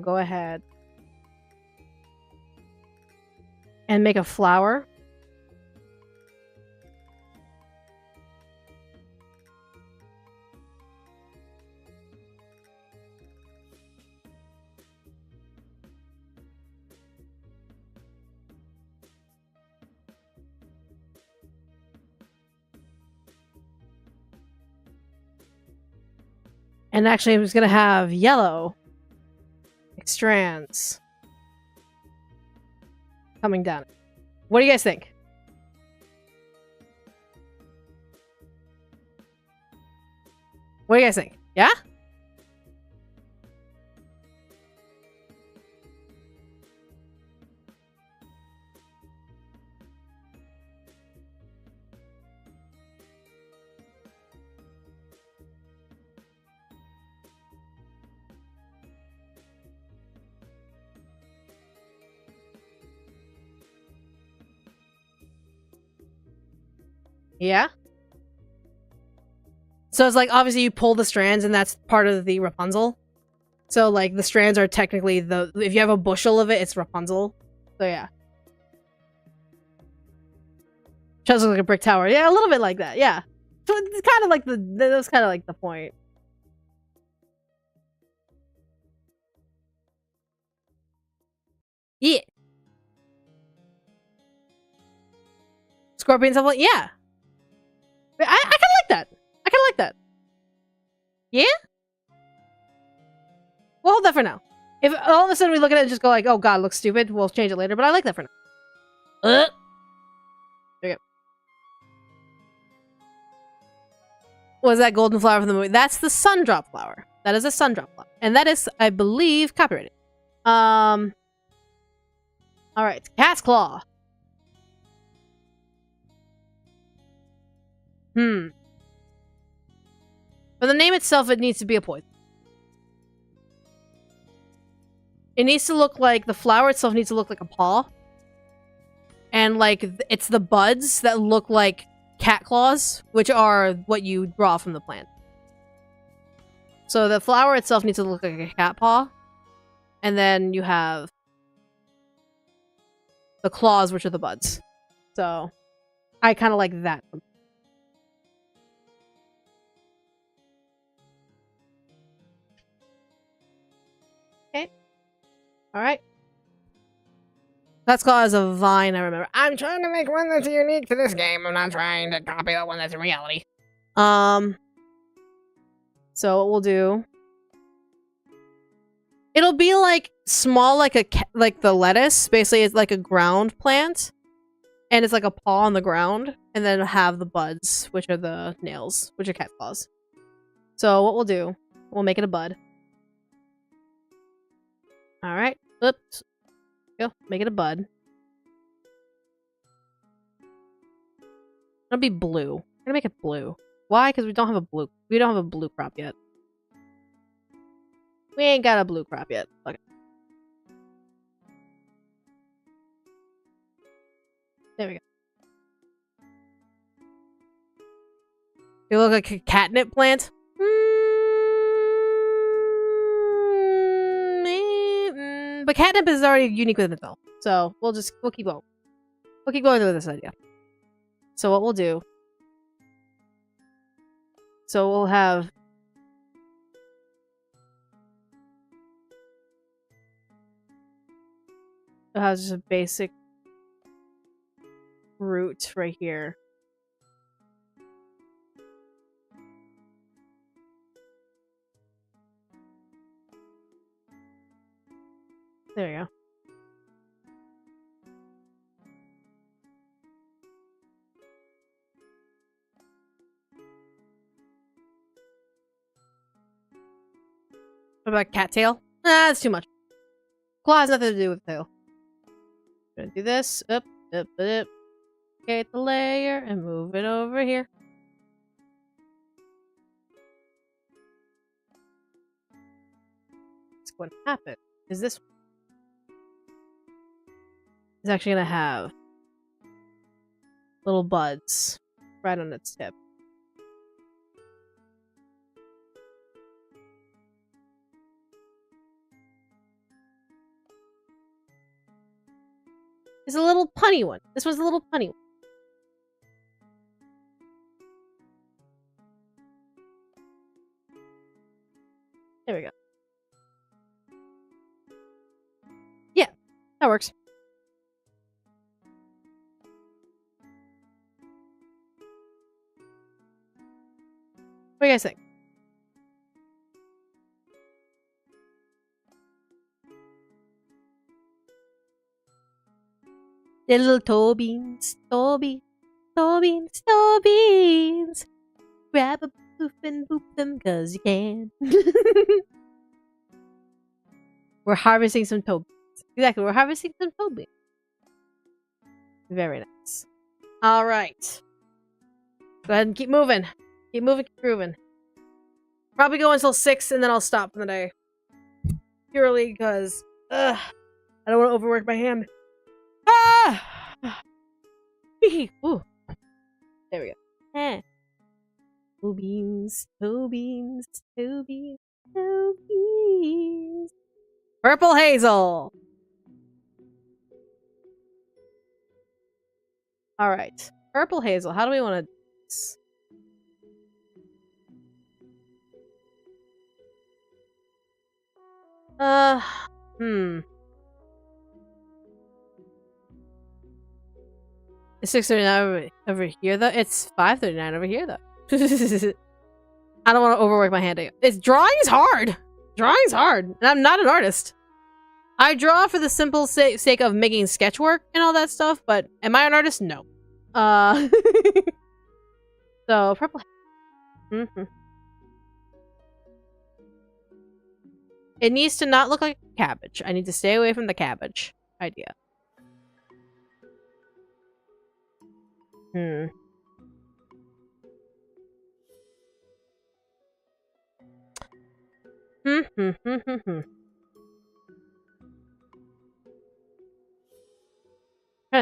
go ahead and make a flower. And actually, I was going to have yellow strands coming down. What do you guys think? What do you guys think? Yeah? Yeah? So it's like, obviously you pull the strands and that's part of the Rapunzel. So like the strands are technically if you have a bushel of it, it's Rapunzel. So yeah. Just like a brick tower. Yeah, a little bit like that. Yeah. So it's kind of like that's kind of like the point. Yeah. Scorpions have like, yeah. I kind of like that. I kind of like that. Yeah? We'll hold that for now. If all of a sudden we look at it and just go like, oh god, looks stupid, we'll change it later, but I like that for now. There you go. Was that golden flower from the movie? That's the sun drop flower. That is a sun drop flower. And that is, I believe, copyrighted. Alright, cat's claw. For the name itself, it needs to be a poison. It needs to look like, the flower itself needs to look like a paw. And, like, it's the buds that look like cat claws, which are what you draw from the plant. So the flower itself needs to look like a cat paw. And then you have the claws, which are the buds. So, I kind of like that. Okay. Alright. That's called a vine, I remember. I'm trying to make one that's unique to this game. I'm not trying to copy the one that's in reality. So what we'll do... It'll be like small, like the lettuce. Basically, it's like a ground plant. And it's like a paw on the ground. And then it'll have the buds, which are the nails, which are cat claws. So what we'll do, we'll make it a bud. Alright. Oops. Go. Make it a bud. It'll be blue. We're gonna make it blue. Why? Because we don't have a blue. We don't have a blue crop yet. We ain't got a blue crop yet. Okay. There we go. You look like a catnip plant. But catnip is already unique within itself. So we'll keep going. We'll keep going with this idea. So what we'll do. So we'll have. It has just a basic root right here. There we go. What about cattail? Nah, that's too much. Claw has nothing to do with tail. Gonna do this. Up, up, up. Create the layer and move it over here. What's going to happen is this is actually gonna have little buds right on its tip. It's a little punny one. This one's a little punny one. There we go. Yeah, that works. What do you guys think? The little toe beans, toe beans, toe beans, toe beans. Grab a poof and boop them cause you can. We're harvesting some toe beans. Exactly, we're harvesting some toe beans. Very nice. Alright. Go ahead and keep moving. Keep moving, keep grooving. Probably go until 6 and then I'll stop for the day. Purely because, I don't want to overwork my hand. Ah! Ooh. There we go. Eh. Toe beans, toe beans, toe beans, toe beans. Purple hazel. Alright. Purple hazel. How do we want to do this? It's 6:39 over here, though. It's 5:39 over here, though. I don't want to overwork my hand. Drawing's hard. Drawing's hard, and I'm not an artist. I draw for the simple sake of making sketch work and all that stuff, but am I an artist? No. So purple. It needs to not look like cabbage. I need to stay away from the cabbage idea. Hmm. Trying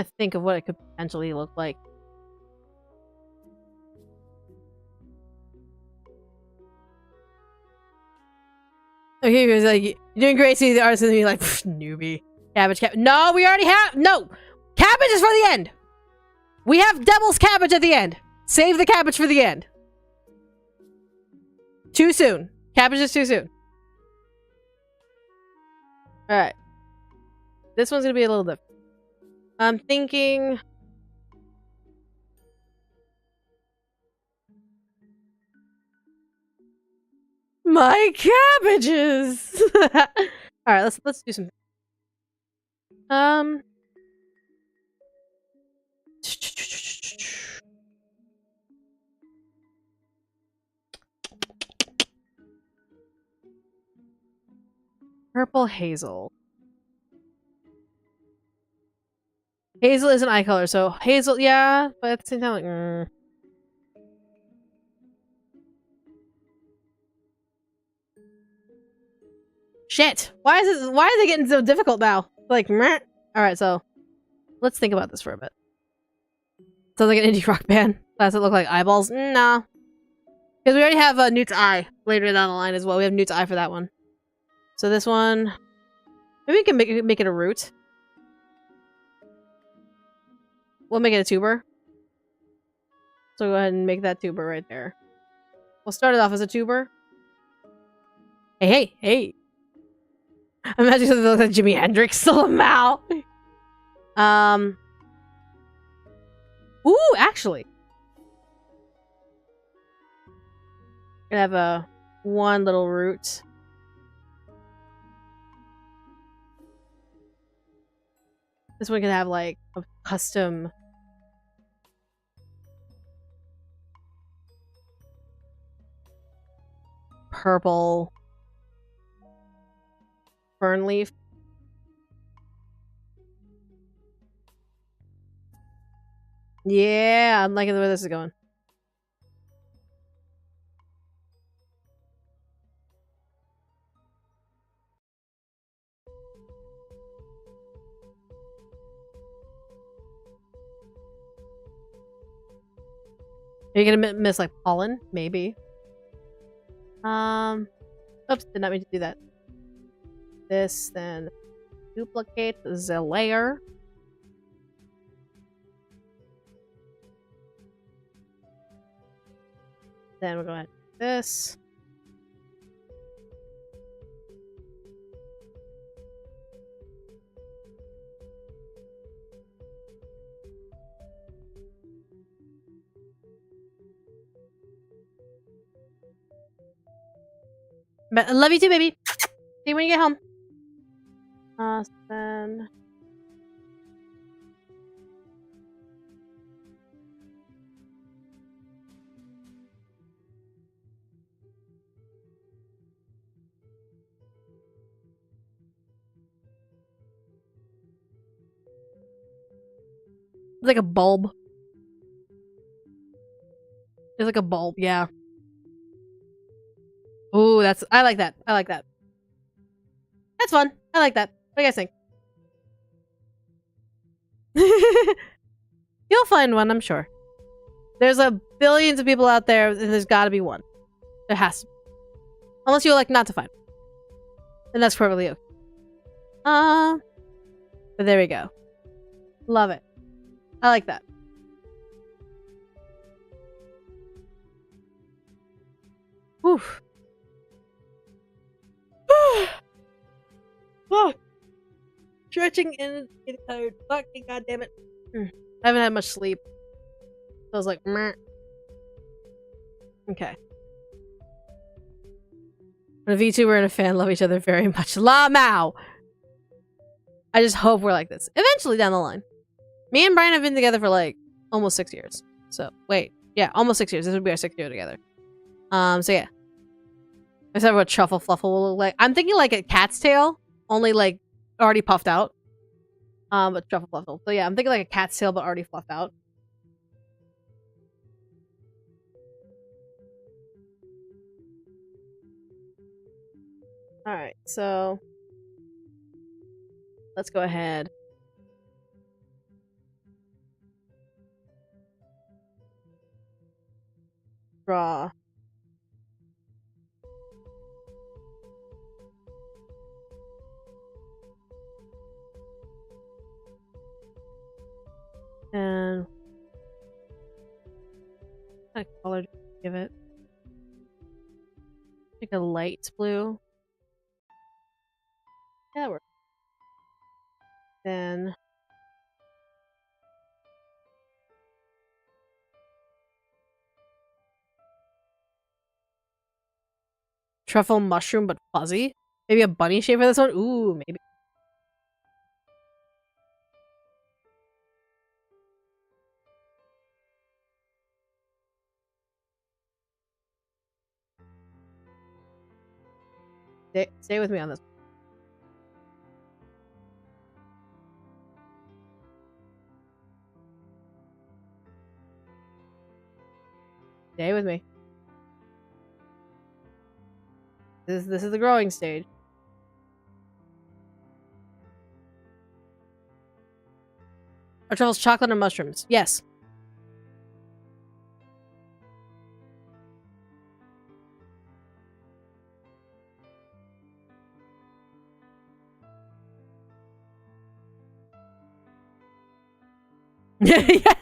to think of what it could potentially look like. Okay, he was like, "You're doing great." See the artist, and be like, "Newbie, cabbage." No, we already have cabbage is for the end. We have devil's cabbage at the end. Save the cabbage for the end. Too soon. Cabbage is too soon. All right. This one's gonna be a little different. I'm thinking. My cabbages. All right, let's do some. Purple hazel. Hazel is an eye color, so hazel, yeah, but at the same time, like, Shit! Why are they getting so difficult now? Like, meh. Alright, so let's think about this for a bit. Sounds like an indie rock band. Does it look like eyeballs? Nah. Because we already have Newt's eye later down the line as well. We have Newt's eye for that one. So this one, maybe we can make it a root. We'll make it a tuber. So go ahead and make that tuber right there. We'll start it off as a tuber. Hey. Imagine something that looks like Jimi Hendrix somehow. Ooh, actually. Gonna have one little root. This one can have like a custom purple fern leaf. Yeah, I'm liking the way this is going. Are you gonna miss like pollen? Maybe. Oops, did not mean to do that. This, then duplicate the layer. Then we'll go ahead and do this. But I love you too, baby. See you when you get home. Then it's like a bulb. It's like a bulb, yeah. Ooh, I like that. I like that. That's fun. I like that. What do you guys think? You'll find one, I'm sure. There's billions of people out there, and there's gotta be one. There has to be. Unless you like not to find one. And that's perfectly okay. But there we go. Love it. I like that. Whew. Fuck. Stretching and getting tired. Fucking goddamn it. I haven't had much sleep. So I was like, meh. Okay. When a VTuber and a fan love each other very much. La Mao! I just hope we're like this. Eventually down the line. Me and Brian have been together for like almost 6 years. So, wait. Yeah, almost 6 years. This would be our 6th year together. So yeah. I said what Truffle Fluffle will look like. I'm thinking like a cat's tail. Only like already puffed out. But Truffle Fluffle. So yeah, I'm thinking like a cat's tail but already fluffed out. Alright, so let's go ahead. Draw. And what kind of color do you give it? Like a light blue. Yeah, that works. Then truffle mushroom, but fuzzy. Maybe a bunny shape for this one. Ooh, maybe. Stay with me on this. Stay with me. This is the growing stage. Are truffles chocolate or mushrooms? Yes. Yeah.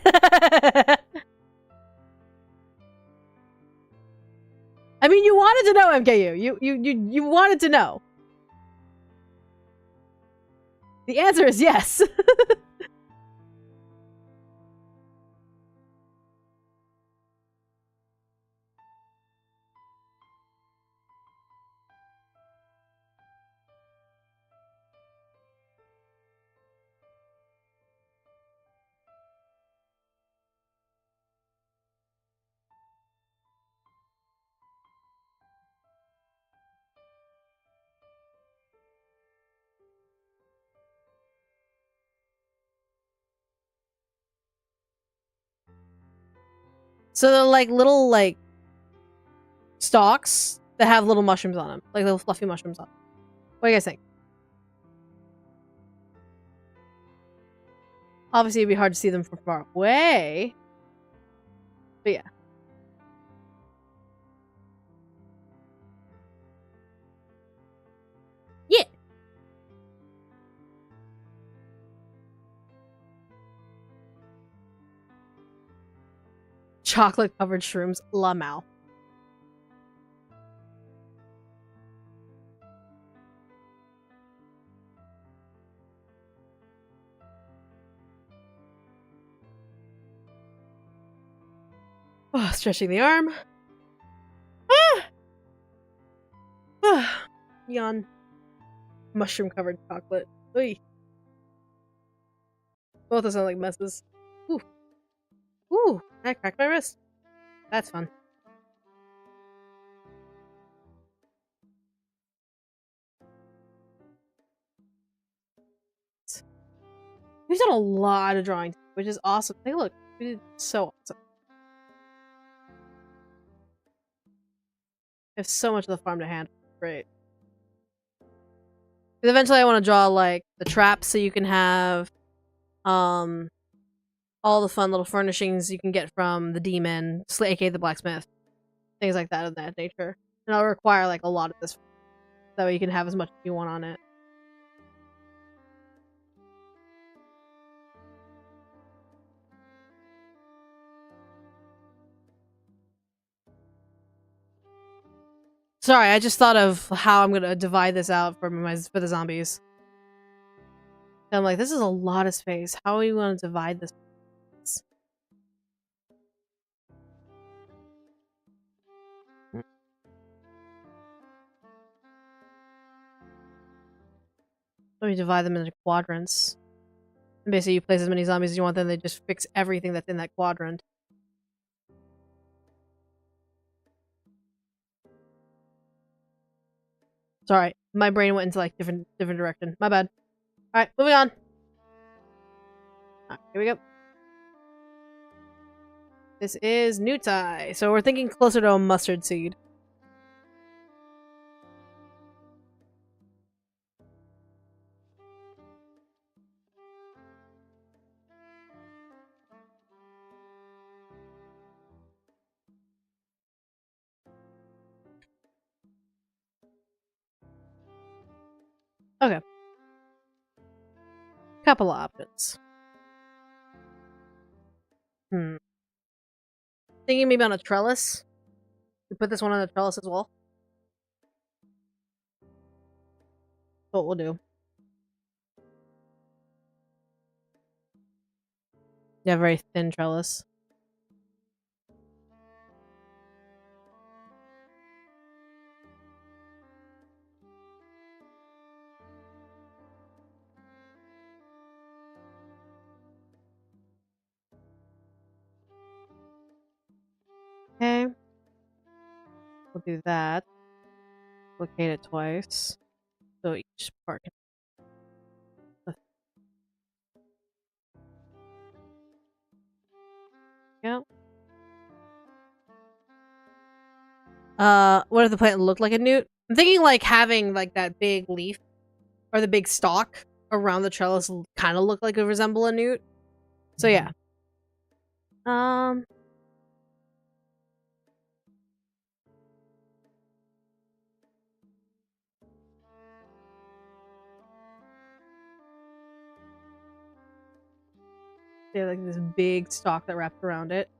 I mean, you wanted to know, MKU. You wanted to know. The answer is yes. So they're like little stalks that have little mushrooms on them, like little fluffy mushrooms on them. What do you guys think? Obviously, it'd be hard to see them from far away. But yeah. Yeah. Chocolate covered shrooms. La Mal. Oh, stretching the arm. Ah! Ah! Yawn. Mushroom covered chocolate. Oy. Both of them sound like messes. Ooh. Ooh, I cracked my wrist. That's fun. We've done a lot of drawing, which is awesome. Hey, look. We did so awesome. We have so much of the farm to handle. Great. Because eventually I want to draw, like, the traps so you can have, all the fun little furnishings you can get from the demon, aka the blacksmith. Things like that of that nature. And it'll require, like, a lot of this. That way you can have as much as you want on it. Sorry, I just thought of how I'm gonna divide this out for the zombies. And I'm like, this is a lot of space. How are we gonna divide this? Let me divide them into quadrants. And basically, you place as many zombies as you want, then they just fix everything that's in that quadrant. Sorry, my brain went into like different direction. My bad. All right, moving on. Here we go. This is Nutai, so we're thinking closer to a mustard seed. Okay. Couple of options. Thinking maybe on a trellis. We put this one on a trellis as well. What we'll do. Yeah, very thin trellis. Okay. We'll do that. Duplicate it twice. So each part can... Yeah. What if the plant looked like a newt? I'm thinking like having like that big leaf or the big stalk around the trellis kind of look like it resemble a newt. So yeah. They have like this big stalk that wraps around it.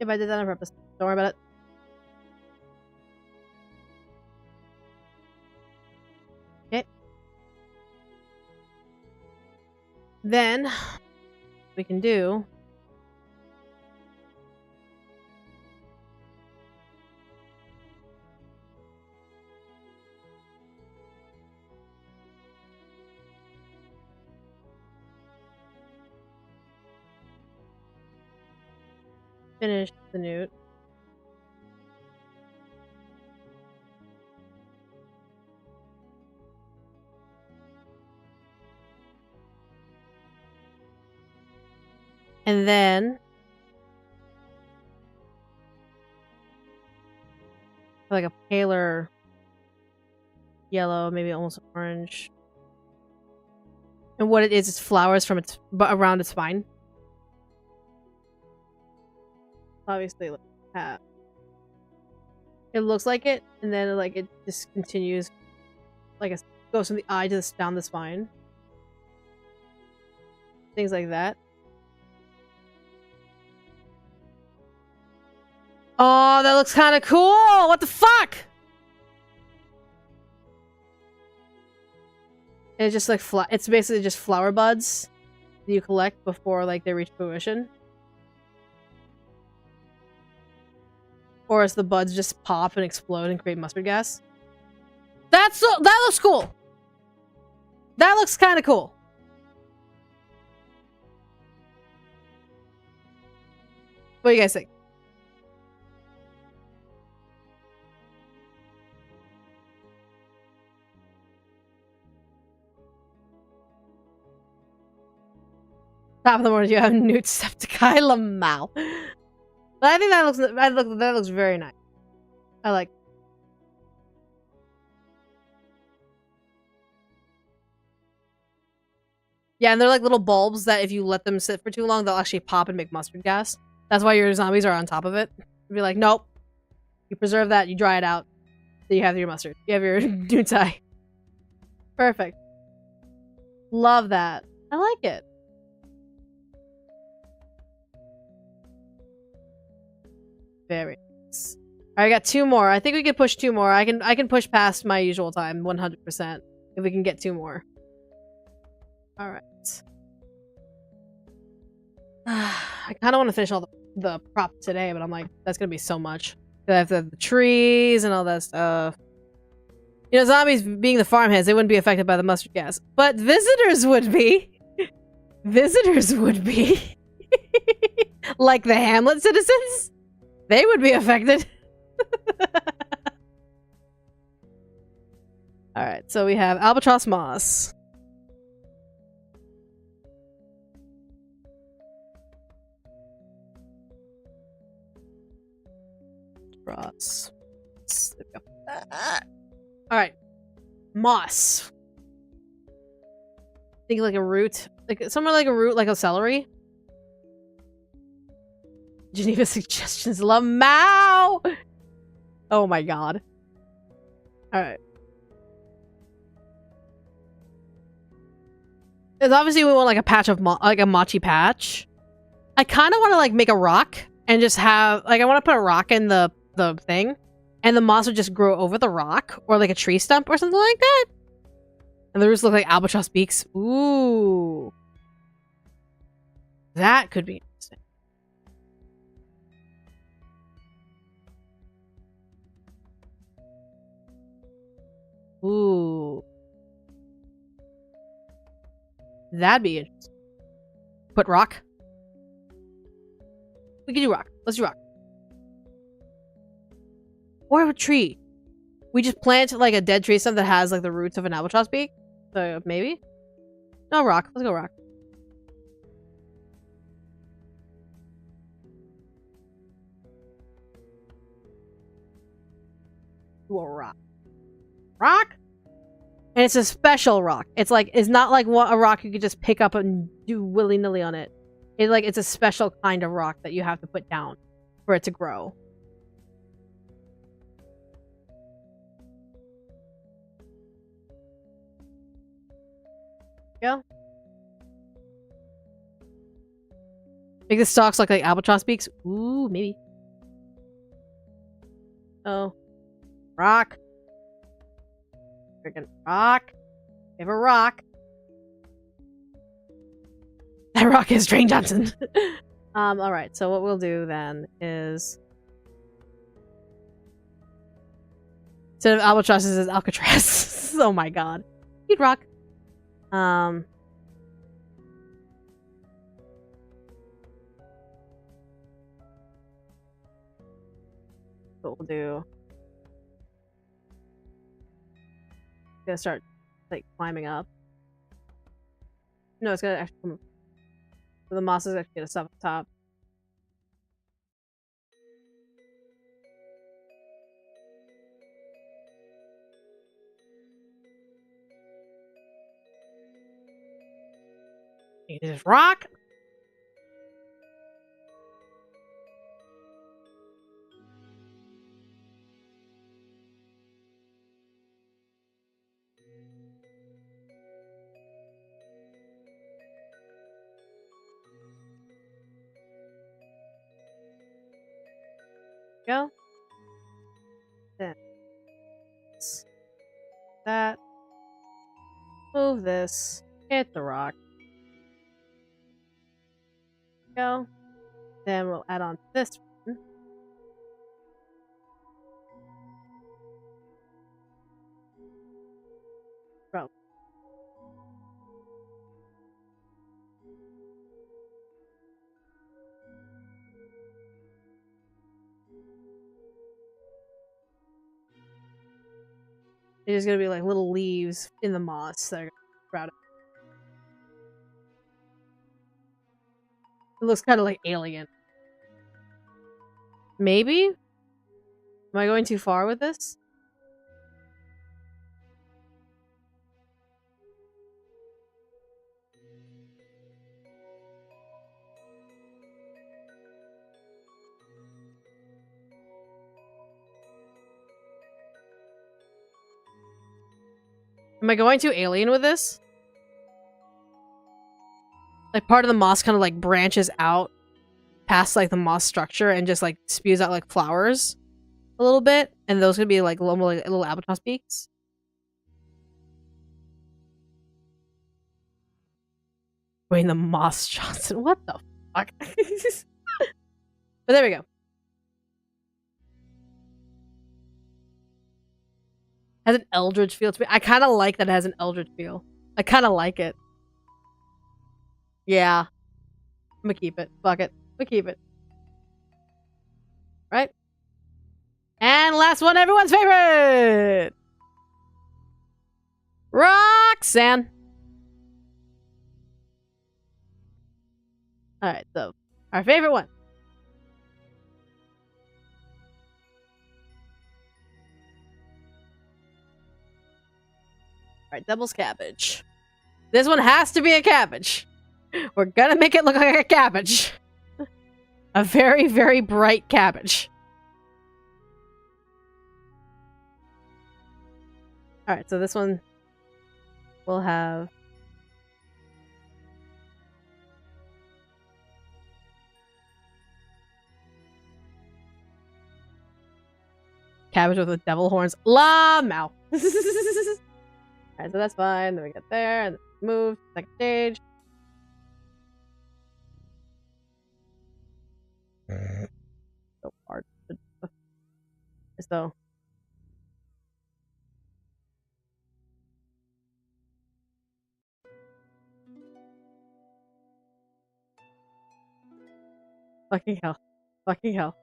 If I did that on purpose, don't worry about it. Okay. Then we can do finish the newt. And then like a paler yellow, maybe almost orange. And what it is flowers from its around its spine. Obviously, like it looks like it, and then like it just continues, like it goes from the eye to down the spine. Things like that. Oh, that looks kind of cool! What the fuck? And it's just like it's basically just flower buds that you collect before like they reach fruition. Or as the buds just pop and explode and create mustard gas. That looks cool. That looks kind of cool. What do you guys think? Top of the morning, you have Newt Septicai Lamau. But I think that looks very nice. I like. Yeah, and they're like little bulbs that if you let them sit for too long, they'll actually pop and make mustard gas. That's why your zombies are on top of it. You'd be like, nope. You preserve that, you dry it out. So you have your mustard. You have your Newtai. Perfect. Love that. I like it. Very nice. Alright, I got 2 more. I think we can push 2 more. I can push past my usual time, 100%. If we can get 2 more. Alright. I kind of want to finish all the props today, but I'm like, that's gonna be so much. I have the trees and all that stuff. You know, zombies being the farmhands, they wouldn't be affected by the mustard gas. But visitors would be. Visitors would be. Like the Hamlet citizens? They would be affected. Alright, so we have albatross moss. Albatross. There we go. Alright. Moss. Think like a root. Like somewhere like a root, like a celery. Geneva suggestions. Lamau! Oh my god. Alright. Because obviously we want like a patch of like a mochi patch. I kind of want to like make a rock and just have like I want to put a rock in the thing, and the moss would just grow over the rock or like a tree stump or something like that. And the roots look like albatross beaks. Ooh, that could be interesting. Ooh, that'd be interesting. Put rock. We can do rock. Let's do rock. Or a tree. We just plant like a dead tree stump that has like the roots of an albatross beak. So maybe? No, rock. Let's go rock. Do a rock. Rock? And it's a special rock. It's not like a rock you could just pick up and do willy-nilly on it. It's a special kind of rock that you have to put down for it to grow. Yeah. Make the stalks look like albatross beaks. Ooh, maybe. Oh. Rock. Freaking rock. We have a rock. That rock is Drain Johnson. Alright, so what we'll do then is instead of albatross, it says Alcatraz. Oh my god. He'd rock. What we'll do. Gonna start like climbing up. No, it's gonna actually come. So the moss is actually gonna stop at the top. You can just rock. Go. Then that. Move this. Hit the rock. Go. Then we'll add on this one. Bro. There's gonna be like little leaves in the moss that are gonna sprout up. It looks kind of like alien. Maybe? Am I going too far with this? Am I going too alien with this? Like part of the moss kind of like branches out past like the moss structure and just like spews out like flowers a little bit, and those could be like little albatross beaks. Wayne the Moss Johnson. What the fuck? But there we go. Has an eldritch feel to me. I kind of like that it has an eldritch feel. I kind of like it. Yeah. I'm gonna keep it. Fuck it. I'm gonna keep it. Right? And last one, everyone's favorite! Roxanne! Alright, so our favorite one. Alright, devil's cabbage. This one has to be a cabbage. We're gonna make it look like a cabbage. A very, very bright cabbage. Alright, so this one will have cabbage with the devil horns. La Mao. Alright, so that's fine. Then we get there and move. Second stage. So hard. So. Fucking hell. Fucking hell.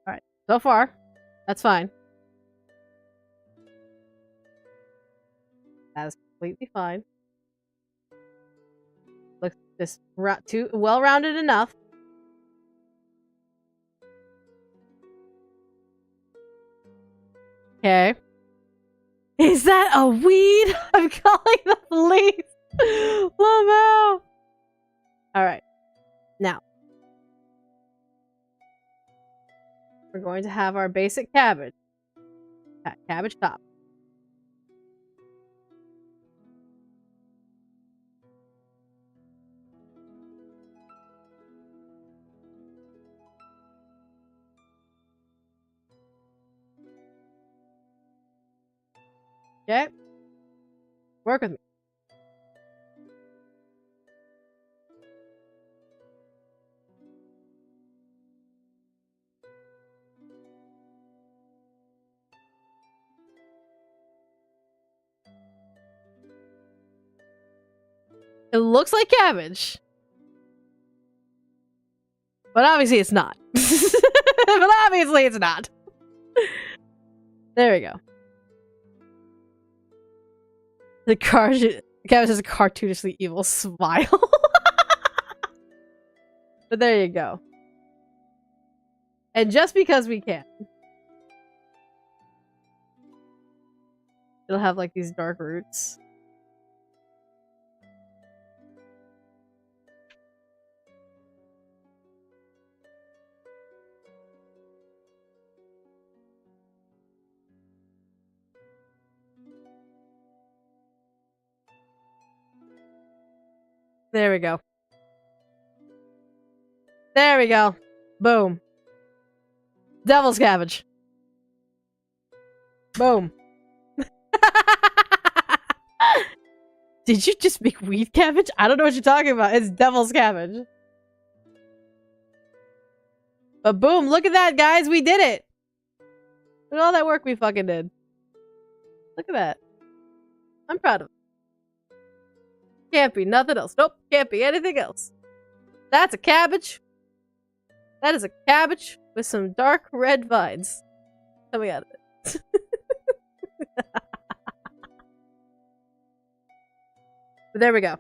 Alright, so far, that's fine. That is completely fine. Looks just too well-rounded enough. Okay. Is that a weed? I'm calling the police. Lamau. Alright. Now. We're going to have our basic cabbage. Cabbage top. Okay. Work with me. It looks like cabbage. But obviously it's not. But obviously it's not. There we go. The cabbage has a cartoonishly evil smile. But there you go. And just because we can. It'll have like these dark roots. There we go. There we go. Boom. Devil's cabbage. Boom. Did you just make weed cabbage? I don't know what you're talking about. It's devil's cabbage. But boom, look at that, guys. We did it. Look at all that work we fucking did. Look at that. I'm proud of it. Can't be nothing else. Nope, can't be anything else. That's a cabbage. That is a cabbage with some dark red vines coming out of it. But there we go.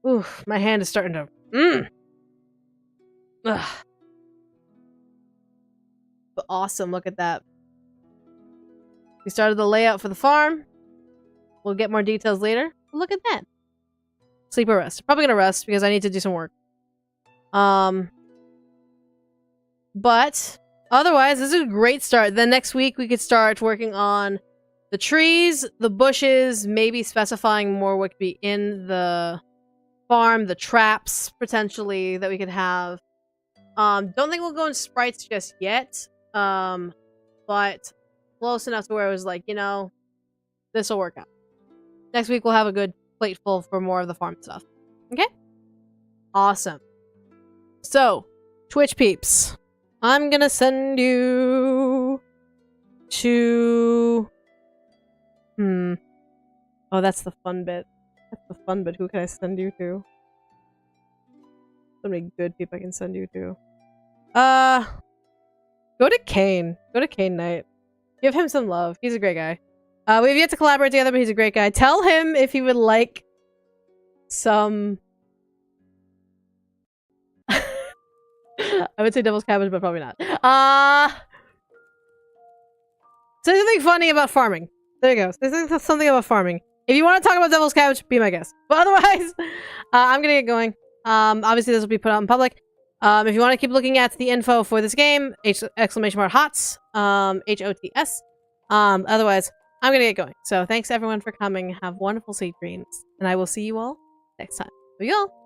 Ooh, my hand is starting to... Ugh. But awesome, look at that. We started the layout for the farm. We'll get more details later. Look at that. Sleep or rest. Probably gonna rest because I need to do some work. But otherwise, this is a great start. Then next week we could start working on the trees, the bushes, maybe specifying more what could be in the farm, the traps potentially that we could have. Don't think we'll go in sprites just yet. But close enough to where it was like, you know, this will work out. Next week we'll have a good plate full for more of the farm stuff. Okay? Awesome. So, Twitch peeps, I'm gonna send you to... Oh, that's the fun bit. for fun, but who can I send you to? So many good people I can send you to. Go to Kane. Go to Kane Knight. Give him some love. He's a great guy. We've yet to collaborate together, but he's a great guy. Tell him if he would like some... I would say devil's cabbage, but probably not. Say something funny about farming. There you go. Say something about farming. If you want to talk about devil's cabbage, be my guest. But otherwise, I'm gonna get going. Obviously this will be put out in public. If you want to keep looking at the info for this game, !HOTS, HOTS. Otherwise, I'm gonna get going. So thanks everyone for coming. Have wonderful sweet dreams. And I will see you all next time. Here we go.